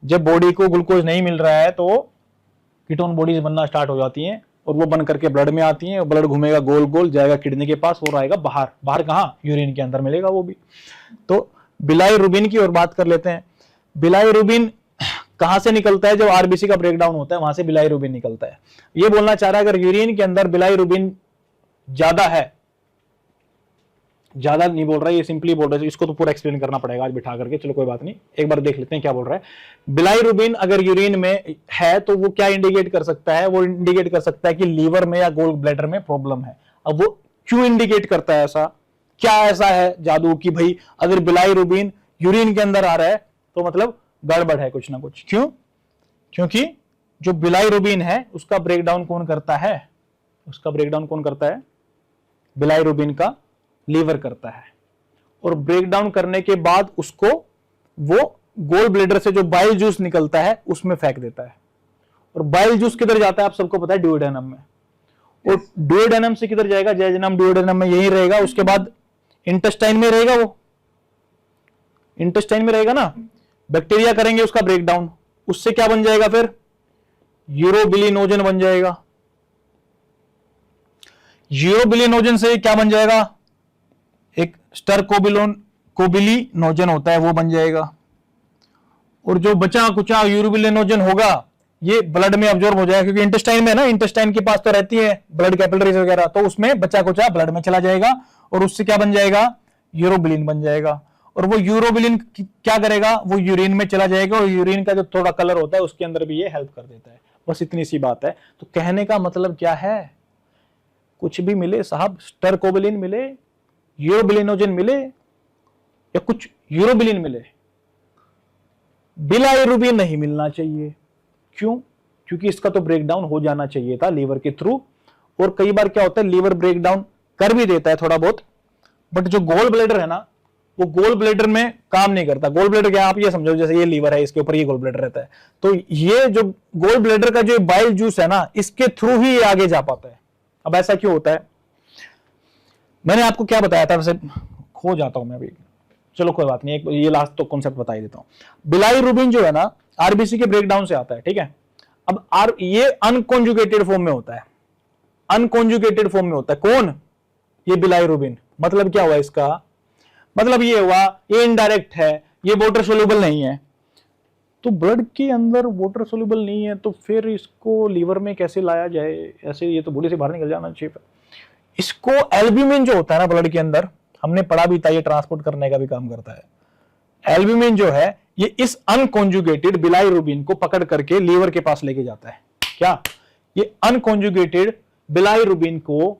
जब बॉडी को ग्लूकोज नहीं मिल रहा है तो कीटोन बॉडीज बनना स्टार्ट हो जाती हैं, और वो बन करके ब्लड में आती हैं, और ब्लड घूमेगा गोल गोल, जाएगा किडनी के पास और आएगा बाहर। बाहर कहाँ? यूरिन के अंदर मिलेगा वो भी। तो बिलाइरुबिन की और बात कर लेते हैं। बिलाइरुबिन कहां से निकलता है? जब आरबीसी का ब्रेकडाउन होता है वहां से बिलाइरुबिन निकलता है। ये बोलना चाह रहा है अगर यूरिन के अंदर बिलाइरुबिन ज्यादा है, ज्यादा नहीं बोल रहा है, ये सिंपली बोल रहा है, इसको तो पूरा एक्सप्लेन करना पड़ेगा आज बिठा करके, चलो कोई बात नहीं, एक बार देख लेते हैं क्या बोल रहा है। बिलाइरुबिन अगर यूरिन में है तो वो क्या इंडिकेट कर सकता है? वो इंडिकेट कर सकता है कि लीवर में या गोल ब्लैडर में प्रॉब्लम है। अब वो क्यों इंडिकेट करता है ऐसा? क्या ऐसा है जादू कि भाई अगर बिलाइरुबिन यूरिन के अंदर आ रहा है तो मतलब गड़बड़ है कुछ ना कुछ? क्यों? क्योंकि जो बिलाइरुबिन है उसका ब्रेकडाउन कौन करता है? उसका ब्रेकडाउन कौन करता है? बिलाइरुबिन का लीवर करता है, और ब्रेकडाउन करने के बाद उसको वो गोल ब्लेडर से जो बाइल जूस निकलता है उसमें फेंक देता है, और बाइल जूस किधर जाता है आप सबको पता है? डुओडेनम में। और डुओडेनम से किधर जाएगा? जेजुनम डुओडेनम में यही रहेगा, उसके बाद इंटेस्टाइन में रहेगा, वो इंटेस्टाइन में रहेगा ना, बैक्टीरिया करेंगे उसका ब्रेकडाउन, उससे क्या बन जाएगा फिर? यूरोबिलिनोजन बन जाएगा। यूरोबिलिनोजन से क्या बन जाएगा? एक कोबिलिनोजन होता है वो बन जाएगा, और जो बचा कुचा यूरोबिलिनोजन होगा ये ब्लड में अब्जॉर्ब हो जाएगा, क्योंकि इंटेस्टाइन में ना, इंटेस्टाइन के पास तो रहती है ब्लड कैपिलरीज वगैरह, तो उसमें बचा कुचा ब्लड में चला जाएगा, और उससे क्या बन जाएगा? यूरोबिलिन बन जाएगा। और वो यूरोबिलिन क्या करेगा? वो यूरिन में चला जाएगा, और यूरिन का जो थोड़ा कलर होता है उसके अंदर भी ये हेल्प कर देता है। बस इतनी सी बात है। तो कहने का मतलब क्या है? कुछ भी मिले साहब, स्टरकोबिलिन मिले, यूरोबिलिनोजन मिले, या कुछ यूरोबिलिन मिले, बिलाइरुबिन नहीं मिलना चाहिए। क्यों? क्योंकि इसका तो ब्रेकडाउन हो जाना चाहिए था लीवर के थ्रू, और कई बार क्या होता है लीवर ब्रेकडाउन कर भी देता है थोड़ा बहुत, बट जो गोल ब्लैडर है ना वो गोल ब्लैडर में काम नहीं करता। गोल ब्लैडर क्या? आप ये समझो जैसे ये लीवर है, इसके ऊपर ये गोल ब्लैडर रहता है, तो ये जो गोल ब्लैडर का जो बाइल जूस है ना, इसके थ्रू ही ये आगे जा पाता है। अब ऐसा क्यों होता है? मैंने आपको क्या बताया था, वैसे खो जाता हूं मैं अभी, चलो कोई बात नहीं, एक ये लास्ट तो कॉन्सेप्ट बता ही देता हूं। बिलाइरुबिन जो है ना आरबीसी के ब्रेकडाउन से आता है, ठीक है? अब ये अनकॉन्जुगेटेड फॉर्म में होता है, अनकॉन्जुगेटेड फॉर्म में होता है। कौन? ये बिलाइरुबिन। मतलब क्या हुआ इसका? मतलब ये हुआ ये इनडायरेक्ट है, ये वाटर सोल्यूबल नहीं है। तो ब्लड के अंदर वाटर सोल्यूबल नहीं है तो फिर इसको लीवर में कैसे लाया जाए? ऐसे ये तो बॉडी से बाहर निकल जाना चाहिए। इसको एल्ब्यूमिन जो होता है ना ब्लड के अंदर, हमने पढ़ा भी था, ये ट्रांसपोर्ट करने का भी काम करता है। एल्ब्यूमिन जो है ये इस अनकॉन्जुगेटेड बिलाइरुबिन को पकड़ करके लीवर के पास लेके जाता है। क्या? ये अनकॉन्जुगेटेड बिलाइरुबिन को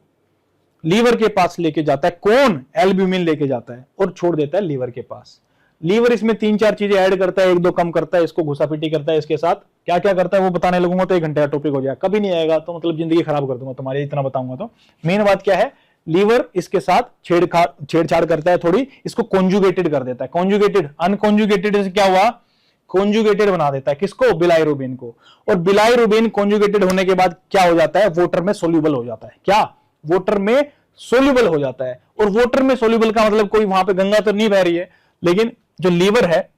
लीवर के पास लेके जाता है। कौन? एल्ब्यूमिन लेके जाता है और छोड़ देता है लीवर के पास। लीवर इसमें 3-4 चीजें ऐड करता है, 1-2 कम करता है, इसको घुसापीटी करता है, इसके साथ क्या क्या करता है वो बताने लगूंगा तो 1 घंटे का टॉपिक हो जाएगा, कभी नहीं आएगा तो मतलब जिंदगी खराब कर दूंगा तुम्हारी, इतना बताऊंगा तो। मेन बात क्या है, लीवर इसके साथ छेड़छाड़ करता है थोड़ी, इसको कॉन्जुगेटेड कर देता है। कॉन्जुगेटेड, अनकॉन्जुगेटेड से क्या हुआ, कॉन्जुगेटेड बना देता है, किसको, बिलाइरुबिन को। और बिलाइरुबिन कॉन्जुगेटेड होने के बाद क्या हो जाता है, वाटर में सोल्यूबल हो जाता है। क्या, वाटर में सोल्यूबल हो जाता है। और वाटर में सोल्यूबल का मतलब कोई वहां पे गंगा तो नहीं बह रही है, लेकिन जो लीवर है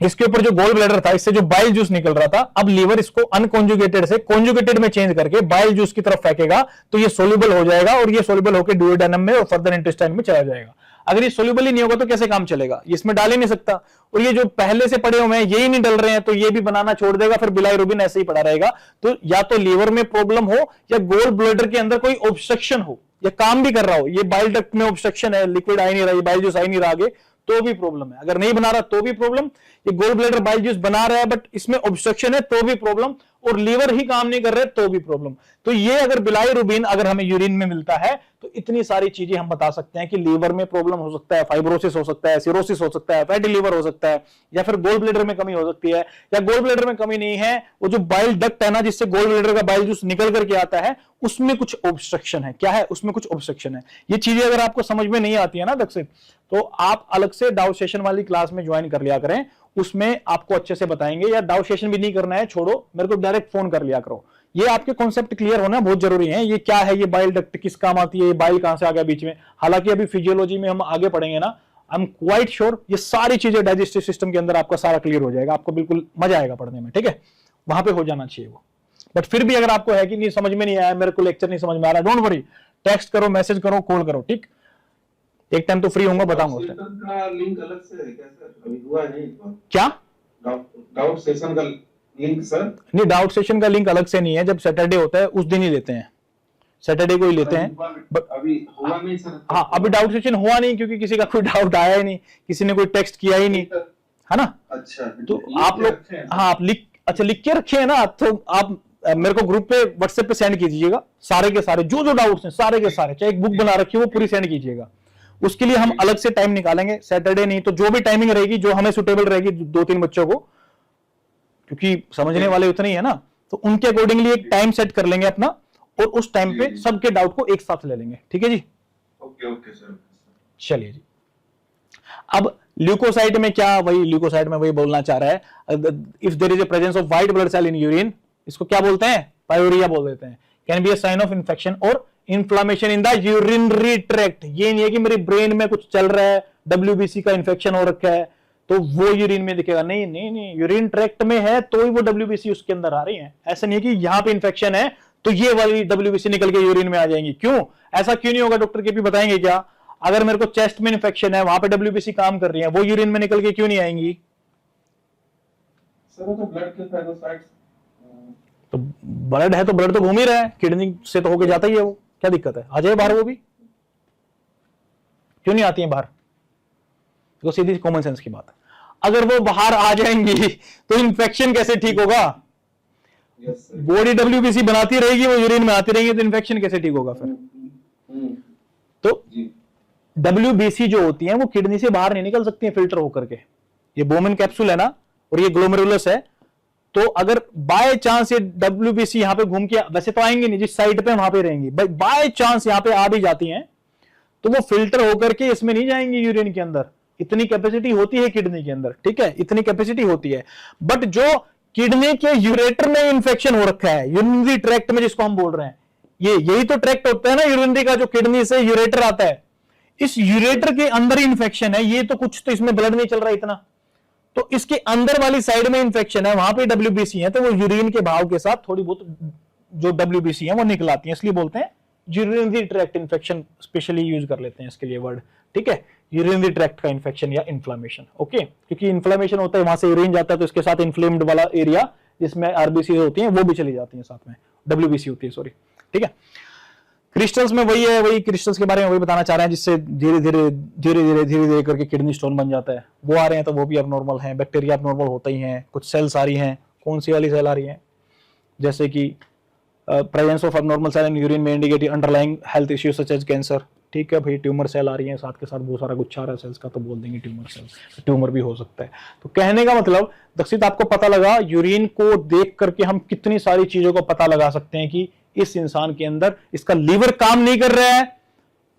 इसके ऊपर जो गोल ब्लैडर था, इससे जो बाइल जूस निकल रहा था, अब लीवर इसको अनकॉन्जुगेटेड से कॉन्जुगेटेड में चेंज करके बाइल जूस की तरफ फेंकेगा, तो ये सोल्यूबल हो जाएगा और ये सोल्यूबल होकर डुओडेनम में और फर्दर इंटेस्टाइन में चला जाएगा। अगर ये सोल्यूबल ही नहीं होगा तो कैसे काम चलेगा, इसमें डाल ही नहीं सकता। और ये जो पहले से पड़े हुए हैं यही नहीं डल रहे हैं, तो ये भी बनाना छोड़ देगा, फिर बिलाइरुबिन ऐसे ही पड़ा रहेगा। तो या तो लीवर में प्रॉब्लम हो या गोल ब्लैडर के अंदर कोई ऑब्स्ट्रक्शन हो, या काम भी कर रहा हो, ये बाइल डक्ट में ऑब्स्ट्रक्शन है, लिक्विड आ ही नहीं रहा, बाइल जूस आ ही नहीं रहा आगे, तो भी प्रॉब्लम है। अगर नहीं बना रहा तो भी प्रॉब्लम, ये गोल ब्लैडर बाइल जूस बना रहा है बट इसमें ऑब्स्ट्रक्शन है तो भी प्रॉब्लम, और लीवर ही काम नहीं कर रहे तो भी प्रॉब्लम। तो ये अगर बिलाइरुबिन अगर हमें यूरिन में मिलता है तो इतनी सारी चीजें हम बता सकते हैं कि लीवर में प्रॉब्लम हो सकता है, फाइब्रोसिस हो सकता है, सिरोसिस हो सकता है, फैटी लीवर हो सकता है, या फिर गोल ब्लैडर में कमी हो सकती है। या गोल ब्लैडर में कमी नहीं है, वो जो बाइल डक्ट है ना जिससे गोल ब्लैडर का बाइल जूस निकल करके आता है, उसमें कुछ ऑब्स्ट्रक्शन है। क्या है, उसमें कुछ ऑब्स्ट्रक्शन है। ये चीजें अगर आपको समझ में नहीं आती है ना दक्षित, तो आप अलग से डाउट सेशन वाली क्लास में ज्वाइन कर लिया करें, उसमें आपको अच्छे से बताएंगे। या डाउट सेशन भी नहीं करना है, छोड़ो, मेरे को डायरेक्ट फोन कर लिया करो। ये आपके कॉन्सेप्ट क्लियर होना बहुत जरूरी है। ये क्या है, ये बाइल डक्ट किस काम आती है, ये बाइल कहां से आ गया बीच में। हालांकि अभी फिजियोलॉजी में हम आगे पढ़ेंगे ना, आई एम क्वाइट श्योर ये सारी चीजें डाइजेस्टिव सिस्टम के अंदर आपका सारा क्लियर हो जाएगा, आपको बिल्कुल मजा आएगा पढ़ने में, ठीक है। वहां पे हो जाना चाहिए वो। बट फिर भी अगर आपको है कि नहीं समझ में नहीं आया, मेरे को लेक्चर नहीं समझ में आ रहा, डोंट वरी, टेक्स्ट करो, मैसेज करो, कॉल करो, ठीक। एक टाइम तो फ्री होऊंगा, बताऊंगा उस टाइम। का लिंक अलग से है क्या सर, अभी हुआ नहीं तो? क्या डाउट सेशन का लिंक सर? नहीं, डाउट सेशन का लिंक अलग से नहीं है, जब सैटरडे होता है उस दिन ही लेते हैं, सैटरडे को ही लेते हैं। बट अभी हुआ नहीं सर? हाँ, अभी डाउट सेशन हुआ नहीं क्योंकि किसी का कोई डाउट आया ही नहीं, किसी ने कोई टेक्स्ट किया ही नहीं, है ना। अच्छा, तो आप लोग, हाँ आप लिख के रखे हैं ना, तो आप मेरे को ग्रुप पे व्हाट्सएप पे सेंड कीजिएगा सारे के सारे जो डाउट्स हैं, सारे के सारे, चाहे एक बुक बना रखी हो वो पूरी सेंड कीजिएगा। उसके लिए हम अलग से टाइम निकालेंगे, सैटरडे नहीं तो जो भी टाइमिंग रहेगी, जो हमें सुटेबल रहेगी 2-3 बच्चों को, क्योंकि समझने वाले उतने ही है ना, तो उनके अकॉर्डिंगली एक टाइम सेट कर लेंगे अपना, और उस टाइम पे सबके डाउट को एक साथ ले लेंगे, ठीक है जी। Okay sir. चलिए जी, अब ल्यूकोसाइट में क्या, वही ल्यूकोसाइट में वही बोलना चाह रहा है, if there is a presence of white blood cell in urine, इसको क्या बोलते हैं, पायोरिया बोल देते हैं, can be a sign of infection और inflammation in the urinary tract. ये नहीं है कि मेरे ब्रेन में कुछ चल रहा है, WBC का इन्फेक्शन हो रखा है तो वो यूरिन में दिखेगा, नहीं नहीं नहीं, यूरिन ट्रैक्ट में है तो ही वो WBC उसके अंदर आ रही है। ऐसा नहीं है कि यहां पे इन्फेक्शन है तो ये वाली WBC निकल के यूरिन में आ जाएंगी। क्यों ऐसा क्यों नहीं होगा, डॉक्टर के भी बताएंगे क्या। अगर मेरे को चेस्ट में इन्फेक्शन है, वहां पे WBC काम कर रही है, वो यूरिन में निकल के क्यों नहीं आएंगी। सर तो ब्लड के पैरासाइट्स, तो ब्लड है तो ब्लड तो घूम ही रहा है, किडनी से तो होके जाता ही है वो, क्या दिक्कत है, आ जाए बाहर, वो भी क्यों नहीं आती है बाहर। तो सीधी कॉमन सेंस की बात है, अगर वो बाहर आ जाएंगी तो इन्फेक्शन कैसे ठीक होगा। बॉडी WBC बनाती रहेगी, वो यूरिन में आती रहेगी, तो इन्फेक्शन कैसे ठीक होगा फिर। तो WBC जो होती है वो किडनी से बाहर नहीं निकल सकती है फिल्टर होकर के। ये बोमेन कैप्सूल है ना, और ये ग्लोमेरुलस है, तो अगर बाय चांस ये WBC यहां पे घूम के, वैसे तो आएंगे नहीं, जिस साइड पे वहां पे रहेंगी, बाय चांस यहां पे आ भी जाती हैं तो वो फिल्टर होकर के इसमें नहीं जाएंगी यूरिन के अंदर। इतनी कैपेसिटी होती है किडनी के अंदर, ठीक है, इतनी कैपेसिटी होती है। बट जो किडनी के यूरेटर में इंफेक्शन हो रखा है, यूरिनरी ट्रैक्ट में जिसको हम बोल रहे हैं, यही तो ट्रैक्ट होता है ना यूरिनरी का, जो किडनी से यूरेटर आता है, इस यूरेटर के अंदर ही इंफेक्शन है। ये तो कुछ तो इसमें ब्लड नहीं चल रहा इतना, तो इसके अंदर वाली साइड में इंफेक्शन है, वहां पे WBC है, तो वो यूरिन के भाव के साथ थोड़ी बहुत जो WBC है वो निकल आती है, इसलिए बोलते हैं urinary tract infection, specially use कर लेते हैं इसके लिए वर्ड, ठीक है, यूरिनरी ट्रैक्ट का इंफेक्शन या इन्फ्लामेशन। ओके, क्योंकि इन्फ्लामेशन होता है, वहां से यूरिन जाता है तो इसके साथ इन्फ्लेम्ड वाला एरिया जिसमें RBC होती है वो भी चली जाती है, साथ में WBC होती है, सॉरी, ठीक है। क्रिस्टल्स में वही है, वही क्रिस्टल्स के बारे में वही बताना चाह रहे हैं, जिससे धीरे धीरे करके किडनी स्टोन बन जाता है। वो आ रहे हैं तो वो भी अबनॉर्मल हैं, बैक्टीरिया अबनॉर्मल होता ही हैं, कुछ सेल्स आ रही हैं, कौन सी वाली सेल आ रही है, जैसे कि presence of abnormal cell in urine में indicate underlying health issues such as cancer, ठीक है भाई, ट्यूमर सेल आ रही है, साथ के साथ बहुत सारा गुच्छा आ रहा है सेल्स का, तो बोल देंगे ट्यूमर सेल, ट्यूमर भी हो सकता है। तो कहने का मतलब दक्षित आपको पता लगा, यूरिन को देख करके हम कितनी सारी चीजों को पता लगा सकते हैं कि इस इंसान के अंदर इसका लीवर काम नहीं कर रहा है,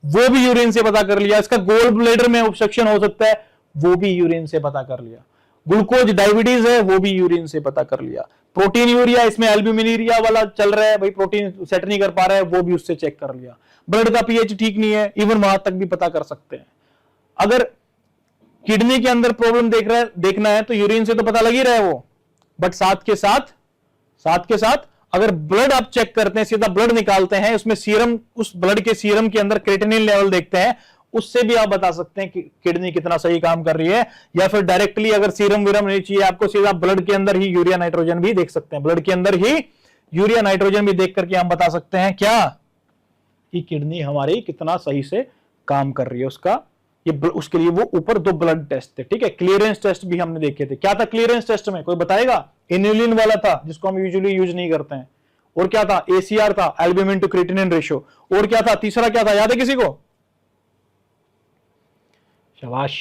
वो भी यूरिन से पता कर लिया। इसका गोल ब्लैडर में ऑब्स्ट्रक्शन हो सकता है, वो भी यूरिन से पता कर लिया। ग्लूकोज डायबिटीज है, वो भी यूरिन से पता कर लिया। प्रोटीन यूरिया, इसमें एल्ब्यूमिन वाला चल रहा है भाई, प्रोटीन सेट नहीं कर पा रहा है, वो भी उससे चेक कर लिया। ब्लड का पीएच ठीक नहीं है, इवन वहां तक भी पता कर सकते हैं। अगर किडनी के अंदर प्रॉब्लम देखना है तो यूरिन से तो पता लग ही रहा है वो, बट साथ के साथ अगर ब्लड आप चेक करते हैं, सीधा ब्लड निकालते हैं, उसमें सीरम, उस ब्लड के सीरम के अंदर क्रेटिनिन लेवल देखते हैं, उससे भी आप बता सकते हैं कि किडनी कितना सही काम कर रही है। या फिर डायरेक्टली अगर सीरम विरम नहीं चाहिए आपको, सीधा ब्लड के अंदर ही यूरिया नाइट्रोजन भी देख सकते हैं, ब्लड के अंदर ही यूरिया नाइट्रोजन भी देख करके हम बता सकते हैं क्या, कि किडनी हमारी कितना सही से काम कर रही है। उसके लिए वो ऊपर 2 ब्लड टेस्ट थे, ठीक है। क्लियरेंस टेस्ट भी हमने देखे थे। क्या था क्लियरेंस टेस्ट में, कोई बताएगा? इन्युलिन वाला था, जिसको हम यूजुअली यूज नहीं करते हैं। और क्या था? एसीआर था, एल्ब्यूमिन टू क्रिएटिनिन रेशियो। और क्या था? तीसरा क्या था, याद है किसी को? शाबाश।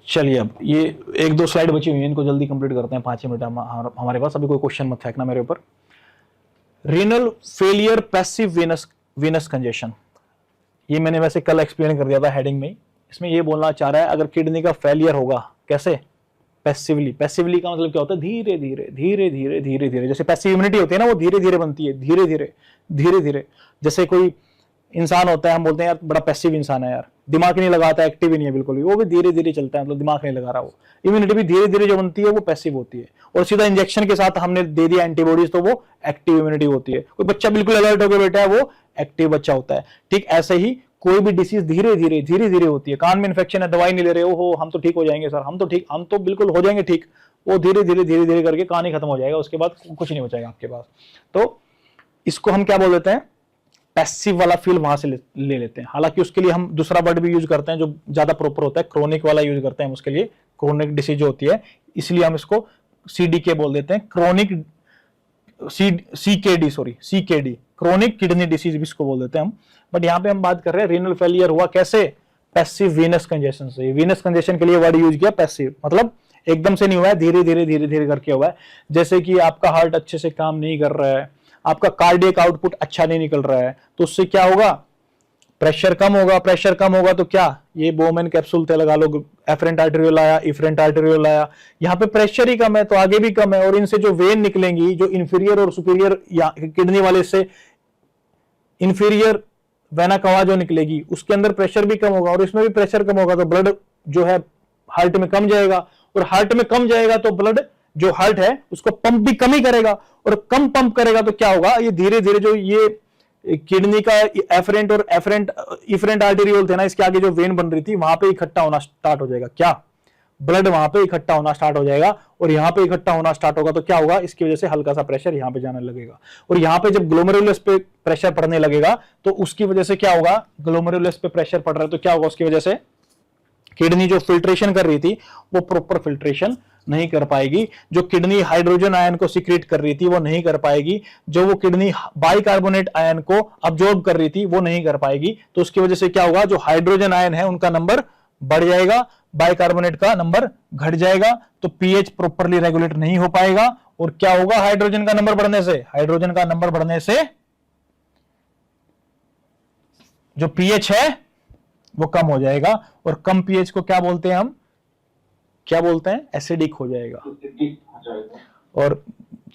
चलिए, अब ये 1-2 स्लाइड बची हुई है, इनको जल्दी कंप्लीट करते हैं, 5 मिनट हमारे पास। अभी कोई क्वेश्चन मत फेंकना मेरे ऊपर। Renal failure passive venous congestion, ये मैंने वैसे कल एक्सप्लेन कर दिया था हेडिंग में। इसमें ये बोलना चाह रहा है अगर किडनी का फेलियर होगा, कैसे? पैसिवली। पैसिवली का मतलब क्या होता है? धीरे धीरे धीरे धीरे धीरे धीरे, जैसे पैसिव इम्यूनिटी होती है ना, वो धीरे धीरे बनती है, धीरे धीरे धीरे धीरे। जैसे कोई इंसान होता है, हम बोलते हैं यार बड़ा पैसिव इंसान है यार, दिमाग नहीं लगाता, एक्टिव ही नहीं है बिल्कुल भी, वो भी धीरे धीरे चलता है, मतलब दिमाग नहीं लगा रहा वो। इम्यूनिटी भी धीरे धीरे जो बनती है वो पैसिव होती है। और सीधा इंजेक्शन के साथ हमने दे दिया एंटीबॉडीज, तो वो एक्टिव इम्यूनिटी होती है। कोई बच्चा बिल्कुल अलर्ट होकर बैठा है, वो एक्टिव बच्चा होता है। ठीक ऐसे ही कोई भी डिसीज धीरे धीरे धीरे धीरे होती है। कान में इन्फेक्शन है, दवाई नहीं ले रहे हो, हम तो ठीक हो जाएंगे सर, हम तो बिल्कुल हो जाएंगे ठीक, वो धीरे धीरे धीरे धीरे करके कान ही खत्म हो जाएगा, उसके बाद कुछ नहीं बचेगा आपके पास। तो इसको हम क्या बोल देते हैं? पैसिव वाला फील वहां से ले लेते हैं। हालांकि उसके लिए हम दूसरा वर्ड भी यूज करते हैं जो ज्यादा प्रॉपर होता है, क्रोनिक वाला यूज करते हैं उसके लिए, क्रोनिक डिसीज जो होती है, इसलिए हम इसको सीडीके बोल देते हैं, chronic CKD, chronic kidney disease भी इसको बोल देते हैं हम। बट यहाँ पे हम बात कर रहे हैं रीनल फेलियर हुआ कैसे? पैसिव वीनस कंजेशन से। वीनस कंजेशन के लिए वर्ड यूज किया पैसिव, मतलब एकदम से नहीं हुआ है, धीरे धीरे धीरे धीरे करके हुआ है। जैसे कि आपका हार्ट अच्छे से काम नहीं कर रहा है, आपका कार्डियक आउटपुट अच्छा नहीं निकल रहा है, तो उससे क्या होगा? प्रेशर कम होगा। प्रेशर कम होगा तो क्या? ये बोमेन कैप्सूल थे लगा लो, एफरेंट आर्टेरियल आया, इफरेंट आर्टेरियल आया, यहाँ पे प्रेशर ही कम है तो आगे भी कम है, और इनसे जो वेन निकलेंगी, जो इंफीरियर और सुपीरियर किडनी वाले से इंफीरियर वेना कवा जो निकलेगी, उसके अंदर प्रेशर भी कम होगा और इसमें भी प्रेशर कम होगा, तो ब्लड जो है हार्ट में कम जाएगा, और हार्ट में कम जाएगा तो ब्लड जो हार्ट है उसको पंप भी कम ही करेगा, और कम पंप करेगा तो क्या होगा? ये धीरे धीरे जो ये किडनी का एफरेंट और इफरेंट आर्टेरियोल थे ना, इसके आगे जो वेन बन रही थी, वहां पे इकट्ठा होना स्टार्ट हो जाएगा। क्या? ब्लड वहां पे इकट्ठा होना स्टार्ट हो जाएगा, और यहाँ पे इकट्ठा होना स्टार्ट होगा तो क्या होगा? इसकी वजह से हल्का सा प्रेशर यहाँ पे जाने लगेगा, और यहाँ पे जब ग्लोमेरुलस पे प्रेशर पड़ने लगेगा तो उसकी वजह से क्या होगा? ग्लोमेरुलस पे प्रेशर पड़ रहा है तो क्या होगा? उसकी वजह से किडनी जो फिल्ट्रेशन कर रही थी वो प्रॉपर फिल्ट्रेशन नहीं कर पाएगी, जो किडनी हाइड्रोजन आयन को सिक्रेट कर रही थी वो नहीं कर पाएगी, जो वो किडनी बाइकार्बोनेट आयन को अब्जॉर्ब कर रही थी वो नहीं कर पाएगी। तो उसकी वजह से क्या होगा? जो हाइड्रोजन आयन है उनका नंबर बढ़ जाएगा, बाइकार्बोनेट का नंबर घट जाएगा, तो पीएच प्रॉपरली रेगुलेट नहीं हो पाएगा। और क्या होगा? हाइड्रोजन का नंबर बढ़ने से, हाइड्रोजन का नंबर बढ़ने से जो पीएच है वो कम हो जाएगा, और कम पीएच को क्या बोलते हैं हम? क्या बोलते हैं? एसिडिक हो जाएगा। और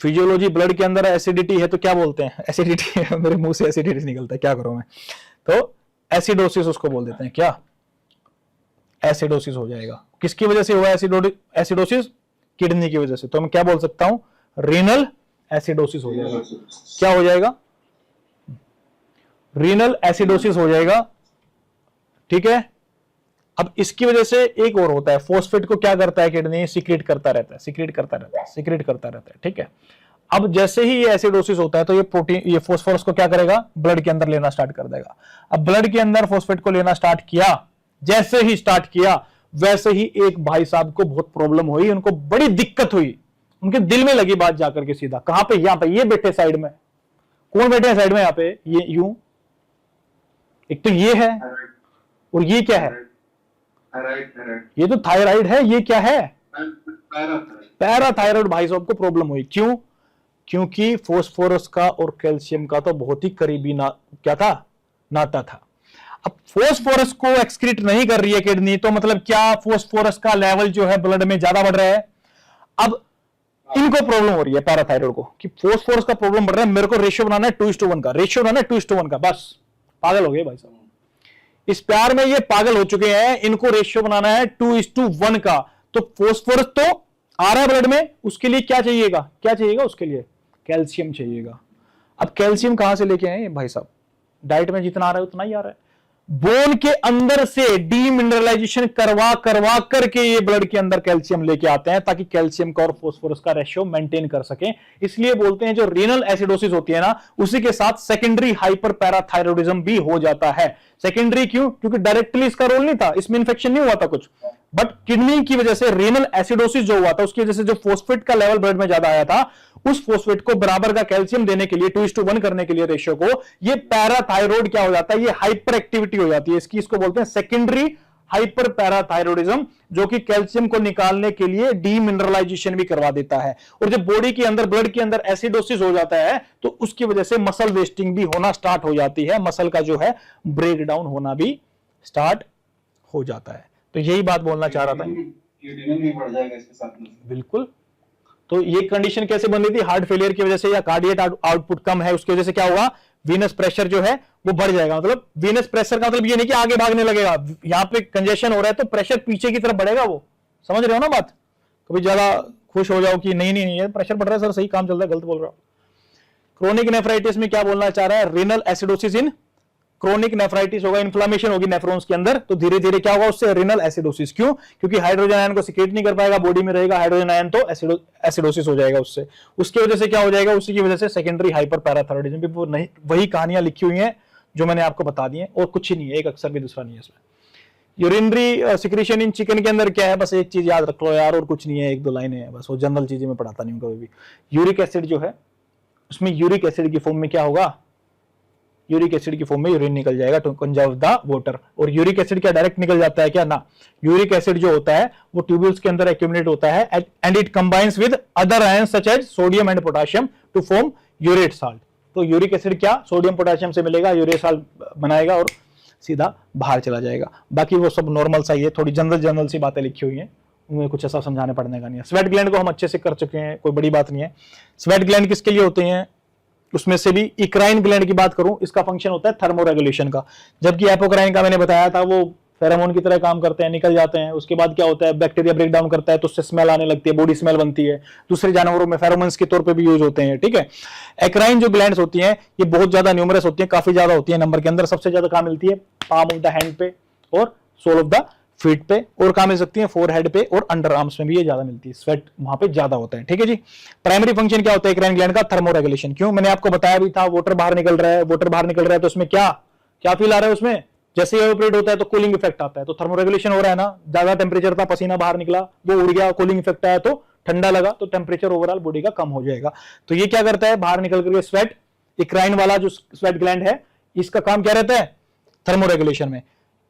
फिजियोलॉजी ब्लड के अंदर एसिडिटी है तो क्या बोलते हैं? एसिडिटी है, मेरे मुंह से एसिडिटी निकलता है, क्या करूं मैं? तो एसिडोसिस उसको बोल देते हैं। क्या? एसिडोसिस हो जाएगा। किसकी वजह से हुआ एसिडोसिस? किडनी की वजह से। तो मैं क्या बोल सकता हूं? रीनल एसिडोसिस हो जाएगा। क्या हो जाएगा? रीनल एसिडोसिस हो जाएगा, ठीक है। अब इसकी वजह से एक और होता है, फॉस्फेट को क्या करता है किडनी? सीक्रेट करता रहता है, सीक्रेट करता रहता है, ठीक है। अब जैसे ही ये एसिडोसिस होता है तो ये प्रोटीन, ये फॉस्फोरस को क्या करेगा? ब्लड के अंदर लेना स्टार्ट कर देगा। अब ब्लड के अंदर फॉस्फेट को लेना स्टार्ट किया, जैसे ही स्टार्ट किया वैसे ही एक भाई साहब को बहुत प्रॉब्लम हुई, उनको बड़ी दिक्कत हुई, उनके दिल में लगी बात जाकर के सीधा, कहां पे? यहां पे, ये बैठे साइड में, कौन बैठे हैं साइड में यहाँ पे, ये यूं, एक तो ये है और ये क्या है, ये तो थायराइड है, ये क्या है, पैराथायराइड। भाई साहब को प्रॉब्लम हुई, क्यों? क्योंकि फोस्फोरस का और कैल्शियम का तो बहुत ही करीबी क्या था, नाता था। अब फोस्फोरस को एक्सक्रीट नहीं कर रही है किडनी, तो मतलब क्या, फोस्फोरस का लेवल जो है ब्लड में ज्यादा बढ़ रहा है। अब इनको प्रॉब्लम हो रही है पैराथायराइड को कि फोस्फोरस का प्रॉब्लम बढ़ रहा है, मेरे को रेशियो बनाना है 2:1 का, रेशियो बनाना है 2:1 का, बस पागल हो गए भाई साहब। इस प्यार में ये पागल हो चुके हैं, इनको रेशियो बनाना है 2:1 का। तो फोस्फोरस तो आ रहा है ब्लड में, उसके लिए क्या चाहिएगा, क्या चाहिएगा उसके लिए, कैल्शियम चाहिएगा। अब कैल्शियम कहां से लेके आए भाई साहब, डाइट में जितना आ रहा है उतना ही आ रहा है। बोन के अंदर से डीमिनरलाइजेशन करवा करवा करके ये ब्लड के अंदर कैल्शियम लेके आते हैं, ताकि कैल्शियम का और फोस्फोरस का रेशियो मेंटेन कर सकें। इसलिए बोलते हैं जो रीनल एसिडोसिस होती है ना, उसी के साथ सेकेंडरी हाइपर पैराथायरॉइडिज्म भी हो जाता है। सेकेंडरी क्यों? क्योंकि डायरेक्टली इसका रोल नहीं था, इसमें इन्फेक्शन नहीं हुआ था कुछ, बट किडनी की वजह से रीनल एसिडोसिस जो हुआ था, उसकी वजह से जो फोस्फेट का लेवल ब्लड में ज्यादा आया था, उस फोस्फेट को बराबर का कैल्शियम देने के लिए 2:1 करने के लिए रेशियो को, ये पैराथायरॉइड क्या हो जाता है, ये हाइपर एक्टिविटी हो जाती है इसकी, इसको बोलते हैं सेकेंडरी हाइपर पैराथायरॉइडिज्म, जो कि कैल्शियम को निकालने के लिए डीमिनरलाइजेशन भी करवा देता है। और जब बॉडी के अंदर, ब्लड के अंदर एसिडोसिस हो जाता है, तो उसकी वजह से मसल वेस्टिंग भी होना स्टार्ट हो जाती है, मसल का जो है ब्रेक डाउन होना भी स्टार्ट हो जाता है। तो यही बात बोलना चाह रहा था, भी बढ़ जाएगा इसके साथ में। बिल्कुल। तो ये कंडीशन कैसे बन रही थी, हार्ट फेलियर की वजह से, या कार्डियक आउटपुट कम है उसकी वजह से क्या होगा, वीनस प्रेशर जो है वो बढ़ जाएगा। मतलब वीनस प्रेशर का मतलब ये नहीं कि आगे भागने लगेगा, यहां पे कंजेशन हो रहा है तो प्रेशर पीछे की तरफ बढ़ेगा, वो समझ रहे हो ना बात। कभी ज्यादा खुश हो जाओ कि नहीं नहीं नहीं प्रेशर बढ़ रहा है सर, सही काम चल रहा है, गलत बोल रहा हूं। क्रोनिक नेफ्राइटिस में क्या बोलना चाह रहा है, renal acidosis in chronic nephritis होगा, इन्फ्लेमेशन होगी नेफ्रॉन्स के अंदर, तो धीरे धीरे क्या होगा उससे, रीनल एसिडोसिस। क्यों? क्योंकि हाइड्रोजन आयन को सिक्रेट नहीं कर पाएगा, बॉडी में रहेगा हाइड्रोजन आयन, तो एसिडोसिस हो जाएगा उससे। उसकी वजह से क्या हो जाएगा, उसी की वजह से सेकेंडरी हाइपर पैराथायरॉइडिज्म भी। वो नहीं, वही कहानियां लिखी हुई हैं जो मैंने आपको बता दी है, और कुछ ही नहीं है, एक अक्षर भी दूसरा नहीं है इसमें। यूरिनरी सिक्रेशन इन चिकन के अंदर क्या है, बस एक चीज याद रख लो यार, और कुछ नहीं है, 1-2 लाइनें हैं बस, वो जनरल चीजें मैं पढ़ाता नहीं हूं कभी भी। यूरिक एसिड जो है, उसमें यूरिक एसिड की फॉर्म में क्या होगा, यूरिक एसिड की फॉर्म में यूरिन निकल जाएगा टू कंजर्व द वाटर। और यूरिक एसिड क्या डायरेक्ट निकल जाता है क्या, ना। यूरिक एसिड जो होता है वो ट्यूब्यूल्स के अंदर एक्यूमुलेट होता है, and it combines with other ions such as sodium and potassium to form urate salt. तो यूरिक एसिड क्या, सोडियम पोटेशियम से मिलेगा, यूरेट साल्ट बनाएगा और सीधा बाहर चला जाएगा। बाकी वो सब नॉर्मल सा ही है, थोड़ी जनरल सी बातें लिखी हुई हैं, उनमें कुछ ऐसा समझाने पड़ने का नहीं है। स्वेट ग्लैंड को हम अच्छे से कर चुके हैं, कोई बड़ी बात नहीं है। स्वेट ग्लैंड किसके लिए होते हैं, उसमें से भी इक्राइन ग्लैंड की बात करूं, इसका फंक्शन होता है थर्मोरेगुलेशन का, जबकि एपोक्राइन का मैंने बताया था वो फेरोमोन की तरह काम करते हैं, निकल जाते हैं। उसके बाद क्या होता है, बैक्टीरिया ब्रेक डाउन करता है तो उससे स्मेल आने लगती है, बॉडी स्मेल बनती है। दूसरे जानवरों में फेरोमोन्स के तौर पे भी यूज होते हैं, ठीक है। एक्राइन जो ग्लैंड्स होती हैं ये बहुत ज्यादा न्यूमरस होती है, काफी ज्यादा होती है नंबर के अंदर। सबसे ज्यादा कहां मिलती है, पाम ऑफ द हैंड पे और सोल ऑफ द फीट पे, और कहां मिल सकती है, फोरहेड पे और अंडर आर्म्स में भी ये ज्यादा मिलती है, स्वेट वहां पे ज्यादा होता है, ठीक है जी। प्राइमरी फंक्शन क्या होता है एक्राइन ग्लैंड का, थर्मोरेगुलेशन। क्यों, मैंने आपको बताया भी था, वाटर बाहर निकल रहा है, वाटर बाहर निकल रहा है तो उसमें क्या क्या फील आ रहा है, उसमें जैसे इवेपोरेट होता है तो कूलिंग इफेक्ट आता है, तो थर्मोरेगुलेशन हो रहा है ना। ज्यादा टेम्परेचर था, पसीना बाहर निकला, वो उड़ गया, कूलिंग इफेक्ट आया तो ठंडा लगा, तो टेम्परेचर ओवरऑल बॉडी का कम हो जाएगा। तो ये क्या करता है, बाहर निकल करके स्वेट, इक्राइन वाला जो स्वेट ग्लैंड है इसका काम क्या रहता है, थर्मोरेगुलेशन में।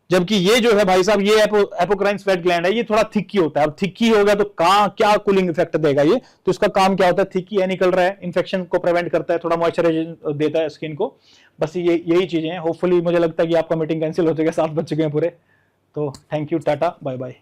जबकि ये जो है भाई साहब, ये एपोक्राइन स्वेट ग्लैंड है, ये थोड़ा थिकी होता है। अब थिकी हो गया तो क्या कूलिंग इफेक्ट देगा ये, तो इसका काम क्या होता है, थिकी है, निकल रहा है, इन्फेक्शन को प्रिवेंट करता है, थोड़ा मॉइस्चराइजेशन देता है स्किन को। बस ये यही चीजें हैं। होपफुली मुझे लगता है कि आपका मीटिंग कैंसिल हो चुका है, 7 बज चुके हैं पूरे। तो thank you, tata, bye bye.